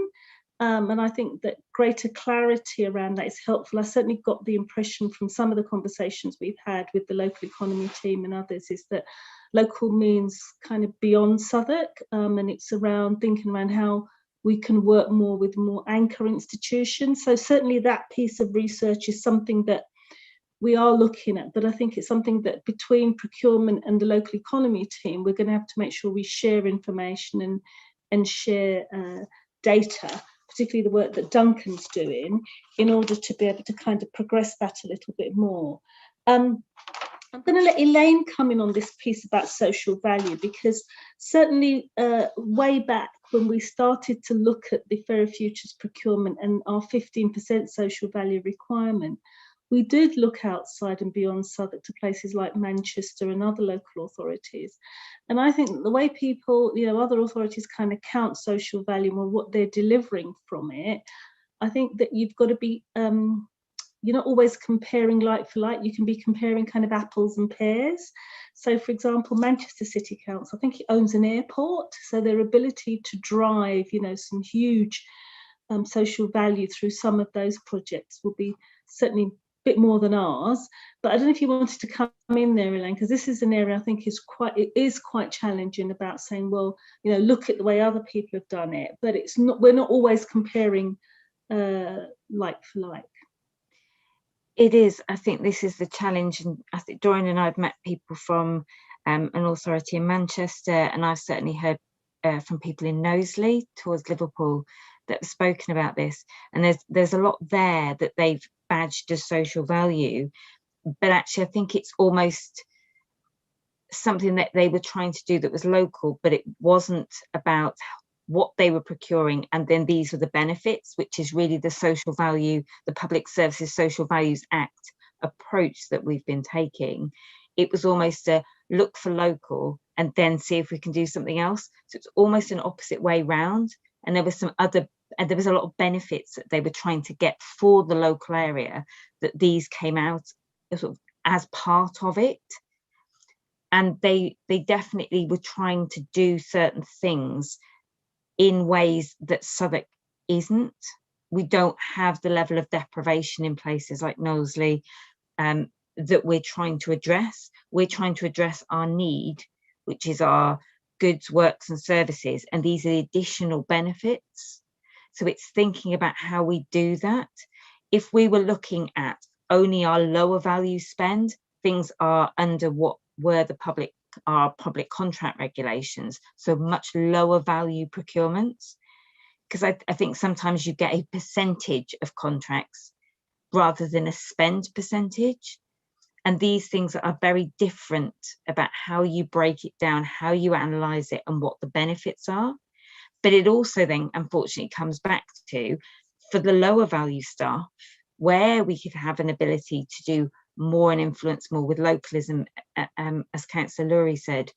Speaker 15: And I think that greater clarity around that is helpful. I certainly got the impression from some of the conversations we've had with the local economy team and others is that local means kind of beyond Southwark, and it's around thinking around how we can work more with more anchor institutions. So certainly that piece of research is something that we are looking at, but I think it's something that between procurement and the local economy team, we're going to have to make sure we share information and share data, particularly the work that Duncan's doing, in order to be able to kind of progress that a little bit more. I'm going to let Elaine come in on this piece about social value, because certainly way back when we started to look at the Fairer Futures procurement and our 15% social value requirement, we did look outside and beyond Southwark to places like Manchester and other local authorities. And I think that the way people, other authorities kind of count social value or what they're delivering from it, I think that you've got to be, you're not always comparing like for like, you can be comparing kind of apples and pears. So for example, Manchester City Council, I think it owns an airport, so their ability to drive, some huge social value through some of those projects will be certainly bit more than ours. But I don't know if you wanted to come in there, Elaine, because this is an area I think is quite challenging about saying, well, look at the way other people have done it, but it's not, we're not always comparing like for like.
Speaker 17: It is. I think this is the challenge, and I think Doreen and I have met people from an authority in Manchester, and I've certainly heard from people in Knowsley towards Liverpool that have spoken about this, and there's a lot there that they've badged as social value, but actually I think it's almost something that they were trying to do that was local, but it wasn't about what they were procuring and then these were the benefits, which is really the social value, the Public Services Social Values Act approach that we've been taking. It was almost a look for local and then see if we can do something else. So it's almost an opposite way round. And there was there was a lot of benefits that they were trying to get for the local area, that these came out sort of as part of it. And they definitely were trying to do certain things in ways that Southwark isn't. We don't have the level of deprivation in places like Knowsley that we're trying to address. We're trying to address our need, which is our goods, works and services, and these are the additional benefits. So it's thinking about how we do that. If we were looking at only our lower value spend, things are under what were our public contract regulations, so much lower value procurements. Because I think sometimes you get a percentage of contracts rather than a spend percentage. And these things are very different about how you break it down, how you analyse it and what the benefits are. But it also then unfortunately comes back to, for the lower value staff, where we could have an ability to do more and influence more with localism, as Councillor Lurie said,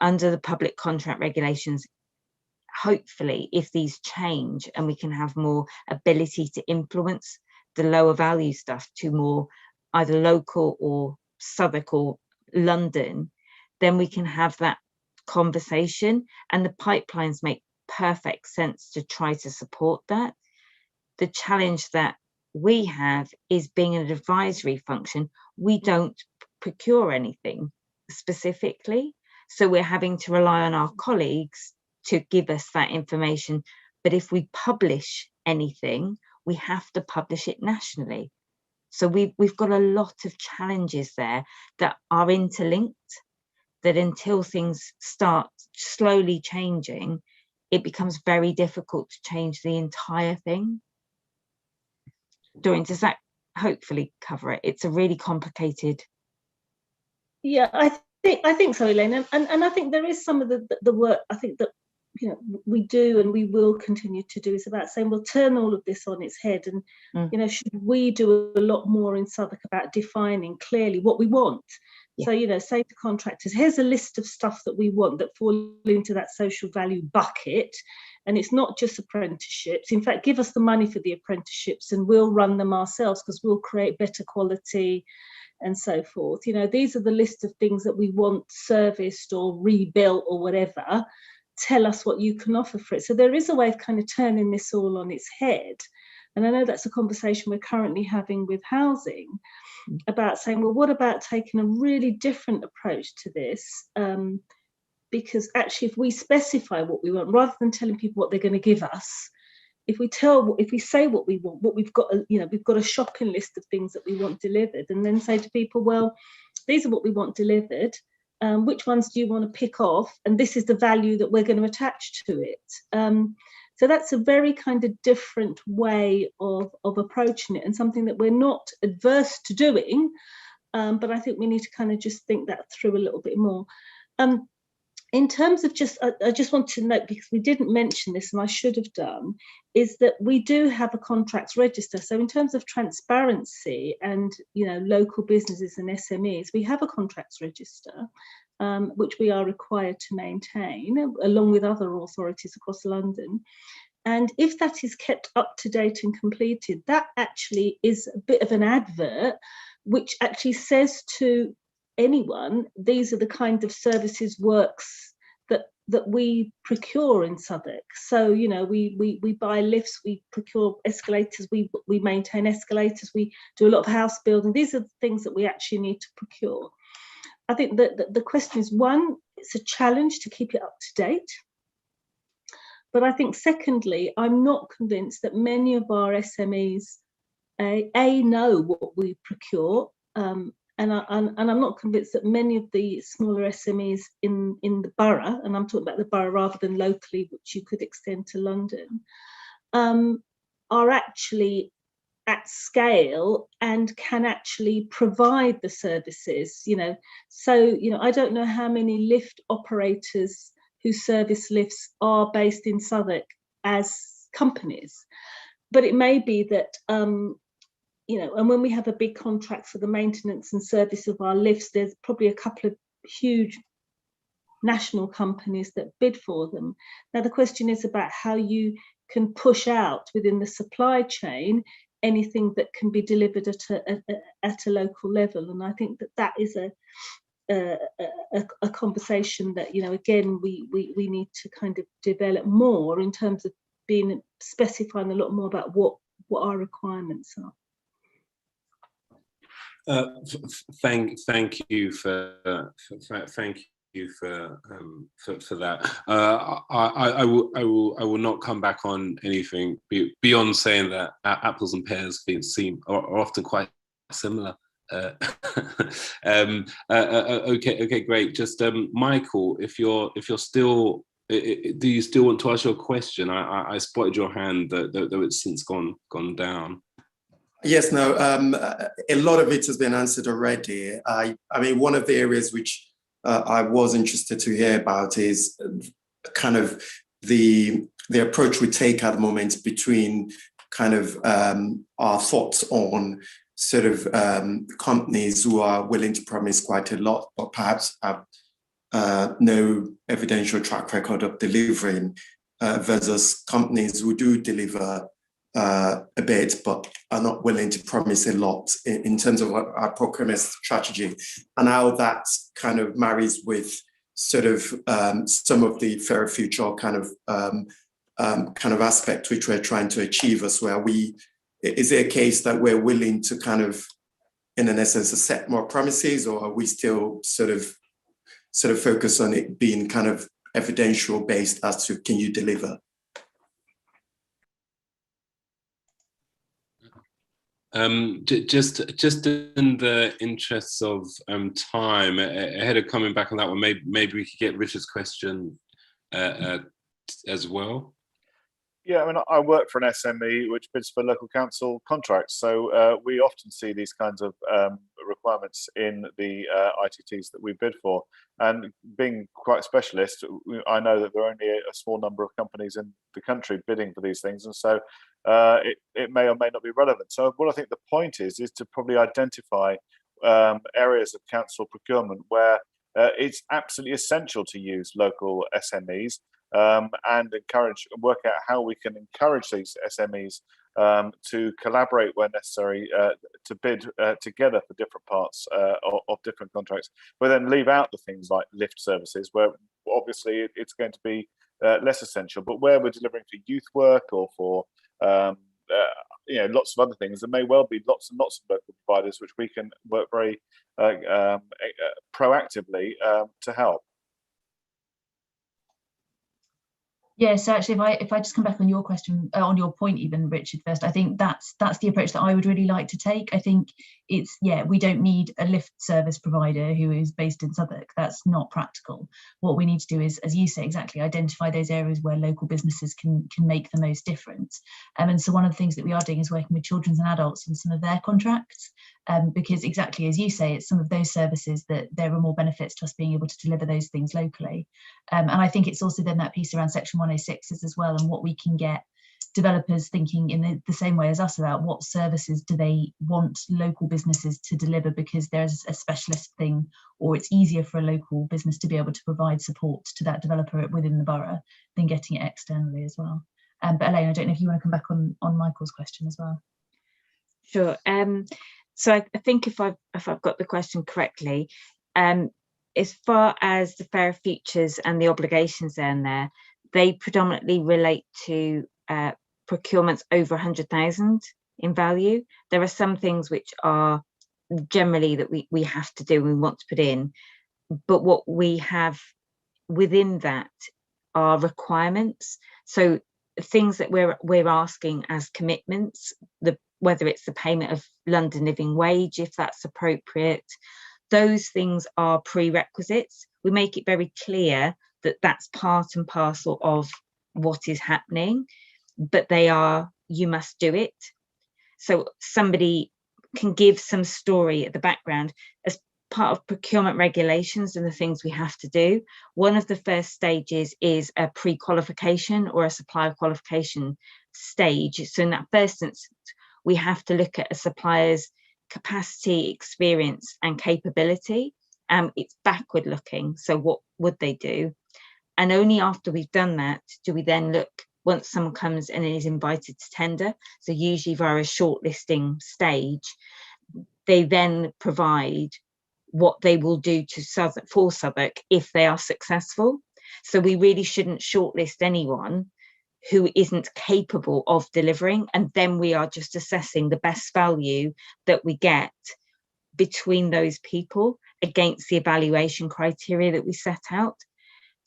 Speaker 17: under the public contract regulations. Hopefully, if these change and we can have more ability to influence the lower value stuff to more either local or Southwark or London, then we can have that conversation, and the pipelines make perfect sense to try to support that. The challenge that we have is being an advisory function. We don't procure anything specifically, so we're having to rely on our colleagues to give us that information. But if we publish anything, we have to publish it nationally. So we've got a lot of challenges there that are interlinked, that until things start slowly changing, it becomes very difficult to change the entire thing. Doreen, does that hopefully cover it? It's a really complicated.
Speaker 15: Yeah, I think so, Elaine, and I think there is some of the work I think that we do and we will continue to do is about saying we'll turn all of this on its head, and should we do a lot more in Southwark about defining clearly what we want. So say to contractors, here's a list of stuff that we want that fall into that social value bucket, and it's not just apprenticeships. In fact, give us the money for the apprenticeships and we'll run them ourselves because we'll create better quality and so forth. These are the list of things that we want serviced or rebuilt or whatever. Tell us what you can offer for it. So there is a way of kind of turning this all on its head. And I know that's a conversation we're currently having with housing about saying, well, what about taking a really different approach to this? Because actually, if we specify what we want, rather than telling people what they're going to give us, if we say what we want, what we've got, we've got a shopping list of things that we want delivered, and then say to people, well, these are what we want delivered. Which ones do you want to pick off? And this is the value that we're going to attach to it. So that's a very kind of different way of approaching it, and something that we're not adverse to doing, but I think we need to kind of just think that through a little bit more. In terms of I just want to note, because we didn't mention this and I should have done, is that we do have a contracts register. So in terms of transparency and local businesses and SMEs, we have a contracts register, which we are required to maintain along with other authorities across London. And if that is kept up to date and completed, that actually is a bit of an advert which actually says to anyone, these are the kind of services, works that we procure in Southwark. So we buy lifts, we procure escalators, we maintain escalators, we do a lot of house building. These are the things that we actually need to procure. I think that the question is, one, it's a challenge to keep it up to date. But I think secondly, I'm not convinced that many of our SMEs know what we procure, and I'm not convinced that many of the smaller SMEs in the borough, and I'm talking about the borough rather than locally, which you could extend to London, are actually at scale and can actually provide the services. So I don't know how many lift operators who service lifts are based in Southwark as companies, but it may be that and when we have a big contract for the maintenance and service of our lifts, there's probably a couple of huge national companies that bid for them. Now, the question is about how you can push out within the supply chain anything that can be delivered at a local level. And I think that is a conversation that, again, we need to kind of develop more in terms of specifying a lot more about what our requirements are.
Speaker 1: Thank you for that. I will not come back on anything beyond saying that apples and pears are often quite similar. Okay, great. Just Michael, if you're still, do you still want to ask your question? I spotted your hand, though it's since gone down.
Speaker 12: Yes, no, a lot of it has been answered already. I mean, one of the areas which I was interested to hear about is kind of the approach we take at the moment between kind of our thoughts on sort of companies who are willing to promise quite a lot, but perhaps have no evidential track record of delivering versus companies who do deliver a bit, but are not willing to promise a lot in terms of our procurement strategy, and how that kind of marries with sort of some of the fair future kind of aspect which we're trying to achieve as well. Is it a case that we're willing to kind of, in an essence, set more promises, or are we still sort of focus on it being kind of evidential based as to can you deliver?
Speaker 1: Just in the interests of time, ahead of coming back on that one, maybe we could get Richard's question as well.
Speaker 11: Yeah, I mean, I work for an SME which bids for local council contracts, so we often see these kinds of requirements in the ITTs that we bid for. And being quite specialist, I know that there are only a small number of companies in the country bidding for these things, and so it may or may not be relevant. So what I think the point is to probably identify areas of council procurement where it's absolutely essential to use local SMEs, and work out how we can encourage these SMEs to collaborate where necessary, to bid together for different parts of different contracts, but then leave out the things like lift services, where obviously it's going to be less essential, but where we're delivering for youth work or for lots of other things, there may well be lots and lots of local providers which we can work very proactively to help.
Speaker 16: Yeah, so actually, if I just come back on your question, on your point even, Richard, first, I think that's the approach that I would really like to take. I think we don't need a lift service provider who is based in Southwark. That's not practical. What we need to do is, as you say, exactly identify those areas where local businesses can make the most difference. And so one of the things that we are doing is working with children's and adults on some of their contracts, because exactly as you say, it's some of those services that there are more benefits to us being able to deliver those things locally. And I think it's also then that piece around Section 106s as well, and what we can get developers thinking in the same way as us about what services do they want local businesses to deliver, because there's a specialist thing, or it's easier for a local business to be able to provide support to that developer within the borough than getting it externally as well. But Elaine, I don't know if you want to come back on Michael's question as well.
Speaker 17: Sure. So I think if I've got the question correctly, as far as the fair features and the obligations in there, they predominantly relate to procurements over 100,000 in value. There are some things which are generally that we have to do and we want to put in, but what we have within that are requirements. So things that we're asking as commitments, whether it's the payment of London Living Wage, if that's appropriate, those things are prerequisites. We make it very clear that that's part and parcel of what is happening, but you must do it. So somebody can give some story at the background as part of procurement regulations and the things we have to do. One of the first stages is a pre-qualification or a supplier qualification stage. So in that first instance, we have to look at a supplier's capacity, experience and capability. It's backward looking. So what would they do? And only after we've done that do we then look, once someone comes and is invited to tender, so usually via a shortlisting stage, they then provide what they will do for Southwark if they are successful. So we really shouldn't shortlist anyone who isn't capable of delivering, and then we are just assessing the best value that we get between those people against the evaluation criteria that we set out.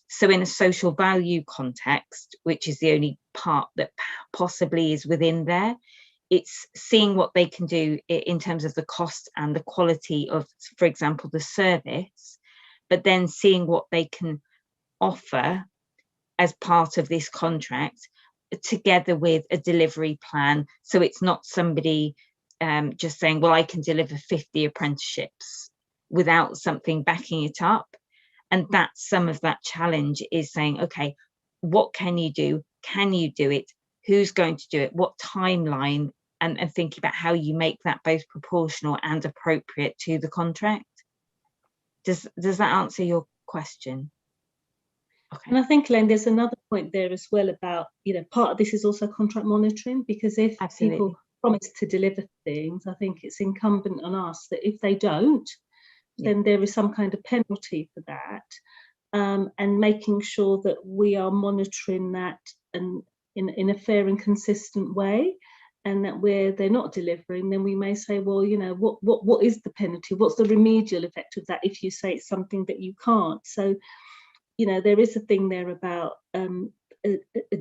Speaker 17: So in a social value context, which is the only part that possibly is within there, it's seeing what they can do in terms of the cost and the quality of, for example, the service, but then seeing what they can offer as part of this contract, together with a delivery plan. So it's not somebody just saying, well, I can deliver 50 apprenticeships without something backing it up. And that's some of that challenge, is saying, okay, what can you do? Can you do it? Who's going to do it? What timeline? And thinking about how you make that both proportional and appropriate to the contract. Does that answer your question?
Speaker 15: And I think, Elaine, there's another point there as well about, part of this is also contract monitoring, because if people promise to deliver things, I think it's incumbent on us that if they don't, then there is some kind of penalty for that, and making sure that we are monitoring that and in a fair and consistent way, and that where they're not delivering, then we may say, well, what is the penalty? What's the remedial effect of that if you say it's something that you can't? So, there is a thing there about a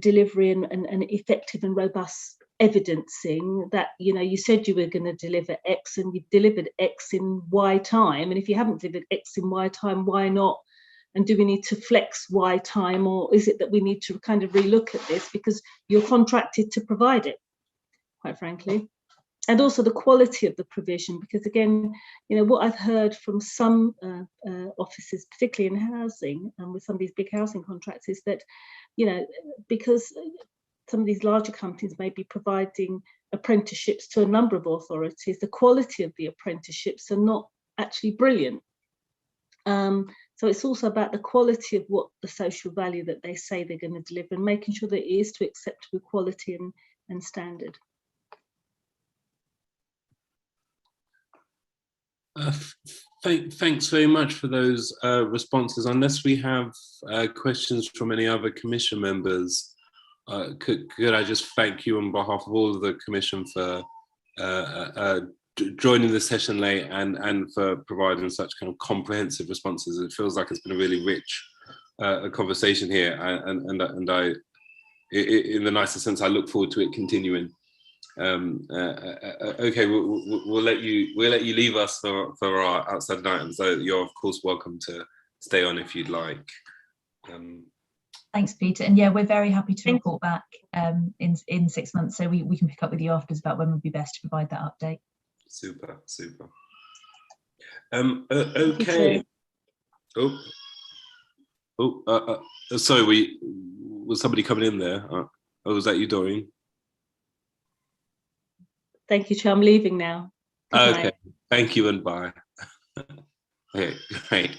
Speaker 15: delivery and effective and robust evidencing that, you said you were going to deliver X and you've delivered X in Y time. And if you haven't delivered X in Y time, why not? And do we need to flex Y time, or is it that we need to kind of relook at this because you're contracted to provide it, quite frankly? And also the quality of the provision, because again, what I've heard from some offices, particularly in housing and with some of these big housing contracts, is that, because some of these larger companies may be providing apprenticeships to a number of authorities, the quality of the apprenticeships are not actually brilliant. So it's also about the quality of what the social value that they say they're going to deliver, and making sure that it is to acceptable quality and standard.
Speaker 1: Thanks very much for those responses. Unless we have questions from any other commission members, could I just thank you on behalf of all of the commission for joining the session late and for providing such kind of comprehensive responses. It feels like it's been a really rich conversation here, and I, in the nicest sense, I look forward to it continuing. Okay, we'll let you leave us for our outstanding items. So you're of course welcome to stay on if you'd like.
Speaker 16: Thanks, Peter. And yeah, we're very happy to report back in 6 months, so we can pick up with you afterwards about when would be best to provide that update.
Speaker 1: Super. Okay. Sorry, was somebody coming in there? Was that you, Doreen?
Speaker 15: Thank you, Chair. I'm leaving now. Good
Speaker 1: Okay.
Speaker 15: night.
Speaker 1: Thank you and bye. Okay, great.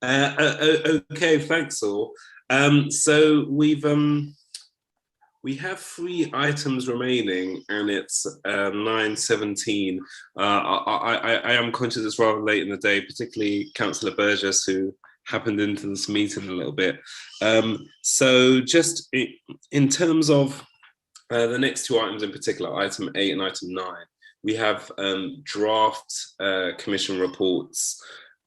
Speaker 1: Okay, thanks all. So we have 3 items remaining, and it's 9:17. I am conscious it's rather late in the day, particularly Councillor Burgess, who happened into this meeting a little bit. So just in terms of the next 2 items in particular, item 8 and item 9, we have draft commission reports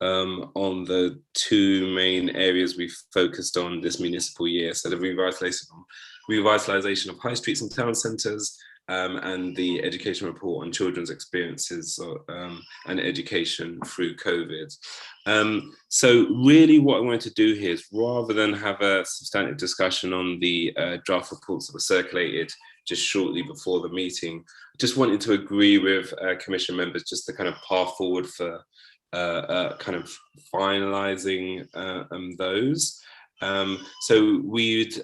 Speaker 1: on the 2 main areas we've focused on this municipal year. So the revitalisation of high streets and town centres, and the education report on children's experiences and education through COVID. So really what I wanted to do here is, rather than have a substantive discussion on the draft reports that were circulated just shortly before the meeting, I just wanted to agree with commission members just the kind of path forward for kind of finalising those. So we've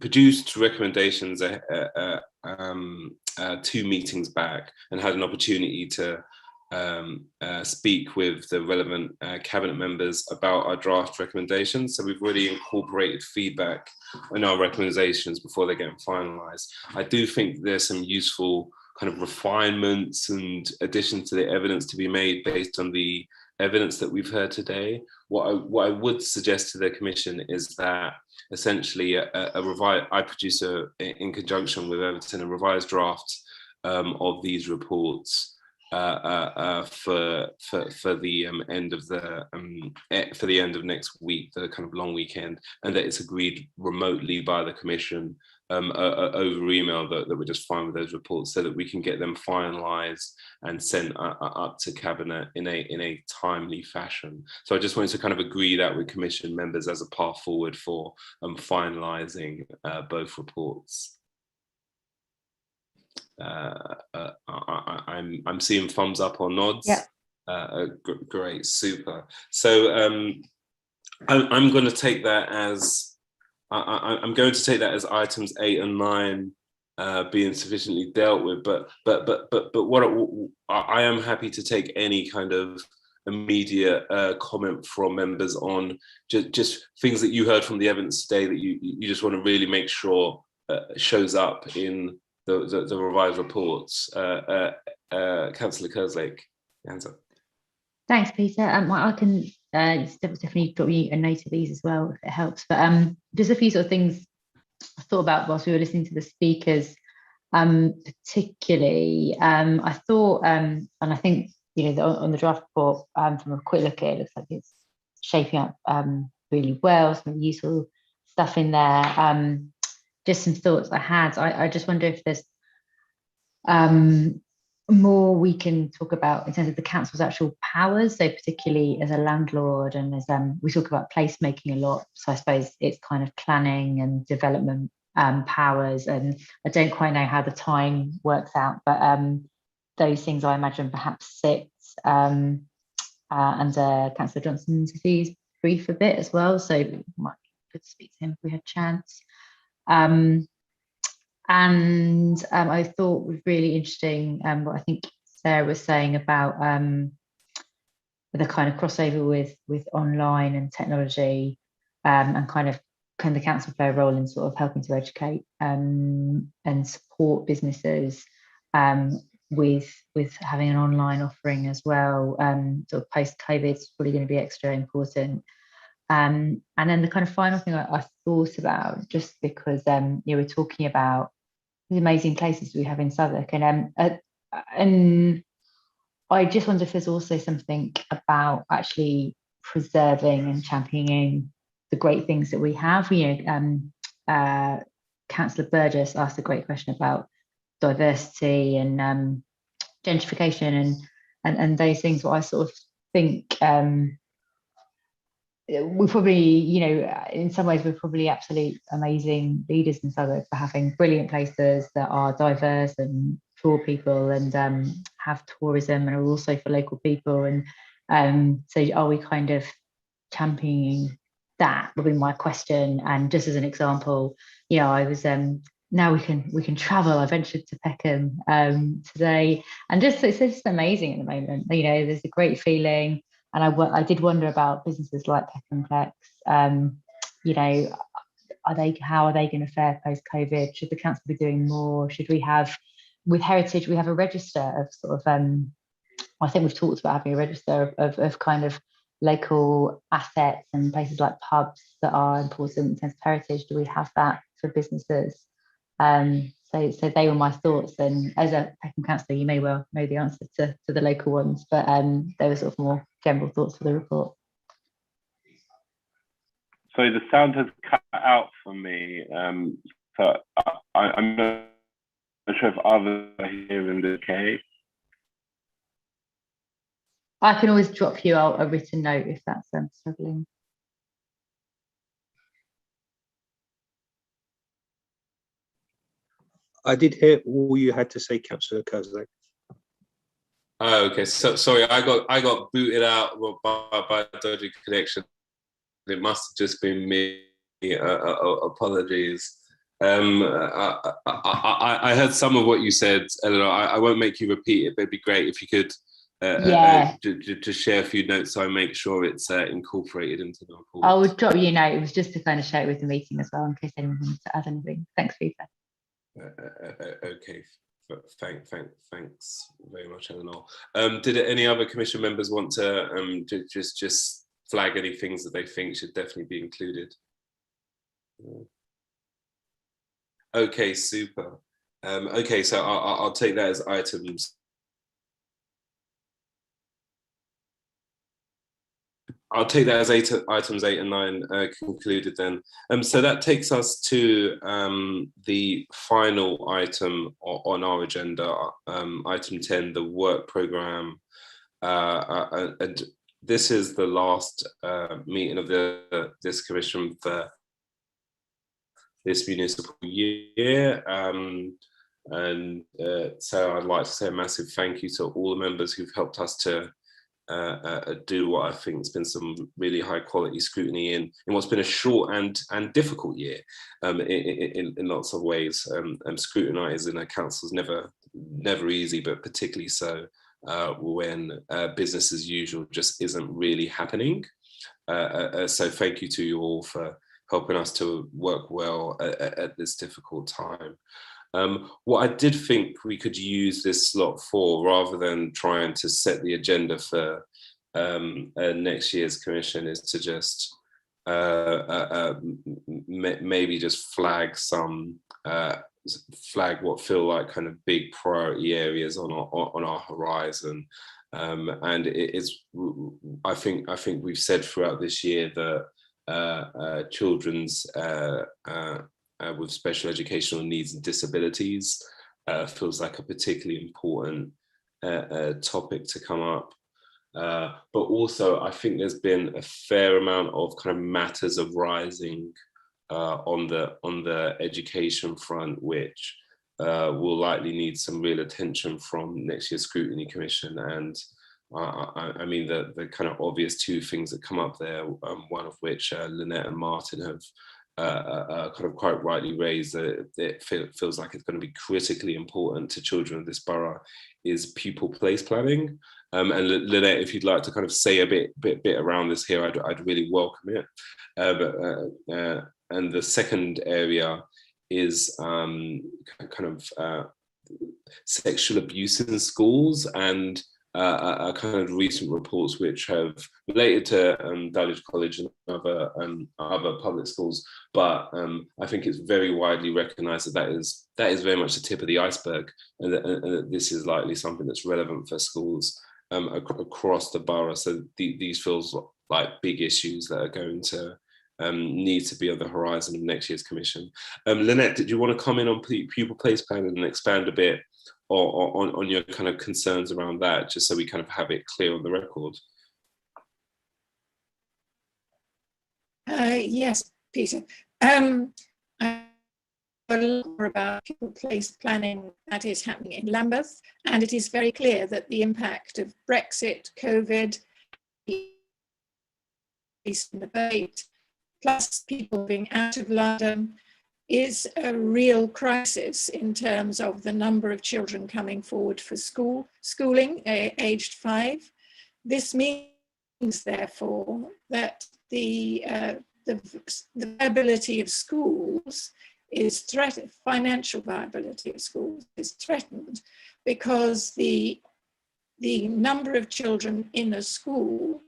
Speaker 1: produced recommendations 2 meetings back, and had an opportunity to speak with the relevant cabinet members about our draft recommendations. So we've already incorporated feedback in our recommendations before they get finalised. I do think there's some useful kind of refinements and additions to the evidence to be made based on the evidence that we've heard today. What I would suggest to the commission is that essentially I produce in conjunction with Everton a revised draft of these reports for the end of next week, the kind of long weekend, and that it's agreed remotely by the commission over email that we're just fine with those reports, so that we can get them finalised and sent up to cabinet in a timely fashion. So I just wanted to kind of agree that with commission members as a path forward for finalising both reports. I'm seeing thumbs up or nods.
Speaker 4: Yeah.
Speaker 1: Great, super. So I'm going to take that as items 8 and 9 being sufficiently dealt with. But what I am happy to take any kind of immediate comment from members on just things that you heard from the evidence today that you just want to really make sure shows up in the revised reports. Councillor Kerslake, hands up.
Speaker 4: Thanks, Peter. I can definitely drop you a note of these as well if it helps. But just a few sort of things I thought about whilst we were listening to the speakers. Particularly, I thought, and I think, you know, on the draft report, from a quick look at it, looks like it's shaping up really well, some useful stuff in there. Just some thoughts I had. I just wonder if there's more we can talk about in terms of the council's actual powers, so particularly as a landlord, and as we talk about placemaking a lot, so I suppose it's kind of planning and development powers, and I don't quite know how the time works out, but those things I imagine perhaps sit under Councillor Johnson's if he's brief a bit as well, so we might could speak to him if we had a chance. And I thought was really interesting what I think Sarah was saying about the kind of crossover with online and technology, and kind of can the council play a role in sort of helping to educate and support businesses with having an online offering as well. Sort of post-COVID is probably going to be extra important. And then the kind of final thing I thought about, just because you know, we're talking about the amazing places we have in Southwark, and I just wonder if there's also something about actually preserving and championing the great things that we have. You know, Councillor Burgess asked a great question about diversity and gentrification and those things. What I sort of think we probably, you know, in some ways we're probably absolute amazing leaders in Southwark for having brilliant places that are diverse and for people and have tourism and are also for local people. And so are we kind of championing that would be my question. And just as an example, you know, I was now we can travel. I ventured to Peckham today, and it's just amazing at the moment. You know, there's a great feeling. And I did wonder about businesses like Peckham Plex. You know, how are they going to fare post-COVID? Should the council be doing more? Should we have, with heritage, we have a register of sort of, I think we've talked about having a register of kind of local assets and places like pubs that are important in terms of heritage. Do we have that for businesses? So they were my thoughts, and as a Peckham councillor, you may well know the answer to the local ones, but they were sort of more general thoughts for the report.
Speaker 1: So the sound has cut out for me, so I'm not sure if others are hearing the okay.
Speaker 4: I can always drop you a written note if that's struggling.
Speaker 9: I did hear all you had to say, Councillor Kerslake.
Speaker 1: Oh, okay. So sorry, I got booted out by a dodgy connection. It must have just been me. Apologies. I heard some of what you said, Eleanor. I won't make you repeat it, but it'd be great if you could just share a few notes so I make sure it's incorporated into the report.
Speaker 4: I would drop you a note. It was just to kind of share it with the meeting as well, in case anyone wanted to add anything. Thanks, Peter.
Speaker 1: Okay. Thanks very much, Eleanor. Did any other commission members want to just flag any things that they think should definitely be included? Okay, super. Okay, so I'll take that as items. I'll take that as items 8 and 9 concluded then. So that takes us to the final item on our agenda, item 10, the work programme. And this is the last meeting of this commission for this municipal year. So I'd like to say a massive thank you to all the members who've helped us to do what I think has been some really high quality scrutiny in what's been a short and difficult year in lots of ways. Scrutinising a council is never easy, but particularly so when business as usual just isn't really happening. So thank you to you all for helping us to work well at this difficult time. What I did think we could use this slot for, rather than trying to set the agenda for next year's commission, is to just maybe just flag what feel like kind of big priority areas on our horizon. And I think we've said throughout this year that children's with special educational needs and disabilities feels like a particularly important topic to come up. But also, I think there's been a fair amount of kind of matters arising on the education front, which will likely need some real attention from next year's Scrutiny Commission. And I mean, the kind of obvious two things that come up there, one of which Lynette and Martin have kind of quite rightly raised, that it feels like it's going to be critically important to children of this borough, is pupil place planning. And Lynette, if you'd like to kind of say a bit around this here, I'd really welcome it. And the second area is kind of sexual abuse in schools, and kind of recent reports which have related to Dulwich College and other public schools, but I think it's very widely recognised that is very much the tip of the iceberg, and that this is likely something that's relevant for schools across the borough. So these feels like big issues that are going to need to be on the horizon of next year's commission. Lynette, did you want to come in on pupil place planning and expand a bit on your kind of concerns around that, just so we kind of have it clear on the record?
Speaker 5: Yes, Peter. I a lot more about pupil place planning that is happening in Lambeth, and it is very clear that the impact of Brexit, COVID, debate, plus people being out of London, is a real crisis in terms of the number of children coming forward for schooling aged 5. This means, therefore, that the viability of schools is threatened, financial viability of schools is threatened, because the number of children in a school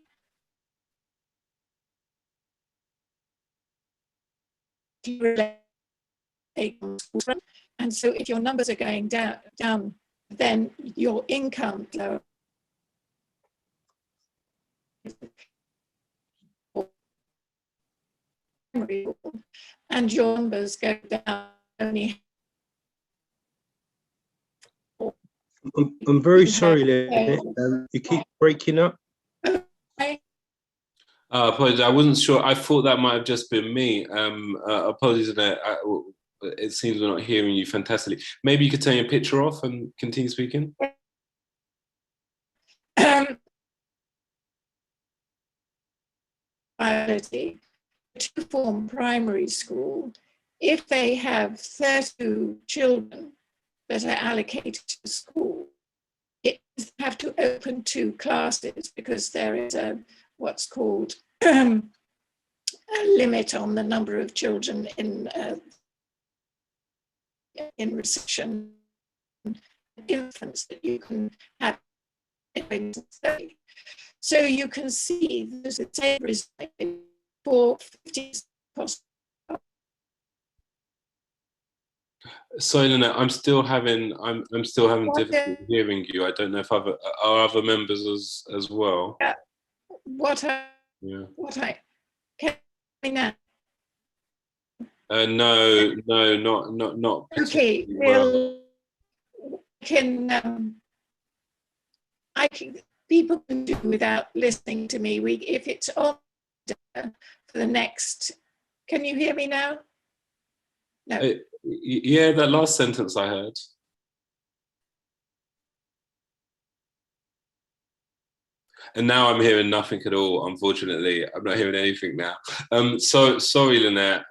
Speaker 5: and so if your numbers are going down, then your income lower. And your numbers go down only.
Speaker 18: I'm very sorry, Lynette. You keep breaking up.
Speaker 1: Apologies, I wasn't sure. I thought that might have just been me. Apologies, Lynette. It seems we're not hearing you fantastically. Maybe you could turn your picture off and continue speaking.
Speaker 5: Two-form primary school, if they have 32 children that are allocated to the school, it have to open 2 classes, because there is what's called a limit on the number of children in reception, infants that you can have. So you can see there's a same result for 50 cost.
Speaker 1: Sorry, Lynette, I'm still having difficulty hearing you. I don't know if other members as well.
Speaker 5: What I can you now?
Speaker 1: No, not.
Speaker 5: Okay, well, people can do without listening to me. If it's on for the next, can you hear me now? No.
Speaker 1: Yeah, that last sentence I heard. And now I'm hearing nothing at all, unfortunately. I'm not hearing anything now. So sorry, Lynette.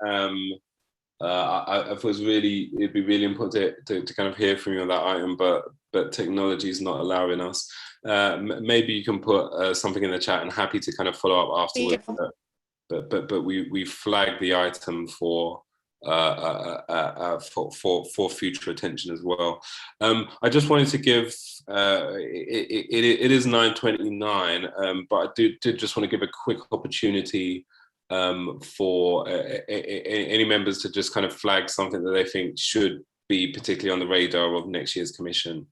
Speaker 1: I thought it'd be really important to kind of hear from you on that item, but technology is not allowing us. Maybe you can put something in the chat, and happy to kind of follow up afterwards. But we flagged the item for future attention as well. I just wanted to give it is 9:29, but I did just want to give a quick opportunity for any members to just kind of flag something that they think should be particularly on the radar of next year's commission.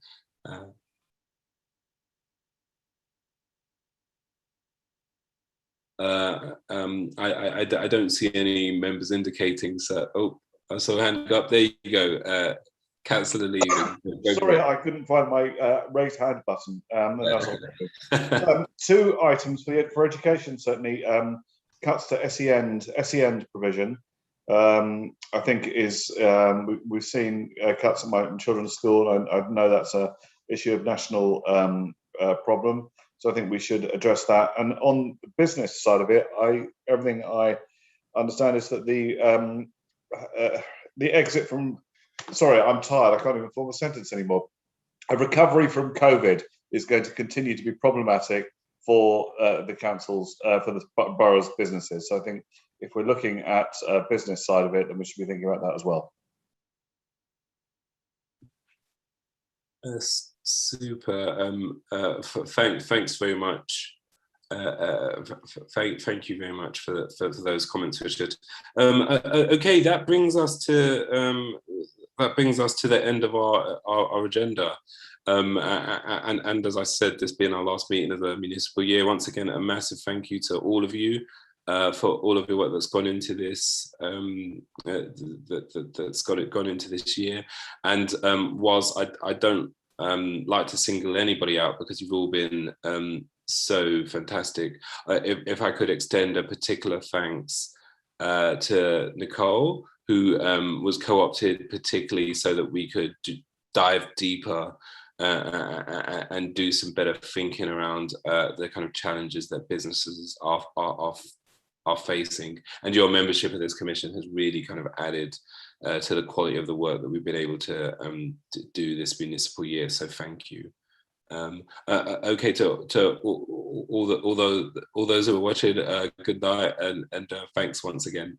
Speaker 1: I don't see any members indicating, so I saw a hand up. There you go, Councillor Lee.
Speaker 11: Sorry, I couldn't find my raise hand button. That's all. Two items for education, certainly. Cuts to SEN provision. I think is we've seen cuts at my children's school, and I know that's a issue of national problem. So I think we should address that. And on the business side of it, everything I understand is that the exit from, sorry, I'm tired, I can't even form a sentence anymore. A recovery from COVID is going to continue to be problematic for the councils, for the borough's businesses. So I think if we're looking at business side of it, then we should be thinking about that as well.
Speaker 1: Super. Thanks very much. Thank you very much for those comments, Richard. Okay, that brings us to the end of our agenda. And as I said, this being our last meeting of the municipal year, once again, a massive thank you to all of you for all of the work that's gone into this, that's gone into this year. And whilst I don't like to single anybody out, because you've all been so fantastic, if I could extend a particular thanks to Nicole, who was co-opted particularly so that we could dive deeper and do some better thinking around the kind of challenges that businesses are facing. And your membership of this commission has really kind of added to the quality of the work that we've been able to do this municipal year. So thank you. Okay, to all those who are watching, good night, and thanks once again.